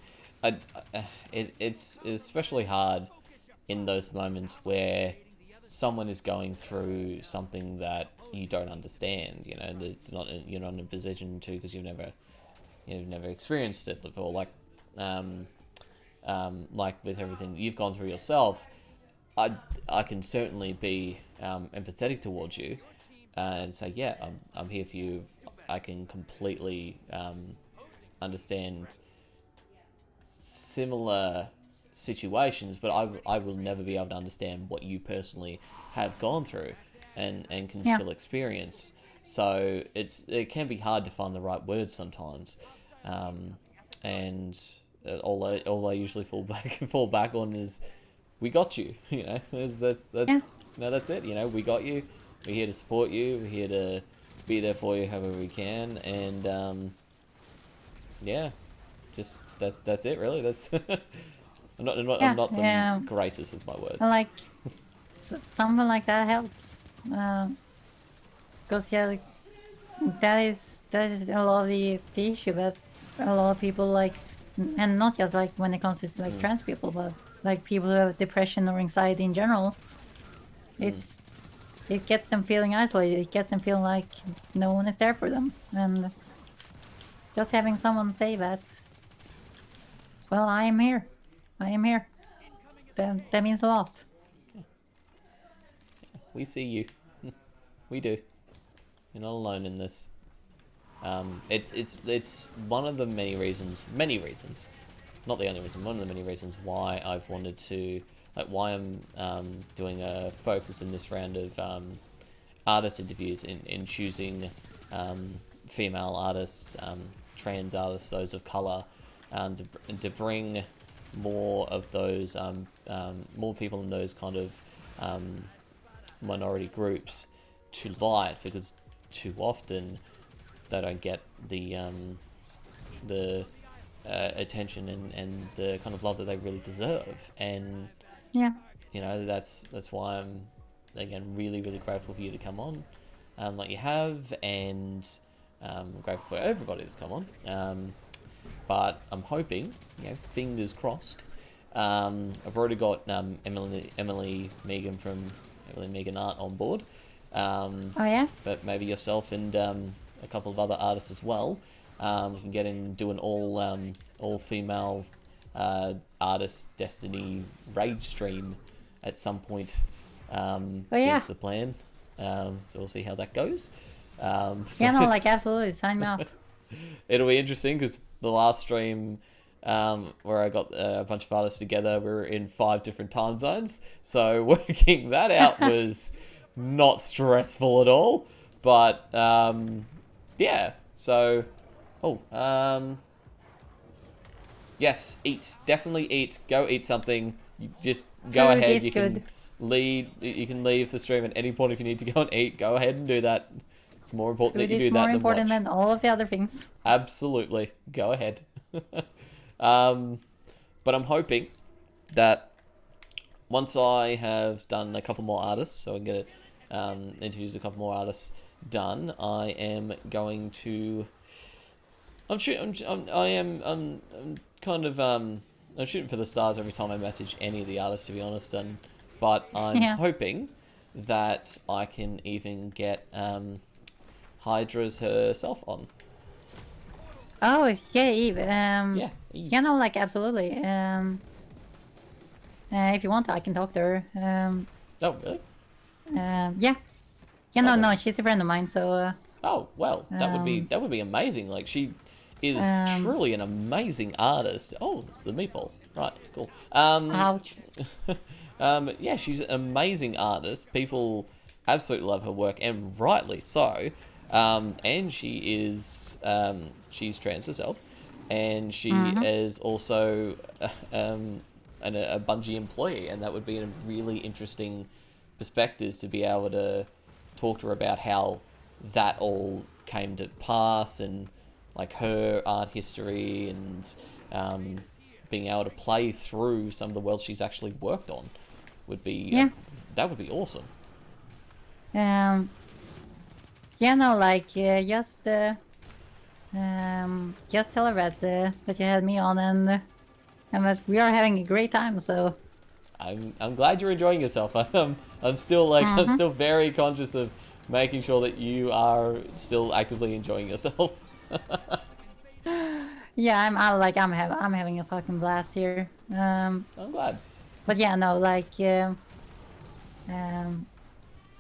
it's especially hard in those moments where someone is going through something that you don't understand. You know, it's not you're not in a position to, because you've never experienced it before. Like with everything you've gone through yourself, I can certainly be empathetic towards you and say, yeah, I'm here for you. I can completely understand similar situations, but I will never be able to understand what you personally have gone through and can still experience. So it can be hard to find the right words sometimes, and all I usually fall back on is, we got you. You know, that's it. You know, we got you. We're here to support you. We're here to be there for you however we can, and yeah, just that's it really. That's I'm not the greatest with my words. Like something like that helps, because yeah, like, that is a lot of the issue that a lot of people like, and not just like when it comes to like trans people, but like people who have depression or anxiety in general. It gets them feeling isolated. It gets them feeling like no one is there for them, and just having someone say that, well, I am here, that means a lot. We see you. We do. You're not alone in this. It's one of the many reasons, not the only reason, one of the many reasons why I've wanted to, like, why I'm doing a focus in this round of artist interviews in choosing female artists, trans artists, those of color, to bring more of those, more people in those kind of minority groups to light, because too often they don't get the attention and the kind of love that they really deserve. And yeah, you know, that's why I'm, again, really grateful for you to come on, like you have, and I'm grateful for everybody that's come on. But I'm hoping, you know, fingers crossed. I've already got Emily Megan from Emily Megan Art on board. oh yeah, But maybe yourself and a couple of other artists as well. We can get in, do an all female artist Destiny raid stream at some point. oh yeah, Is the plan. So we'll see how that goes. yeah, no, like absolutely, sign me up. It'll be interesting because the last stream, where I got a bunch of artists together, we were in 5 different time zones. So working that out was not stressful at all. But yeah, so yes, eat, definitely eat. Go eat something. You just go Food ahead. is You good. can leave the stream at any point if you need to go and eat. Go ahead and do that. It's more important Food that you is do that more than important watch. than all of the other things. Absolutely. Go ahead. But I'm hoping that once I have done a couple more artists, so I can get interviews with a couple more artists done, I am going to. I'm shooting for the stars every time I message any of the artists, to be honest. But I'm hoping that I can even get Hydra's herself on. Oh yeah, Eve. Eve. Yeah, no, like absolutely. If you want, I can talk to her. Oh, really? Yeah. Yeah, no, she's a friend of mine, so. Oh well, that would be amazing. Like, she is truly an amazing artist. Oh, it's the meatball. Right, cool. Ouch. Yeah, she's an amazing artist. People absolutely love her work, and rightly so. And she is she's trans herself, and she is also a Bungie employee, and that would be a really interesting perspective to be able to talk to her about how that all came to pass, and like her art history, and being able to play through some of the worlds she's actually worked on would be that would be awesome. Yeah, no, like just tell her that you had me on, and that we are having a great time. So I'm glad you're enjoying yourself. I'm still I'm still very conscious of making sure that you are still actively enjoying yourself. yeah, I'm having a fucking blast here. I'm glad. But yeah, no, like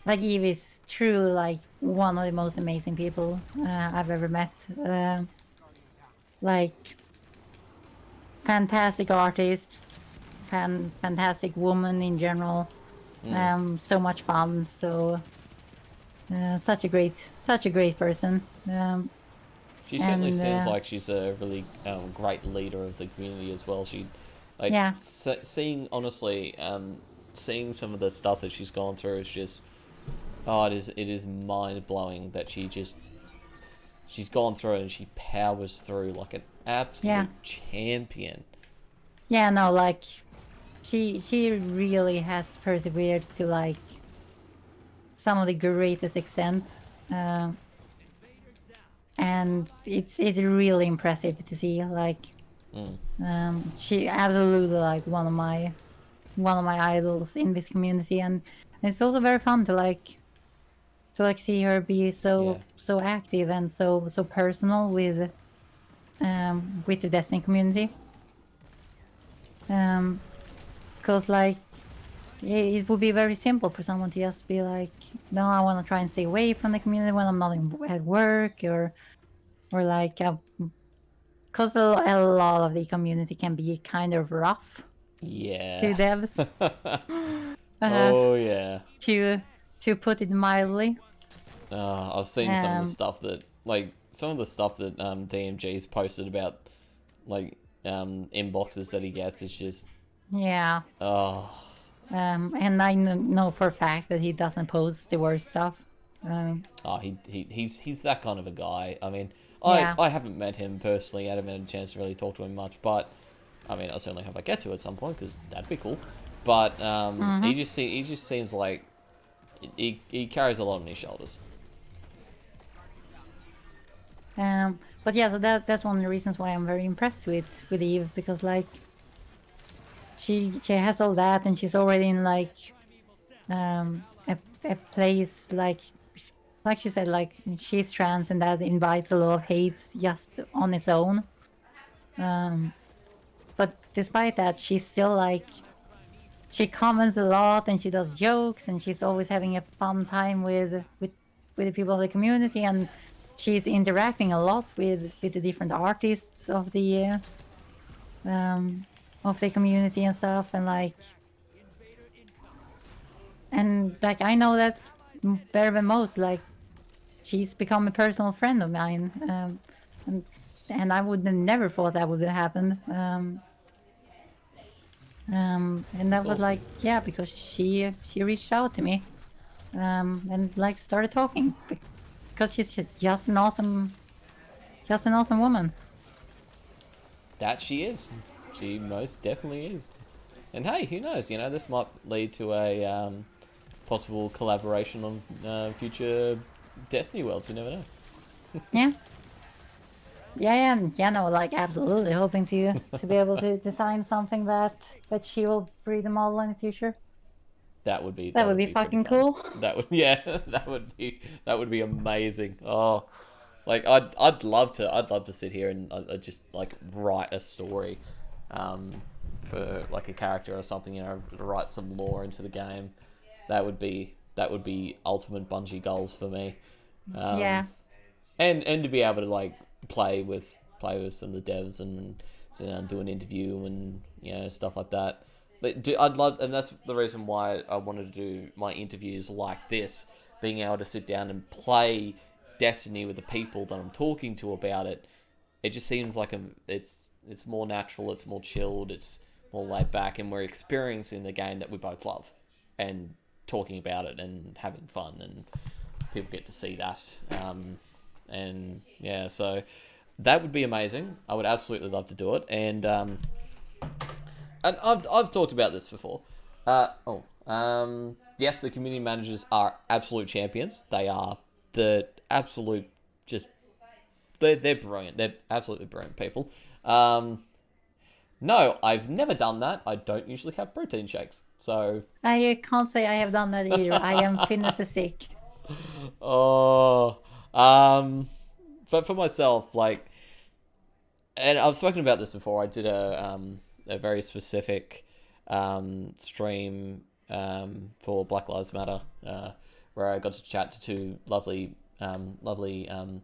Eve is truly like one of the most amazing people I've ever met. Like, fantastic artist, fantastic woman in general. So much fun. So such a great person. She certainly And seems like she's a really great leader of the community as well. She, like, yeah, seeing honestly, seeing some of the stuff that she's gone through is just, oh, it is mind blowing that she's gone through it and she powers through like an absolute champion. yeah, no, like she really has persevered to like some of the greatest extent, and it's really impressive to see. Like, she absolutely like one of my idols in this community, and it's also very fun to see her be so active and so personal with the Destiny community. Because like it would be very simple for someone to just be like, no, I want to try and stay away from the community when I'm not at work, or like, because a lot of the community can be kind of rough to devs. Oh yeah. To put it mildly. I've seen some of the stuff that DMG's posted about, like, inboxes that he gets. It's just and I know for a fact that he doesn't post the worst stuff. He's that kind of a guy. I mean, I haven't met him personally. I haven't had a chance to really talk to him much, but I mean, I certainly hope I get to at some point because that'd be cool. But he just seems like he carries a lot on his shoulders. But yeah, so that's one of the reasons why I'm very impressed with Eve, because like she has all that, and she's already in like a place like she said, like she's trans, and that invites a lot of hate just on its own. But despite that, she's still like, she comments a lot and she does jokes, and she's always having a fun time with the people of the community, and she's interacting a lot with the different artists of the community and stuff, and like I know that better than most. Like, she's become a personal friend of mine, and I would have never thought that would have happened. And that was awesome. Like, yeah, because she reached out to me, and like started talking, because she's just an awesome woman. That she is. She most definitely is. And hey, who knows? You know, this might lead to a possible collaboration on future Destiny worlds. You never know. Yeah, no, like absolutely hoping to be able to design something that she will 3D model in the future. That would be fucking cool. That would be amazing. Oh, like I'd love to sit here and just like write a story, for like a character or something. You know, write some lore into the game. That would be ultimate Bungie goals for me. And to be able to like play with some of the devs and, you know, do an interview and, you know, stuff like that. But I'd love, and that's the reason why I wanted to do my interviews like this, being able to sit down and play Destiny with the people that I'm talking to about it. It just seems like it's more natural, it's more chilled, it's more laid back, and we're experiencing the game that we both love and talking about it and having fun, and people get to see that. And yeah, so that would be amazing. I would absolutely love to do it. And I've talked about this before. Yes, the community managers are absolute champions. They are the absolute they're brilliant. They're absolutely brilliant people. No, I've never done that. I don't usually have protein shakes. So I can't say I have done that either. I am thin as a stick. But for myself, like, and I've spoken about this before. I did a very specific stream for Black Lives Matter, where I got to chat to two lovely women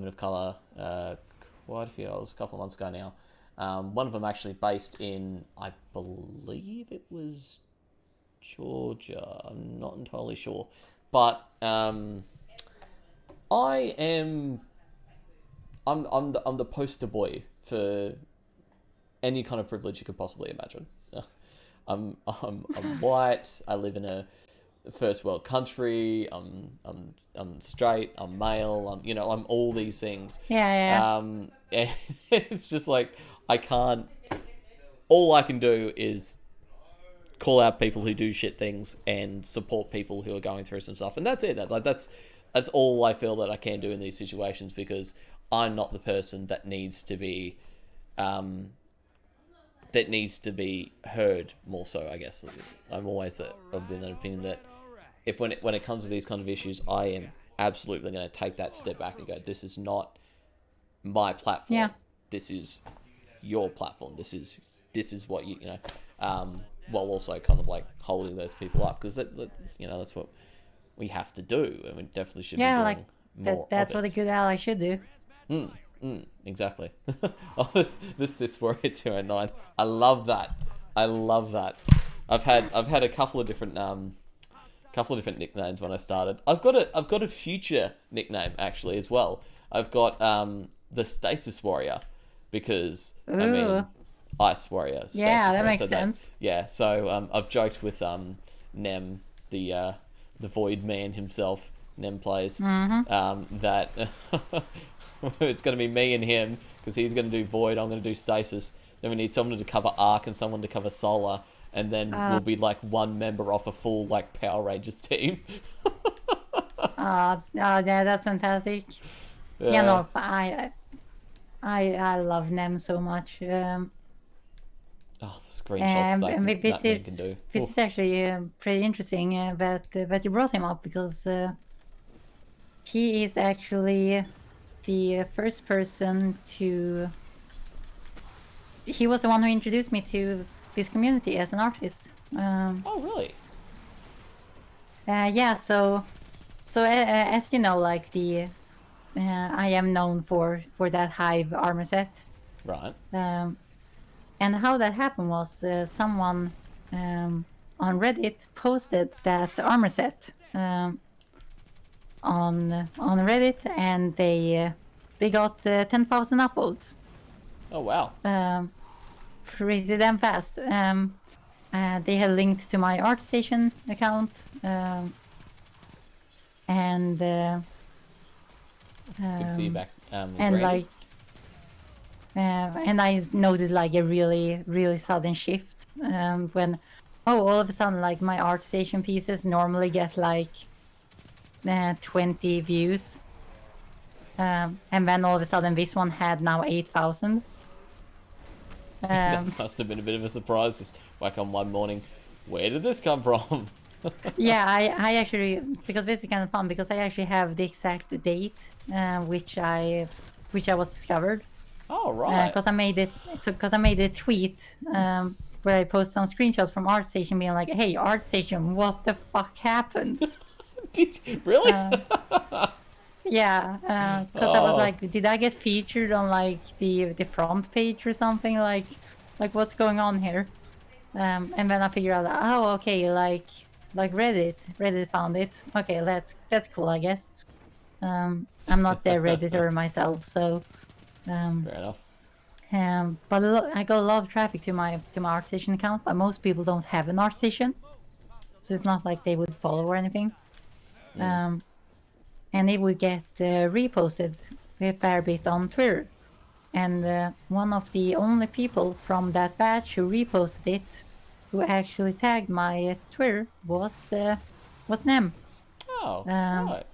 of color. Quite a few. It was a couple of months ago now. One of them actually based in, I believe it was Georgia. I'm not entirely sure, but I am I'm the poster boy for any kind of privilege you could possibly imagine. I'm white. I live in a first world country. I'm straight. I'm male. I'm all these things. Yeah. And it's just like I can't. All I can do is call out people who do shit things and support people who are going through some stuff, and that's it. That's all I feel that I can do in these situations, because I'm not the person that needs to be heard more so, I guess. I'm always of the opinion that when it comes to these kind of issues, I am absolutely going to take that step back and go, this is not my platform. Yeah. This is your platform. This is what while also kind of like holding those people up, because that's what we have to do, and we definitely should be doing more. That's what a good ally should do. Exactly. This Warrior 209. I love that. I've had a couple of different nicknames when I started. I've got a future nickname actually as well. I've got the Stasis Warrior, because Ooh. I mean Ice Warrior. Stasis Yeah, that Warrior, makes sense. So I've joked with Nem, the Void Man himself. Nem plays that it's going to be me and him, because he's going to do Void, I'm going to do Stasis. Then we need someone to cover Arc and someone to cover Solar, and then we'll be like one member off a full like Power Rangers team. Yeah, that's fantastic. Yeah, no, I love Nem so much. The screenshots that man can do. This is actually pretty interesting that you brought him up, because he is actually the first person to... He was the one who introduced me to this community as an artist. Oh, really? Yeah, so as you know, like I am known for that Hive armor set. Right. And how that happened was someone on Reddit posted that armor set on Reddit, and they got 10,000 upvotes. Oh wow. Pretty damn fast. They had linked to my ArtStation account, and Good to see you back. and Brandy. like and I noticed like a really sudden shift when all of a sudden, like, my ArtStation pieces normally get like 20 views, and then all of a sudden this one had now 8,000. That must have been a bit of a surprise. Just wake on one morning, where did this come from? Yeah, I actually, because this is kind of fun, because I actually have the exact date which I was discovered. Oh right. Because I made a tweet where I posted some screenshots from ArtStation being like, "Hey, ArtStation, what the fuck happened?" Did you really? Yeah, because I was like, did I get featured on like the front page or something? Like what's going on here? And then I figured out, oh, okay, like Reddit found it. Okay, that's cool, I guess. I'm not their Redditor myself, so. Fair enough. But I got a lot of traffic to my ArtStation account, but most people don't have an ArtStation, so it's not like they would follow or anything. And it would get reposted a fair bit on Twitter. And one of the only people from that batch who reposted it, who actually tagged my Twitter, was Nem. Oh, right.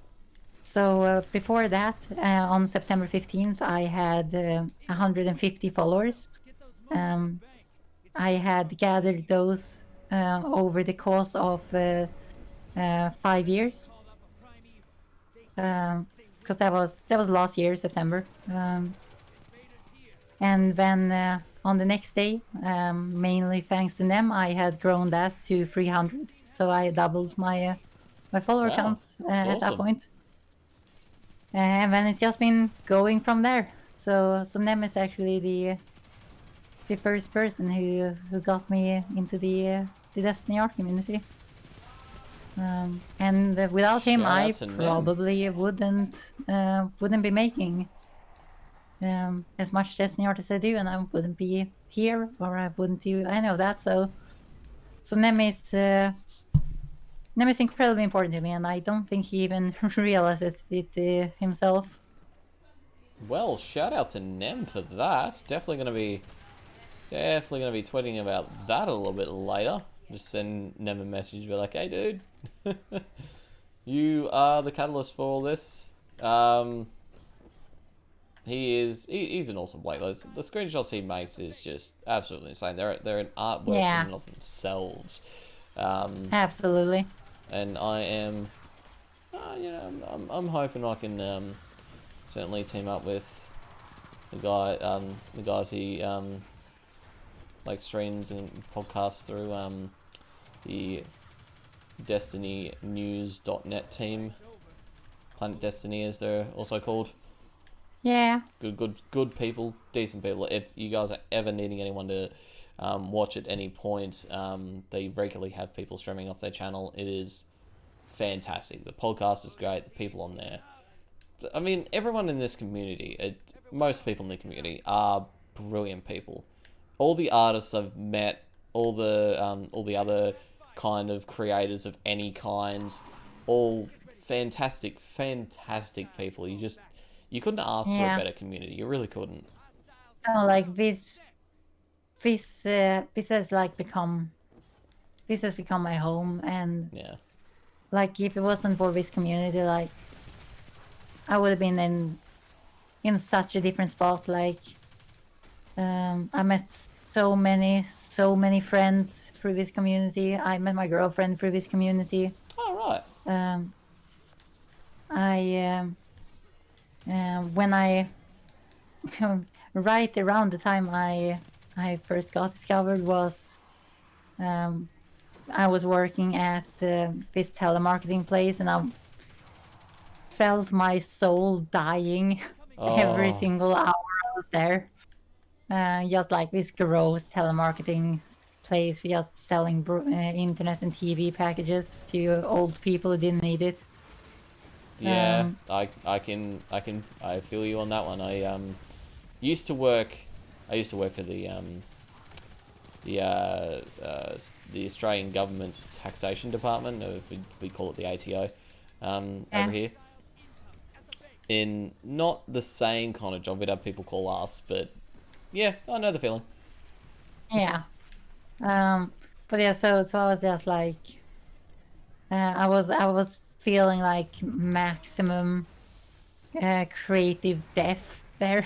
So before that, on September 15th, I had 150 followers. I had gathered those over the course of 5 years. Because that was last year, September. And then on the next day, mainly thanks to Nem, I had grown that to 300. So I doubled my follower counts at awesome. that point. And then it's just been going from there. So Nem is actually the first person who got me into the Destiny art community. And without him, Shout I out to Nem. probably wouldn't be making as much Destiny art as I do, and I wouldn't be here, or I wouldn't do any of that. So Nemi's incredibly important to me, and I don't think he even realizes it himself. Well, shout out to Nem for that. Definitely gonna be tweeting about that a little bit later. Just send Nem a message, be like, "Hey, dude, you are the catalyst for all this." He's an awesome player. The screenshots he makes is just absolutely insane. They're an artwork in and of themselves. Absolutely. And I am, I'm hoping I can certainly team up with the guys he like streams and podcasts through the DestinyNews.net team. Planet Destiny, as they're also called. Yeah. Good people, decent people. If you guys are ever needing anyone to watch at any point, they regularly have people streaming off their channel. It is fantastic. The podcast is great. The people on there. I mean, everyone in this community, most people in the community are brilliant people. All the artists I've met, all the other kind of creators of any kind, all fantastic people. You couldn't ask for a better community. You really couldn't. Oh, like this has become my home, and like if it wasn't for this community, like I would have been in such a different spot. Like I met so many friends through this community. I met my girlfriend through this community. Oh, right. When I right around the time I first got discovered was I was working at this telemarketing place, and I felt my soul dying every single hour I was there. Just like this gross telemarketing place, just selling internet and TV packages to old people who didn't need it. Yeah, I feel you on that one. I used to work for the Australian government's taxation department. We call it the ATO over here. In not the same kind of job we'd have people call us, but yeah, I know the feeling. Yeah. But yeah, so I was just like, I was feeling like maximum creative death there.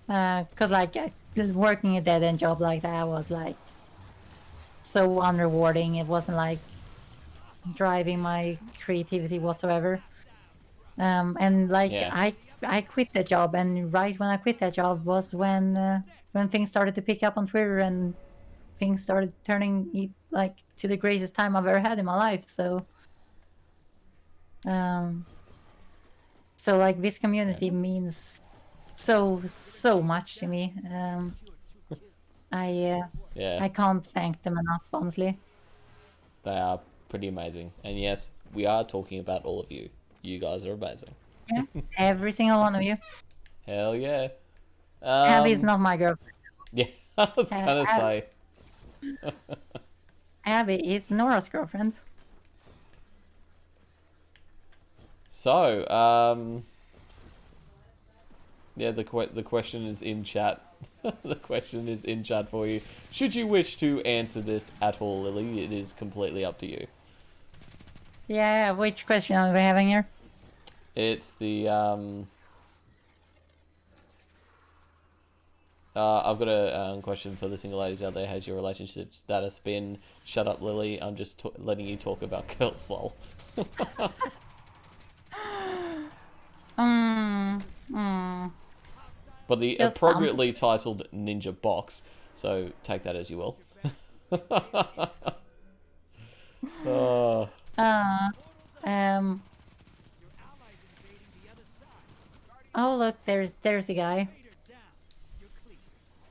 Cause like working a dead end job like that was like so unrewarding. It wasn't like driving my creativity whatsoever. And like I quit that job, and right when I quit that job was when things started to pick up on Twitter, and things started turning like to the greatest time I've ever had in my life. So like this community means so much to me. I can't thank them enough, honestly. They are pretty amazing, and yes, we are talking about all of you. You guys are amazing. Yeah, every single one of you. Hell yeah. Abby's not my girlfriend. Yeah, I was gonna say. Abby is Nora's girlfriend. So, yeah, the question is in chat. The question is in chat for you. Should you wish to answer this at all, Lily, it is completely up to you. Yeah, which question are we having here? It's the I've got a question for the single ladies out there. How's your relationship status been? Shut up, Lily. I'm just letting you talk about girls, lol. But the just appropriately titled Ninja Box, so take that as you will. Oh look, there's a guy.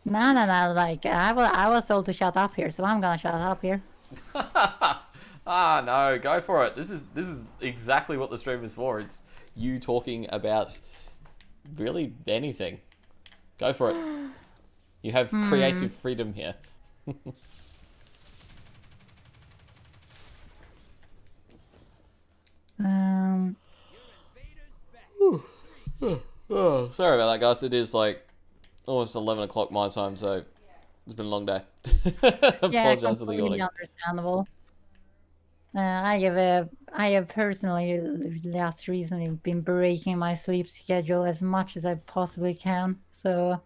No, like I was told to shut up here, so I'm gonna shut up here. No, go for it. This is exactly what the stream is for. It's you talking about really anything. Go for it. You have creative freedom here. Oh, sorry about that, guys. It is like almost 11 o'clock my time, so it's been a long day. Yeah, Apologize for the completely yawning. understandable. I have personally just recently been breaking my sleep schedule as much as I possibly can. So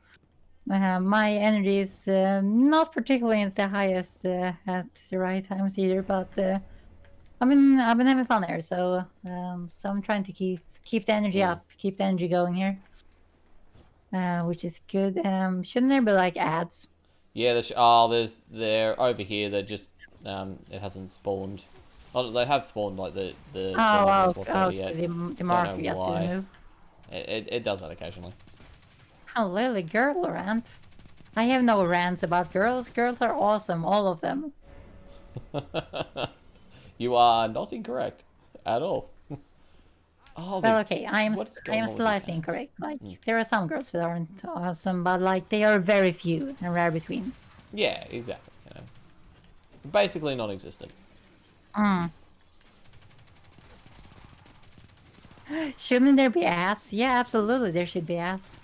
my energy is not particularly at the highest at the right times either. But I've been having fun here. So I'm trying to keep the energy up, keep the energy going here, which is good. Shouldn't there be like ads? Yeah, they're over here. They're just it hasn't spawned. Oh, they have spawned like the they haven't spawned over yet. The Don't marker know just why. didn't move. It does that occasionally. Oh, Lily, girl rant. I have no rants about girls. Girls are awesome, all of them. You are not incorrect at all. Oh, Well, okay, I am on with these slightly hands? incorrect. Like, there are some girls that aren't awesome, but like they are very few and rare between. Yeah, exactly. You know, basically non-existent. Shouldn't there be ass? Yeah, absolutely, there should be ass.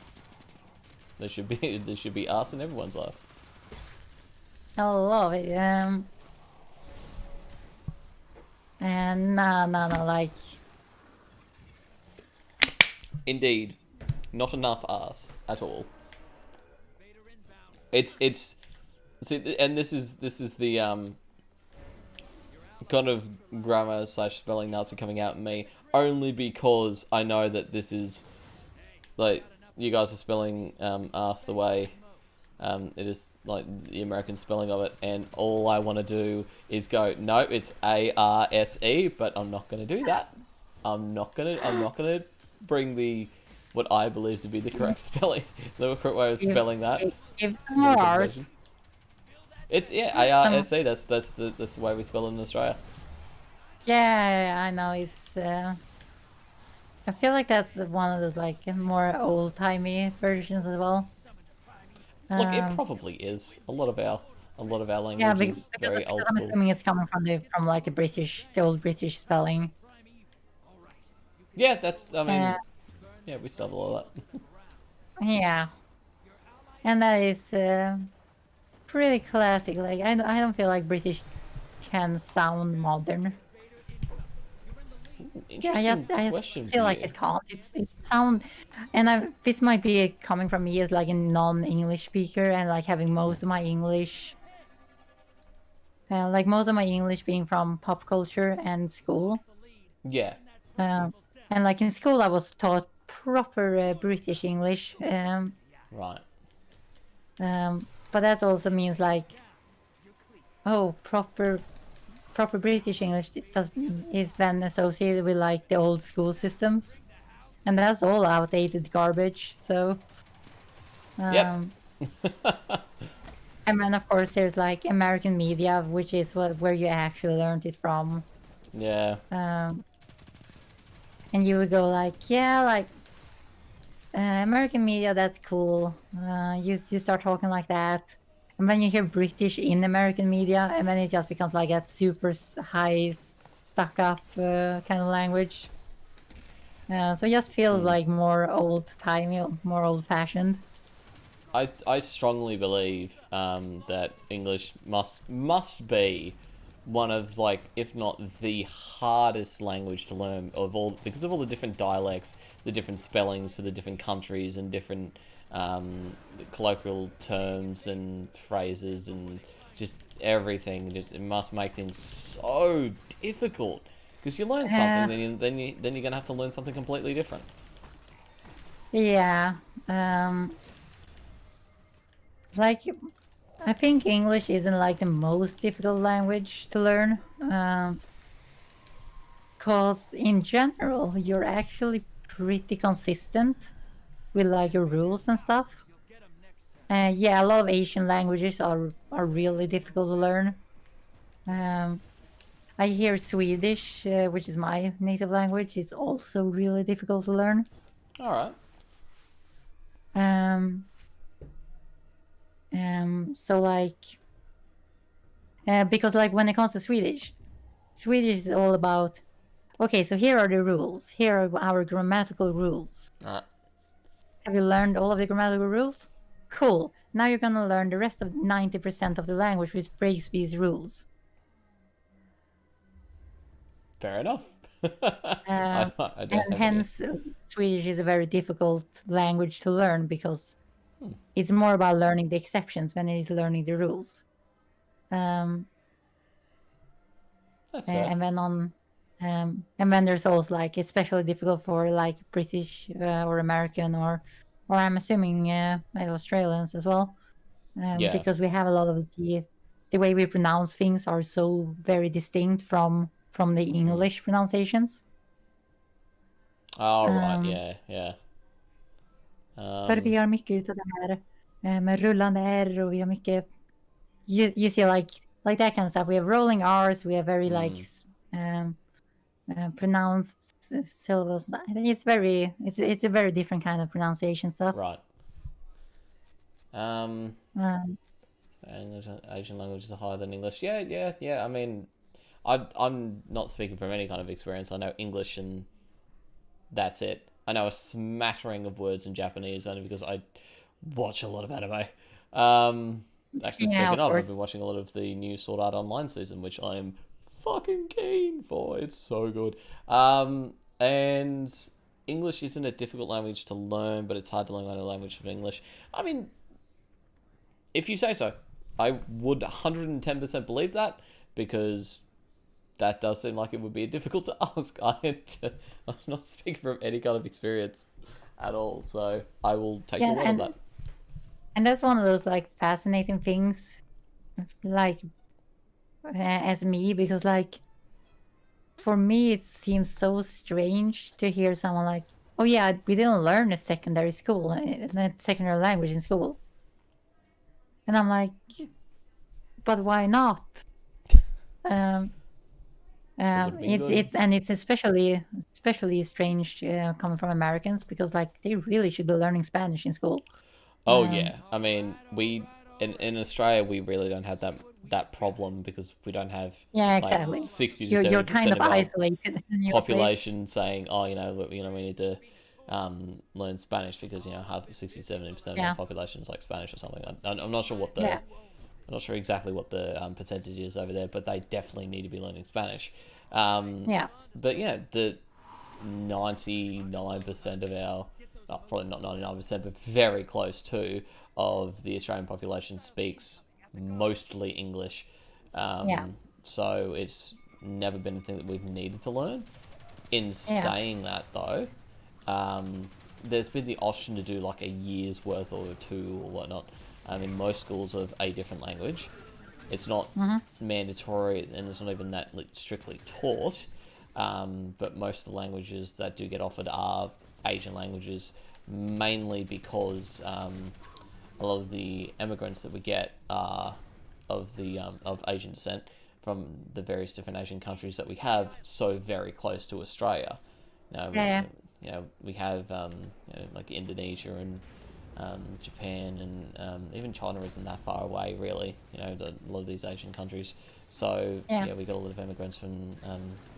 There should be us in everyone's life. I love it. And no, like. Indeed, not enough us at all. It's see, and this is the kind of grammar / spelling Nazi coming out in me only because I know that this is like you guys are spelling ass the way it is like the American spelling of it, and all I want to do is go no, it's ARSE, but I'm not going to do that. I'm not gonna bring the what I believe to be the correct spelling, the correct way of spelling that. Give some more R's. It's ARSE. That's the way we spell it in Australia. Yeah, I know. It's. I feel like that's one of those like more old-timey versions as well. Look, it probably is. A lot of our language Yeah, is very because old I'm school. assuming it's coming from like the old British spelling. Yeah, that's. I mean, yeah, we still have a lot of that. Yeah, and that is pretty classic. Like I don't feel like British can sound modern. Interesting I question. just feel like it can't. It sound, and this might be coming from me as like a non-English speaker and like having most of my English, being from pop culture and school. Yeah. And like in school, I was taught proper British English. Right. But that also means like, proper British English is then associated with like the old school systems, and that's all outdated garbage. So, Yep. and then of course there's like American media, which is where you actually learned it from. Yeah. And you would go like, yeah, like American media, that's cool. You start talking like that. And then you hear British in American media, and then it just becomes like that super high, stuck up kind of language. So it just feels like more old-timey, more old-fashioned. I strongly believe that English must be one of like, if not the hardest language to learn because of all the different dialects, the different spellings for the different countries, and different colloquial terms and phrases, and just everything. It must make things so difficult because you learn something, then you're gonna have to learn something completely different. Yeah. Like, I think English isn't like the most difficult language to learn. Because in general, you're actually pretty consistent with like your rules and stuff. Yeah, a lot of Asian languages are really difficult to learn. I hear Swedish, which is my native language, is also really difficult to learn. All right. So like, because like when it comes to Swedish is all about, okay, so here are the rules. Here are our grammatical rules. Have you learned all of the grammatical rules? Cool. Now you're gonna learn the rest of 90% of the language which breaks these rules. Fair enough. And hence, Swedish is a very difficult language to learn because it's more about learning the exceptions than it is learning the rules. That's fair. And then there's also like especially difficult for like British or American or I'm assuming maybe Australians as well, because we have a lot of the way we pronounce things are so very distinct from the English pronunciations. Oh right, yeah. För vi har mycket utav det här med rullande R och vi har mycket you see like that kind of stuff. We have rolling R's, we have very like pronounced syllables. It's a very different kind of pronunciation stuff. Right. Asian languages are higher than English. Yeah. I mean, I'm not speaking from any kind of experience. I know English and that's it. I know a smattering of words in Japanese only because I watch a lot of anime. Actually, speaking of, I've been watching a lot of the new Sword Art Online season, which I am fucking keen for. It's so good. And English isn't a difficult language to learn, but it's hard to learn a language from English. I mean, if you say so, I would 110% believe that, because that does seem like it would be difficult to ask. I'm not speaking from any kind of experience at all, so I will take your word on that. And that's one of those like fascinating things, like as me, because like for me it seems so strange to hear someone like, oh yeah, we didn't learn a secondary language in school, and I'm like, but why not? It's especially strange coming from Americans, because like they really should be learning Spanish in school. Oh yeah, I mean, we in Australia we really don't have that problem because we don't have exactly. Like 60 to 70% you're kind of our isolated in population saying, oh, we need to learn Spanish because have 60-70% of our population is like Spanish or something. I'm not sure what I'm not sure exactly what the percentage is over there, but they definitely need to be learning Spanish. But yeah, the 99% of our, probably not 99%, but very close to, of the Australian population speaks mostly English. So it's never been a thing that we've needed to learn. In saying that, though, there's been the option to do like a year's worth or two or whatnot in most schools of a different language. It's not mandatory, and it's not even that strictly taught. But most of the languages that do get offered are Asian languages, mainly because a lot of the immigrants that we get are of Asian descent from the various different Asian countries that we have so very close to Australia. We have like Indonesia and Japan, and even China isn't that far away, really. A lot of these Asian countries. So we got a lot of immigrants from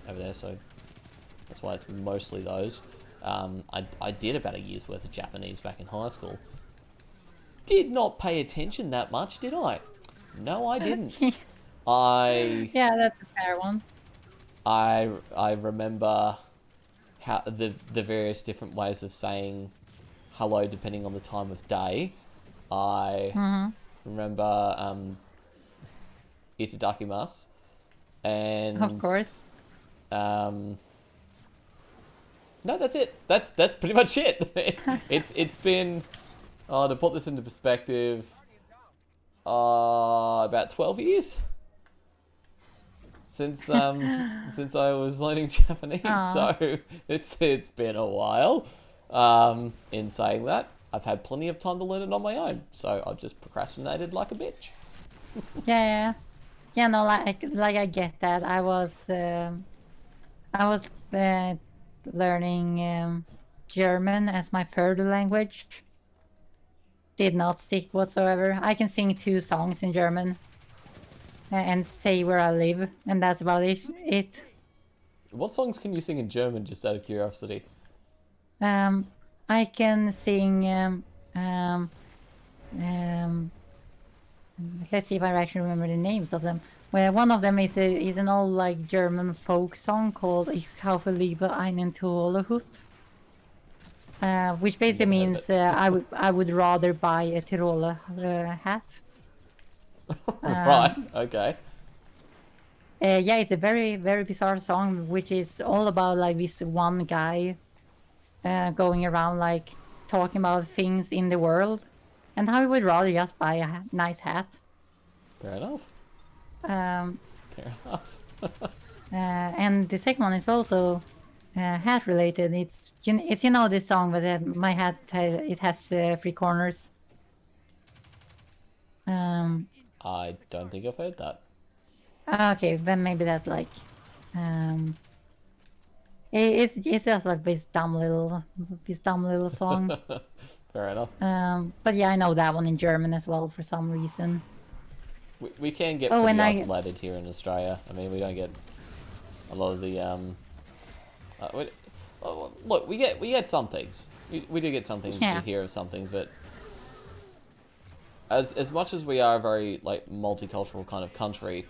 over there. So that's why it's mostly those. I did about a year's worth of Japanese back in high school. Did not pay attention that much, did I? No, I didn't. That's a fair one. I remember how the various different ways of saying hello depending on the time of day. I remember itadakimasu, and of course. No, that's it. That's pretty much it. It's been, to put this into perspective, about 12 years since I was learning Japanese. So it's been a while. In saying that, I've had plenty of time to learn it on my own, so I've just procrastinated like a bitch. No, like I get that. I was learning German as my third language, did not stick whatsoever. I can sing 2 songs in German and say where I live, and that's about it. What songs can you sing in German, just out of curiosity? I can sing. Um, let's see if I actually remember the names of them. Well, one of them is an old like German folk song called "Ich kaufe lieber einen Tiroler Hut," which basically Never heard means I would rather buy a Tiroler hat. Right. Okay. Yeah, it's a very very bizarre song, which is all about like this one guy going around like talking about things in the world, and how he would rather just buy a nice hat. Fair enough. Um, Fair enough. and the second one is also hat related. It's you know this song, but my hat it has 3 corners. I don't think I've heard that. Okay, then maybe that's like it's just like this dumb little song. Fair enough. But yeah, I know that one in German as well for some reason. We can get Oh, pretty and isolated here in Australia. I mean, we don't get a lot of the look, we get some things. We do get some things. Yeah. We hear of some things, but as much as we are a very like multicultural kind of country,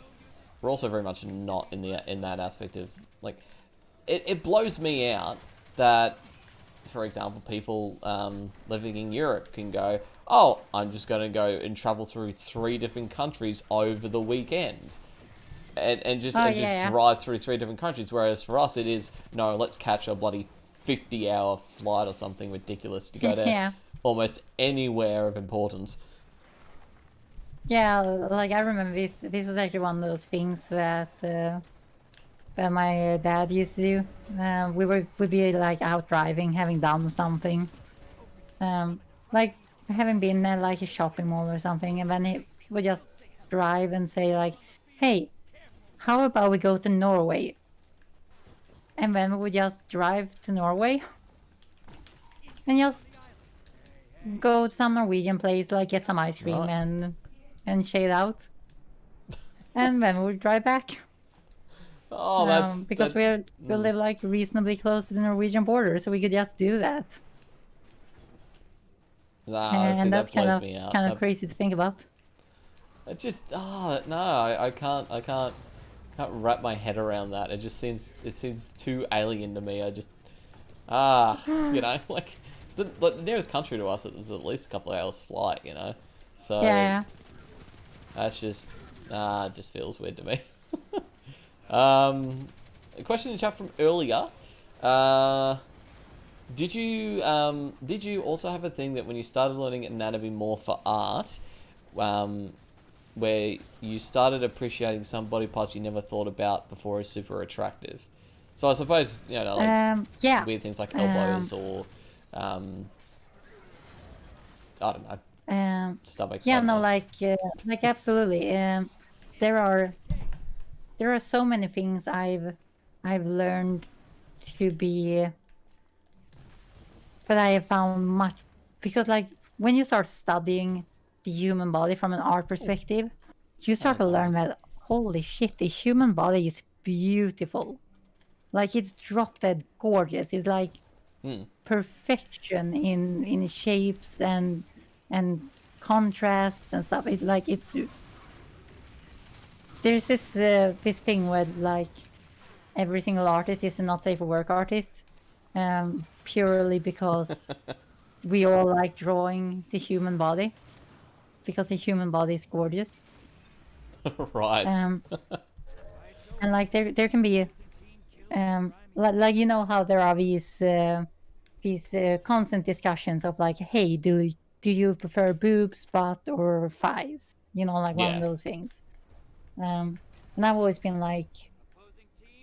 we're also very much not in that aspect of like. It blows me out that, for example, people living in Europe can go, oh, I'm just going to go and travel through 3 different countries over the weekend. And just drive through 3 different countries. Whereas for us, it is, no, let's catch a bloody 50-hour flight or something ridiculous to go to almost anywhere of importance. Yeah, like I remember this was actually one of those things that my dad used to do. We'd be like out driving, having done something, like having been at like a shopping mall or something, and then he would just drive and say like, "Hey, how about we go to Norway?" And then we would just drive to Norway and just go to some Norwegian place, like get some ice cream Right. and shade out, and then we would drive back. Oh, because we live like reasonably close to the Norwegian border, so we could just do that. And that's that blows me out. kind of crazy to think about. It just I can't wrap my head around that. It seems too alien to me. I just you know, like the nearest country to us is at least a couple of hours flight, you know. So Yeah. that's just it just feels weird to me. A question in chat from earlier. Did you also have a thing that when you started learning anatomy more for art, where you started appreciating some body parts you never thought about before as super attractive? So I suppose, you know, like weird things like elbows or I don't know, stomachs. Yeah, no, like absolutely. There are so many things I've learned to be that I have found much, because like when you start studying the human body from an art perspective, you start to learn that holy shit, the human body is beautiful. Like it's drop dead gorgeous. It's like perfection in shapes and contrasts and stuff. There's this thing where like every single artist is a not safe for work artist, purely because we all like drawing the human body, because the human body is gorgeous. Right. And like there can be like you know how there are these constant discussions of like, hey, do you prefer boobs, butt, or thighs? You know, like one of those things. And I've always been like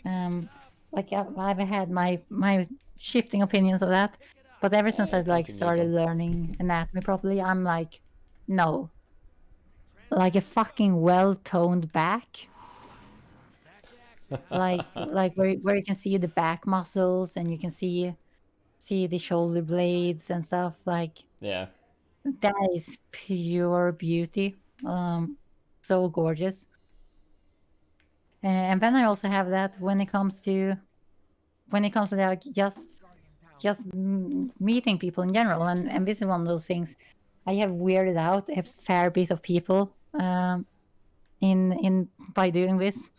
I've had my shifting opinions of that, but ever since I like started learning anatomy properly, I'm like, no, like a fucking well-toned back, like where you can see the back muscles and you can see the shoulder blades and stuff, like Yeah. that is pure beauty. So gorgeous. And then I also have that when it comes to like meeting people in general, and this is one of those things. I have weirded out a fair bit of people in by doing this,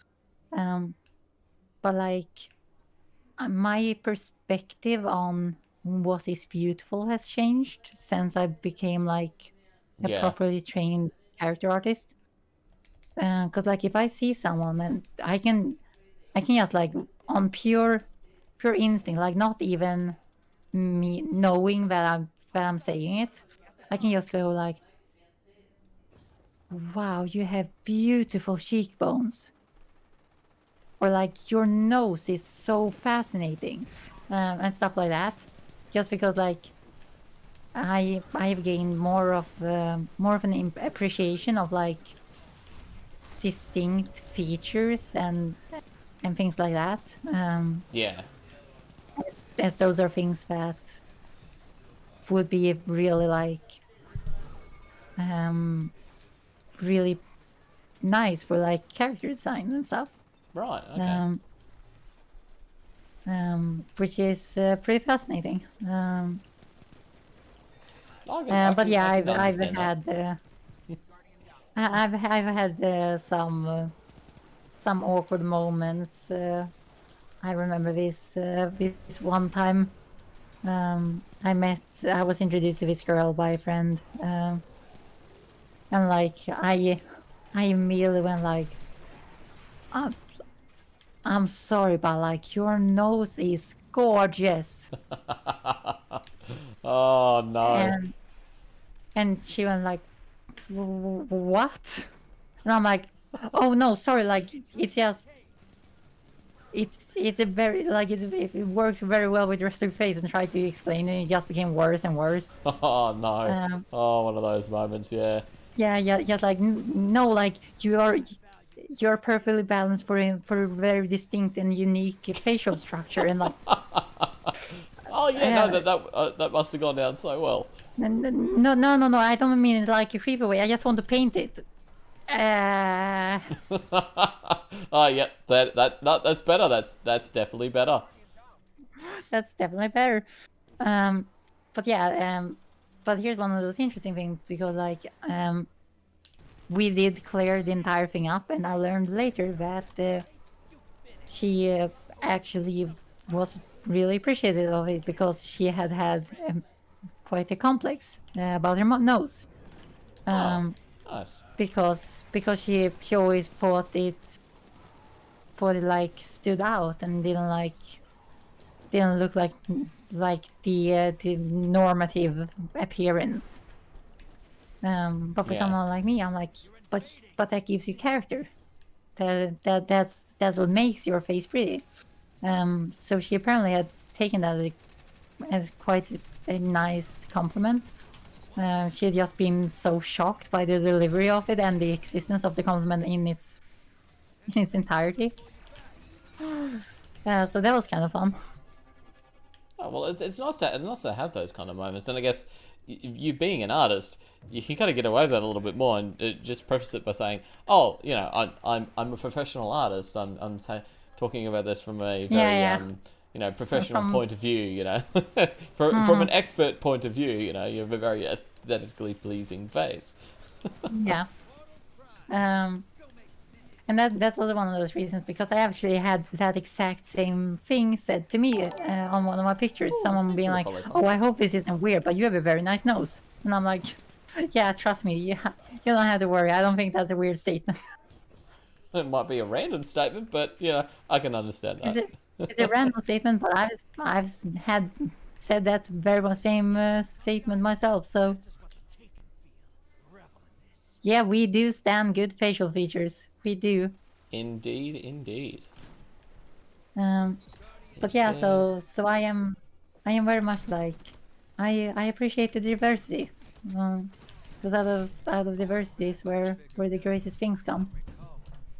but like my perspective on what is beautiful has changed since I became like a Yeah. properly trained character artist. Because like if I see someone and I can just like on pure instinct, like not even me knowing that I'm saying it, I can just go like, wow, you have beautiful cheekbones, or like your nose is so fascinating, and stuff like that. Just because like I've gained more of an appreciation of like distinct features and things like that. Yeah. As those are things that would be really like really nice for like character design and stuff. Right. Okay. Which is pretty fascinating. But yeah, I can I've understand that. had I've had some awkward moments. I remember this one time. I was introduced to this girl by a friend, and like I immediately went like, I'm, I'm sorry, but like your nose is gorgeous, Oh no. and she went like, what? And I'm like, oh no, sorry, like it's just it's a very like it works very well with the rest of your face, and tried to explain it. It just became worse and worse. Oh no. Um, Oh, one of those moments. Yeah. yeah, just like no, like you're perfectly balanced for a very distinct and unique facial structure, and like Oh yeah. No, that must have gone down so well. no, I don't mean it like a creepy way. I just want to paint it. Oh yeah. That's better. That's definitely better. That's definitely better. But yeah, but here's one of those interesting things because like we did clear the entire thing up, and I learned later that she actually was really appreciative of it because she had quite a complex about her nose. Nice. Because she always thought it like stood out and didn't look like the normative appearance. But for Yeah. someone like me, I'm like, but that gives you character. That's what makes your face pretty. So she apparently had taken that as quite a nice compliment. She had just been so shocked by the delivery of it and the existence of the compliment in its entirety. So that was kind of fun. Oh, well, it's nice to have those kind of moments. And I guess you being an artist, you can kind of get away with that a little bit more, and just preface it by saying, "Oh, you know, I'm a professional artist. I'm talking about this from a very professional point of view. You know, from an expert point of view, you know, you have a very aesthetically pleasing face." Yeah. And that's also one of those reasons because I actually had that exact same thing said to me on one of my pictures. Someone being like, "Oh, I hope this isn't weird, but you have a very nice nose." And I'm like, "Yeah, trust me, you don't have to worry. I don't think that's a weird statement." It might be a random statement, but you know, I can understand that. It's a random statement, but I've had said that very much same statement myself. So yeah, we do stand good facial features. We do. Indeed, indeed. But yeah, so I am very much like I appreciate the diversity. Because out of diversity is where the greatest things come.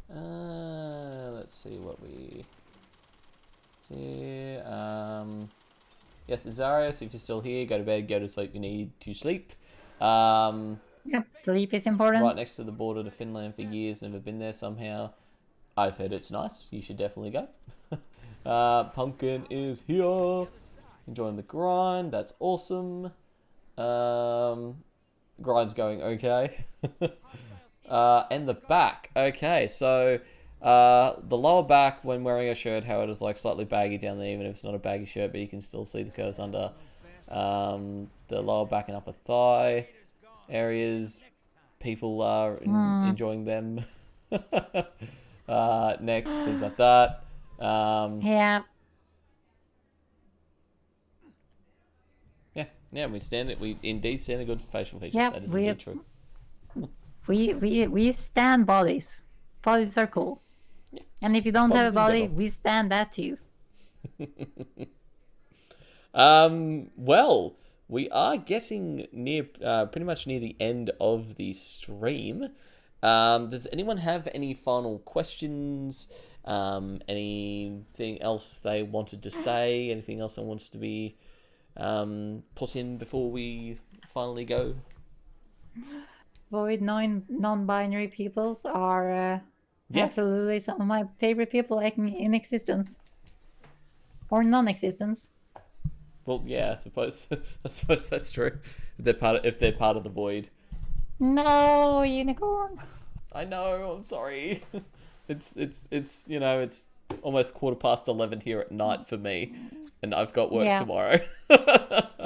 Let's see what we see. Yes, Zarius, if you're still here, go to bed, go to sleep. You need to sleep. Yep, sleep is important. Right next to the border to Finland for years. Never been there somehow. I've heard it's nice. You should definitely go. Pumpkin is here. Enjoying the grind. That's awesome. Grind's going okay. And the back. Okay, so the lower back when wearing a shirt, how it is like slightly baggy down there, even if it's not a baggy shirt, but you can still see the curves under. The lower back and upper thigh areas, people are enjoying them. Next, things like that. Yeah. Yeah, we indeed stand a good facial features. Yeah, That is indeed true. We stand bodies. Bodies are cool. Yeah. And if you don't have a Bodies in body, general. we stand that too. Well, we are getting near, pretty much near the end of the stream. Does anyone have any final questions? Anything else they wanted to say? Anything else that wants to be put in before we finally go? Void non-binary peoples are absolutely some of my favorite people in existence. Or non-existence. Well, yeah, I suppose that's true. If they're part of the void. No, unicorn. I know. I'm sorry. It's it's almost 11:15 here at night for me, and I've got work tomorrow.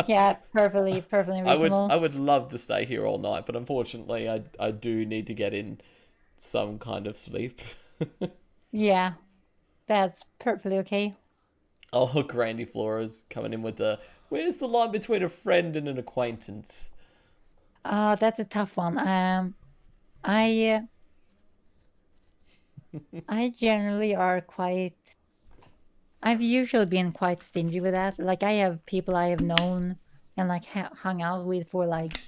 Yeah, perfectly reasonable. I would love to stay here all night, but unfortunately, I do need to get in some kind of sleep. Yeah, that's perfectly okay. Oh, Grandy Flora's coming in with where's the line between a friend and an acquaintance? That's a tough one. I generally are quite. I've usually been quite stingy with that. Like I have people I have known and like hung out with for like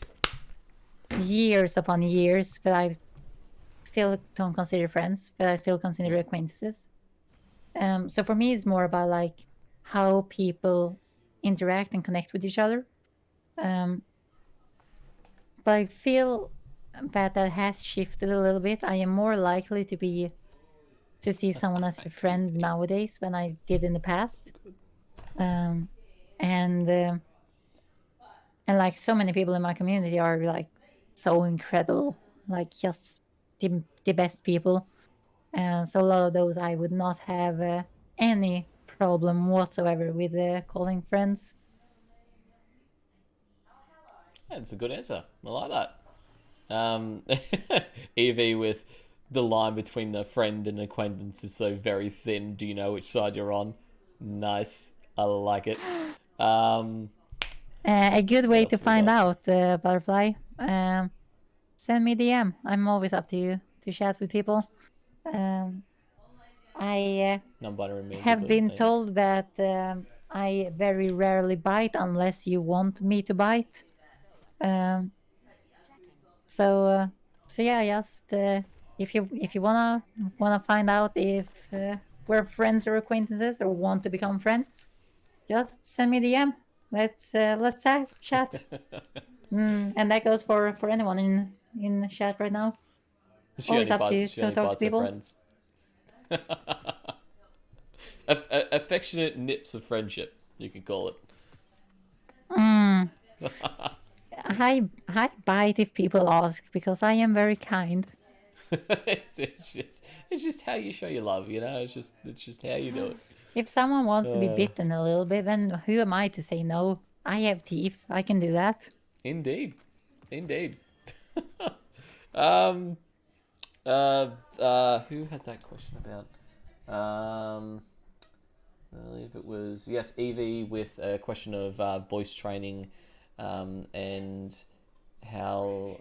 years upon years, but I still don't consider friends, but I still consider acquaintances. So for me, it's more about like how people interact and connect with each other. But I feel that has shifted a little bit. I am more likely to see someone as a friend nowadays than I did in the past. And like so many people in my community are like so incredible, like just the best people. So a lot of those I would not have any problem whatsoever with calling friends. That's a good answer. I like that. Evie with the line between a friend and acquaintance is so very thin. Do you know which side you're on? Nice. I like it. A good way to find out, Butterfly. Send me DM. I'm always up to chat with people. I have been told that I very rarely bite unless you want me to bite. So yeah, just if you wanna find out if we're friends or acquaintances or want to become friends, just send me a DM. Let's chat. And that goes for anyone in chat right now. Always up to talk to people. Friends. Affectionate nips of friendship, you could call it. I bite if people ask because I am very kind. it's just how you show your love, you know. It's just how you do it. If someone wants to be bitten a little bit, then who am I to say no? I have teeth. I can do that. Indeed. Who had that question about? I believe it was Evie with a question of voice training, and how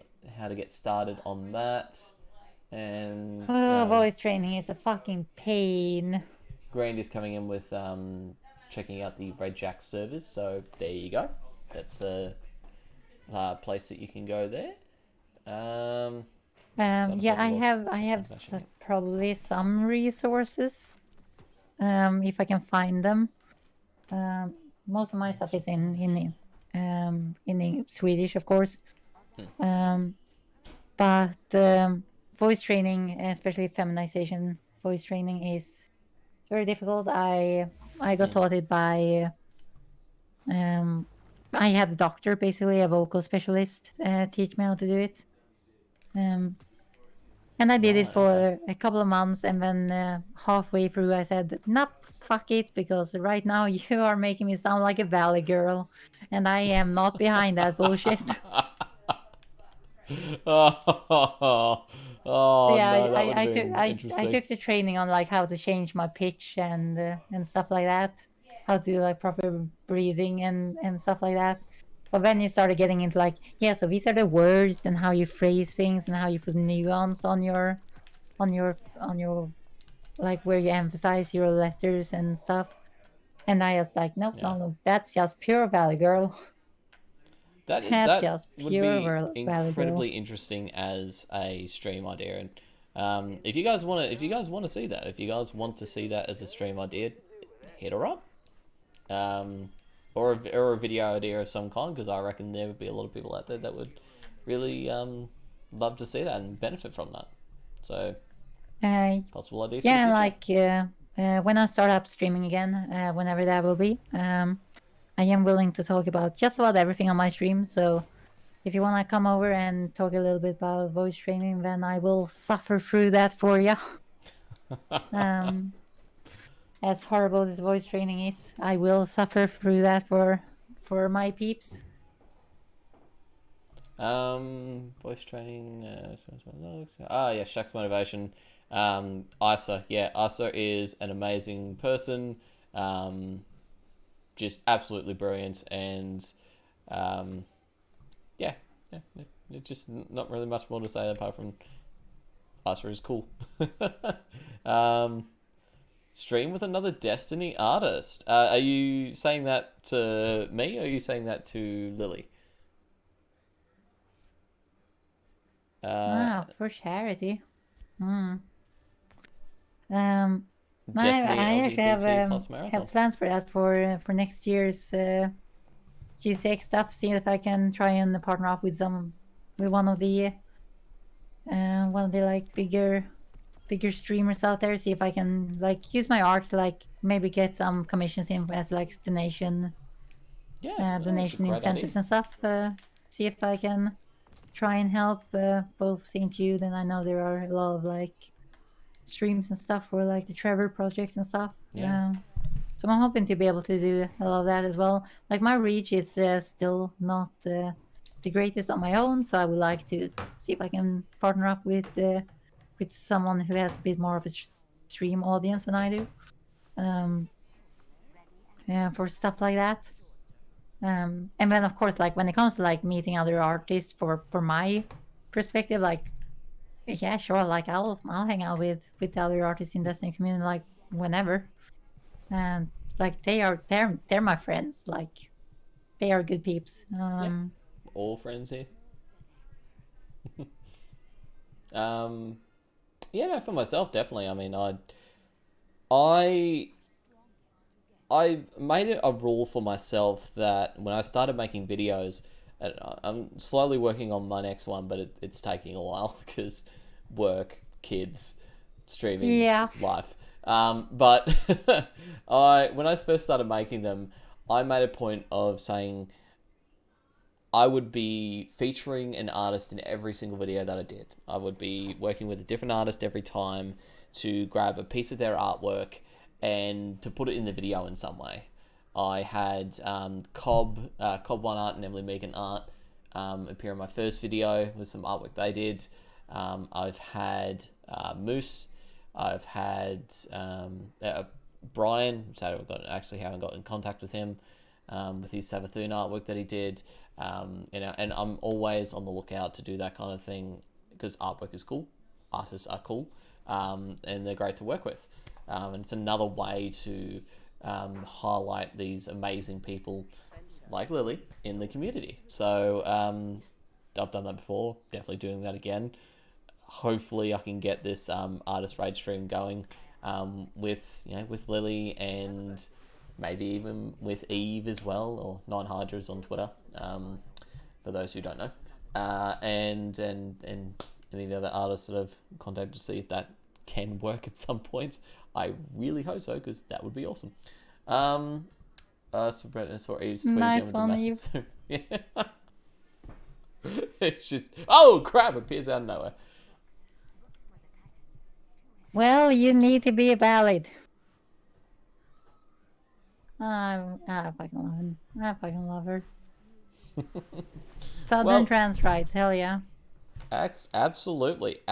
to get started on that. And voice training is a fucking pain. Grandy's coming in with checking out the Red Jack servers, so there you go. That's a place that you can go there. I have probably some resources if I can find them. Most of my stuff is in Swedish, of course. But voice training, especially feminization voice training, is it's very difficult. I got taught it by I had a doctor, basically a vocal specialist, teach me how to do it. And I did it Right, for okay. a couple of months, and then halfway through, I said, "Nope, fuck it," because right now you are making me sound like a valley girl, and I am not behind that bullshit. Oh, So oh yeah, no, that would have I took been I interesting. took the training on like how to change my pitch and stuff like that, how to do like proper breathing and stuff like that. But then you started getting into like, yeah, so these are the words and how you phrase things and how you put nuance on your like where you emphasize your letters and stuff. And I was like, nope, Yeah. no, no, that's just pure Valley Girl. That's That just would pure be Valley Girl. incredibly interesting as a stream idea. And if you guys want to, see that, if you guys want to see that as a stream idea, hit her up. Or a video idea of some kind, because I reckon there would be a lot of people out there that would really love to see that and benefit from that. So possible idea for the Yeah, future. like when I start up streaming again, whenever that will be, I am willing to talk about just about everything on my stream. So if you want to come over and talk a little bit about voice training, then I will suffer through that for you. um, as horrible as voice training is, I will suffer through that for my peeps. Voice training. Yeah, Shaq's motivation. Isa. Yeah, Isa is an amazing person. Just absolutely brilliant, and yeah, it just not really much more to say apart from Isa is cool. Stream with another Destiny artist. Are you saying that to me, or are you saying that to Lily? For charity. Um, Destiny I actually LGBT plus have marathon. plans for that for next year's GCX stuff. See if I can try and partner up with one of the like bigger streamers out there. See if I can like use my art to like maybe get some commissions in as like donation Yeah, that's a donation great idea. incentives and stuff. See if I can try and help both St. Jude, and I know there are a lot of like streams and stuff for like the Trevor project and stuff. Yeah. So I'm hoping to be able to do a lot of that as well. Like my reach is still not the greatest on my own, so I would like to see if I can partner up with someone who has a bit more of a stream audience than I do. Yeah, for stuff like that. And then of course, like when it comes to like meeting other artists for my perspective, like yeah, sure, like I'll hang out with the other artists in Destiny community like whenever. And like they're my friends, like they are good peeps. Yeah. All friends here. Yeah, no, for myself, definitely. I mean, I made it a rule for myself that when I started making videos, and I'm slowly working on my next one, but it's taking a while because work, kids, streaming, Yeah. life. But when I first started making them, I made a point of saying I would be featuring an artist in every single video that I did. I would be working with a different artist every time to grab a piece of their artwork and to put it in the video in some way. I had Cobb One Art and Emily Megan Art appear in my first video with some artwork they did. I've had Moose. I've had Brian. So I haven't got in contact with him with his Savathun artwork that he did. And I'm always on the lookout to do that kind of thing because artwork is cool, artists are cool, and they're great to work with. And it's another way to highlight these amazing people like Lily in the community. So I've done that before, definitely doing that again. Hopefully I can get this artist raid stream going with Lily and maybe even with Eve as well, or Nine Hydras on Twitter, for those who don't know. and any of the other artists that I've contacted to see if that can work at some point. I really hope so, because that would be awesome. So Brett and saw Eve's tweet Nice again one, with the Eve. massive yeah. It's just, oh crap, it appears out of nowhere. Well, you need to be valid. I fucking love him. I fucking love her. Southern Well- trans rights, hell yeah. Absolutely.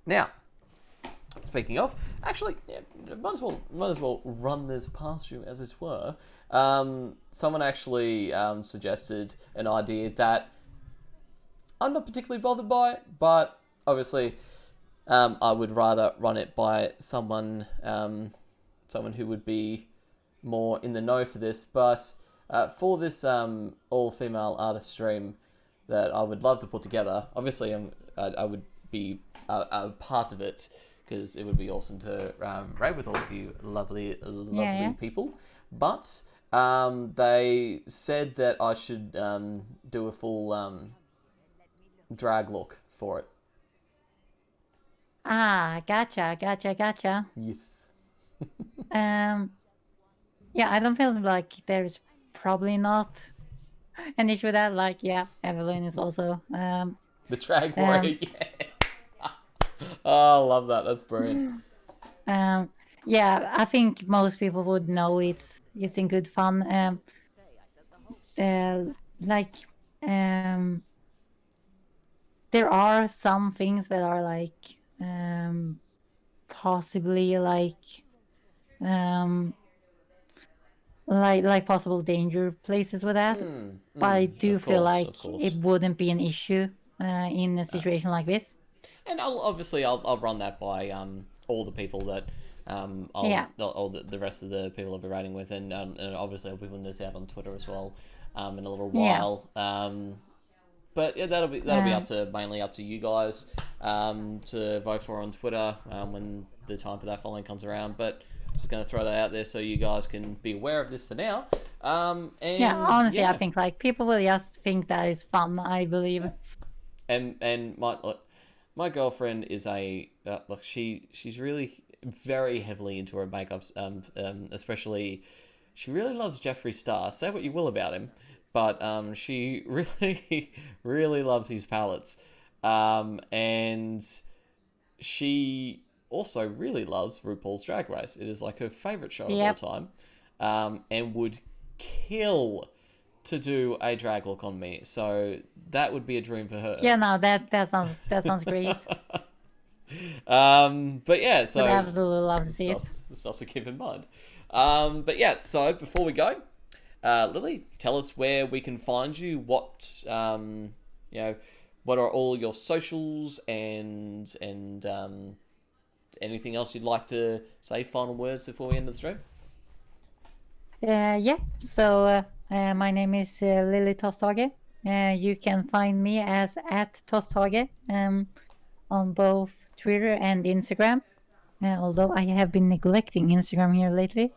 Now, speaking of, actually, yeah, might as well run this past you, as it were. Someone actually suggested an idea that I'm not particularly bothered by, but obviously, I would rather run it by someone who would be more in the know for this. But for this all-female artist stream that I would love to put together, obviously I would be a part of it, because it would be awesome to rave with all of you lovely Yeah. people. But they said that I should do a full drag look for it. Ah, gotcha. Yes. Yeah, I don't feel like there's probably not an issue with that. Like, yeah, Evelyn is also The drag warrior, yeah. Oh, I love that. That's brilliant. yeah, I think most people would know it's in good fun. Like, there are some things that are like possibly like possible danger places with that. But I do of feel course, like of course. it wouldn't be an issue in a situation like this. And I'll run that by all the people that all the rest of the people I'll be writing with, and obviously I'll be putting this out on Twitter as well in a little while. But yeah, that'll be mainly up to you guys to vote for on Twitter when the time for that following comes around. But just going to throw that out there so you guys can be aware of this for now. Yeah, honestly, I think like people will just think that is fun. I believe. And my girlfriend is she's really very heavily into her makeups. Especially, she really loves Jeffree Star. Say what you will about him, but she really really loves his palettes. And she also really loves RuPaul's Drag Race. It is like her favorite show of all time, and would kill to do a drag look on me. So that would be a dream for her. Yeah, no, that sounds great. But yeah, so Would absolutely love to see it. Stuff to keep in mind. But yeah, so before we go, Lily, tell us where we can find you. What what are all your socials and anything else you'd like to say? Final words before we end the stream. Yeah. So my name is Lily Tosthage. You can find me as @Tosthage on both Twitter and Instagram. Although I have been neglecting Instagram here lately.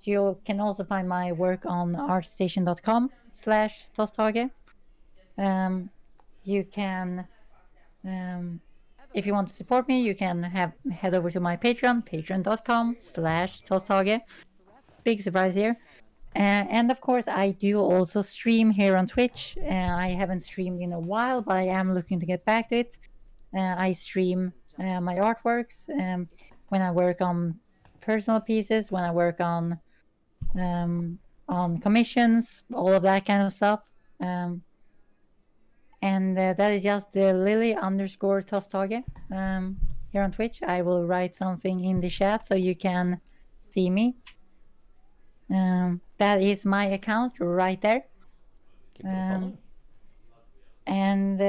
You can also find my work on artstation.com/Tosthage. You can, if you want to support me, you can head over to my Patreon, patreon.com/Tosthage. Big surprise here. And of course, I do also stream here on Twitch. I haven't streamed in a while, but I am looking to get back to it. I stream my artworks when I work on personal pieces, when I work on commissions, all of that kind of stuff. And that is just Lily_Tosthage here on Twitch. I will write something in the chat so you can see me. That is my account right there. And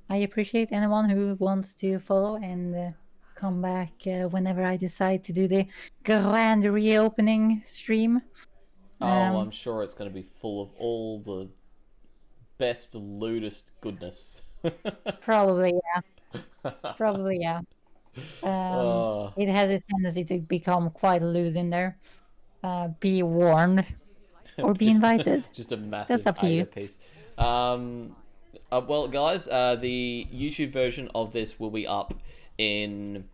I appreciate anyone who wants to follow and come back whenever I decide to do the grand reopening stream. I'm sure it's going to be full of all the best, lewdest goodness. Probably, yeah. It has a tendency to become quite lewd in there. Be warned. or be invited. Just a massive That's up to you. piece. Well, guys, the YouTube version of this will be up in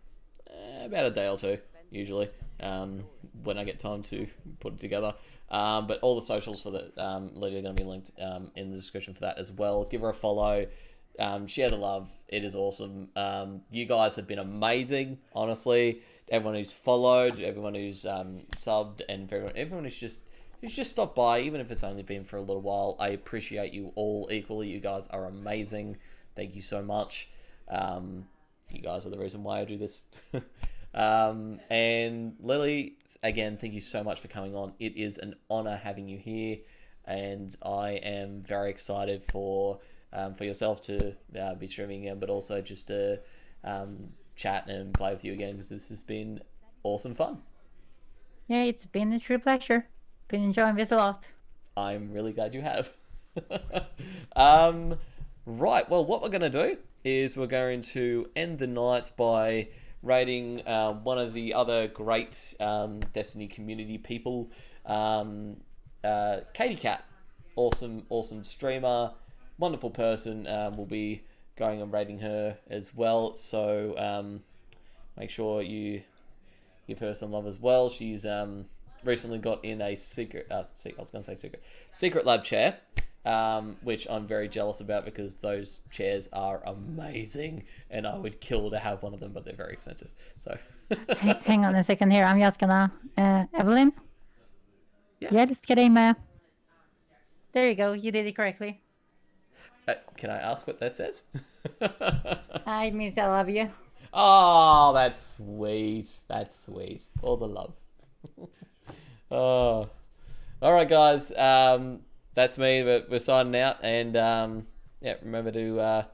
about a day or two, usually, when I get time to put it together. But all the socials for that, Lydia, are going to be linked in the description for that as well. Give her a follow. Share the love. It is awesome. You guys have been amazing, honestly. Everyone who's followed, everyone who's subbed, and everyone who's just stopped by, even if it's only been for a little while. I appreciate you all equally. You guys are amazing. Thank you so much. You guys are the reason why I do this. And Lily, again, thank you so much for coming on. It is an honor having you here, and I am very excited for yourself to be streaming again, but also just to chat and play with you again, because this has been awesome fun. Yeah, it's been a true pleasure. Been enjoying this a lot. I'm really glad you have. Right, well, what we're going to do is we're going to end the night by rating one of the other great Destiny community people, Katie Cat. Awesome streamer, wonderful person. We'll be going and rating her as well, so make sure you give her some love as well. She's recently got in a secret lab chair, which I'm very jealous about, because those chairs are amazing and I would kill to have one of them, but they're very expensive. So hang on a second here. I'm just gonna Evelyn. Yeah, just kidding, man. There you go. You did it correctly. Can I ask what that says? I means I love you. Oh, that's sweet. That's sweet. All the love. Oh, all right, guys. That's me. We're signing out, and yeah, remember to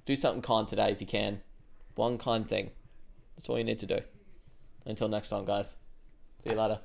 do something kind today if you can. One kind thing. That's all you need to do. Until next time, guys. See you later.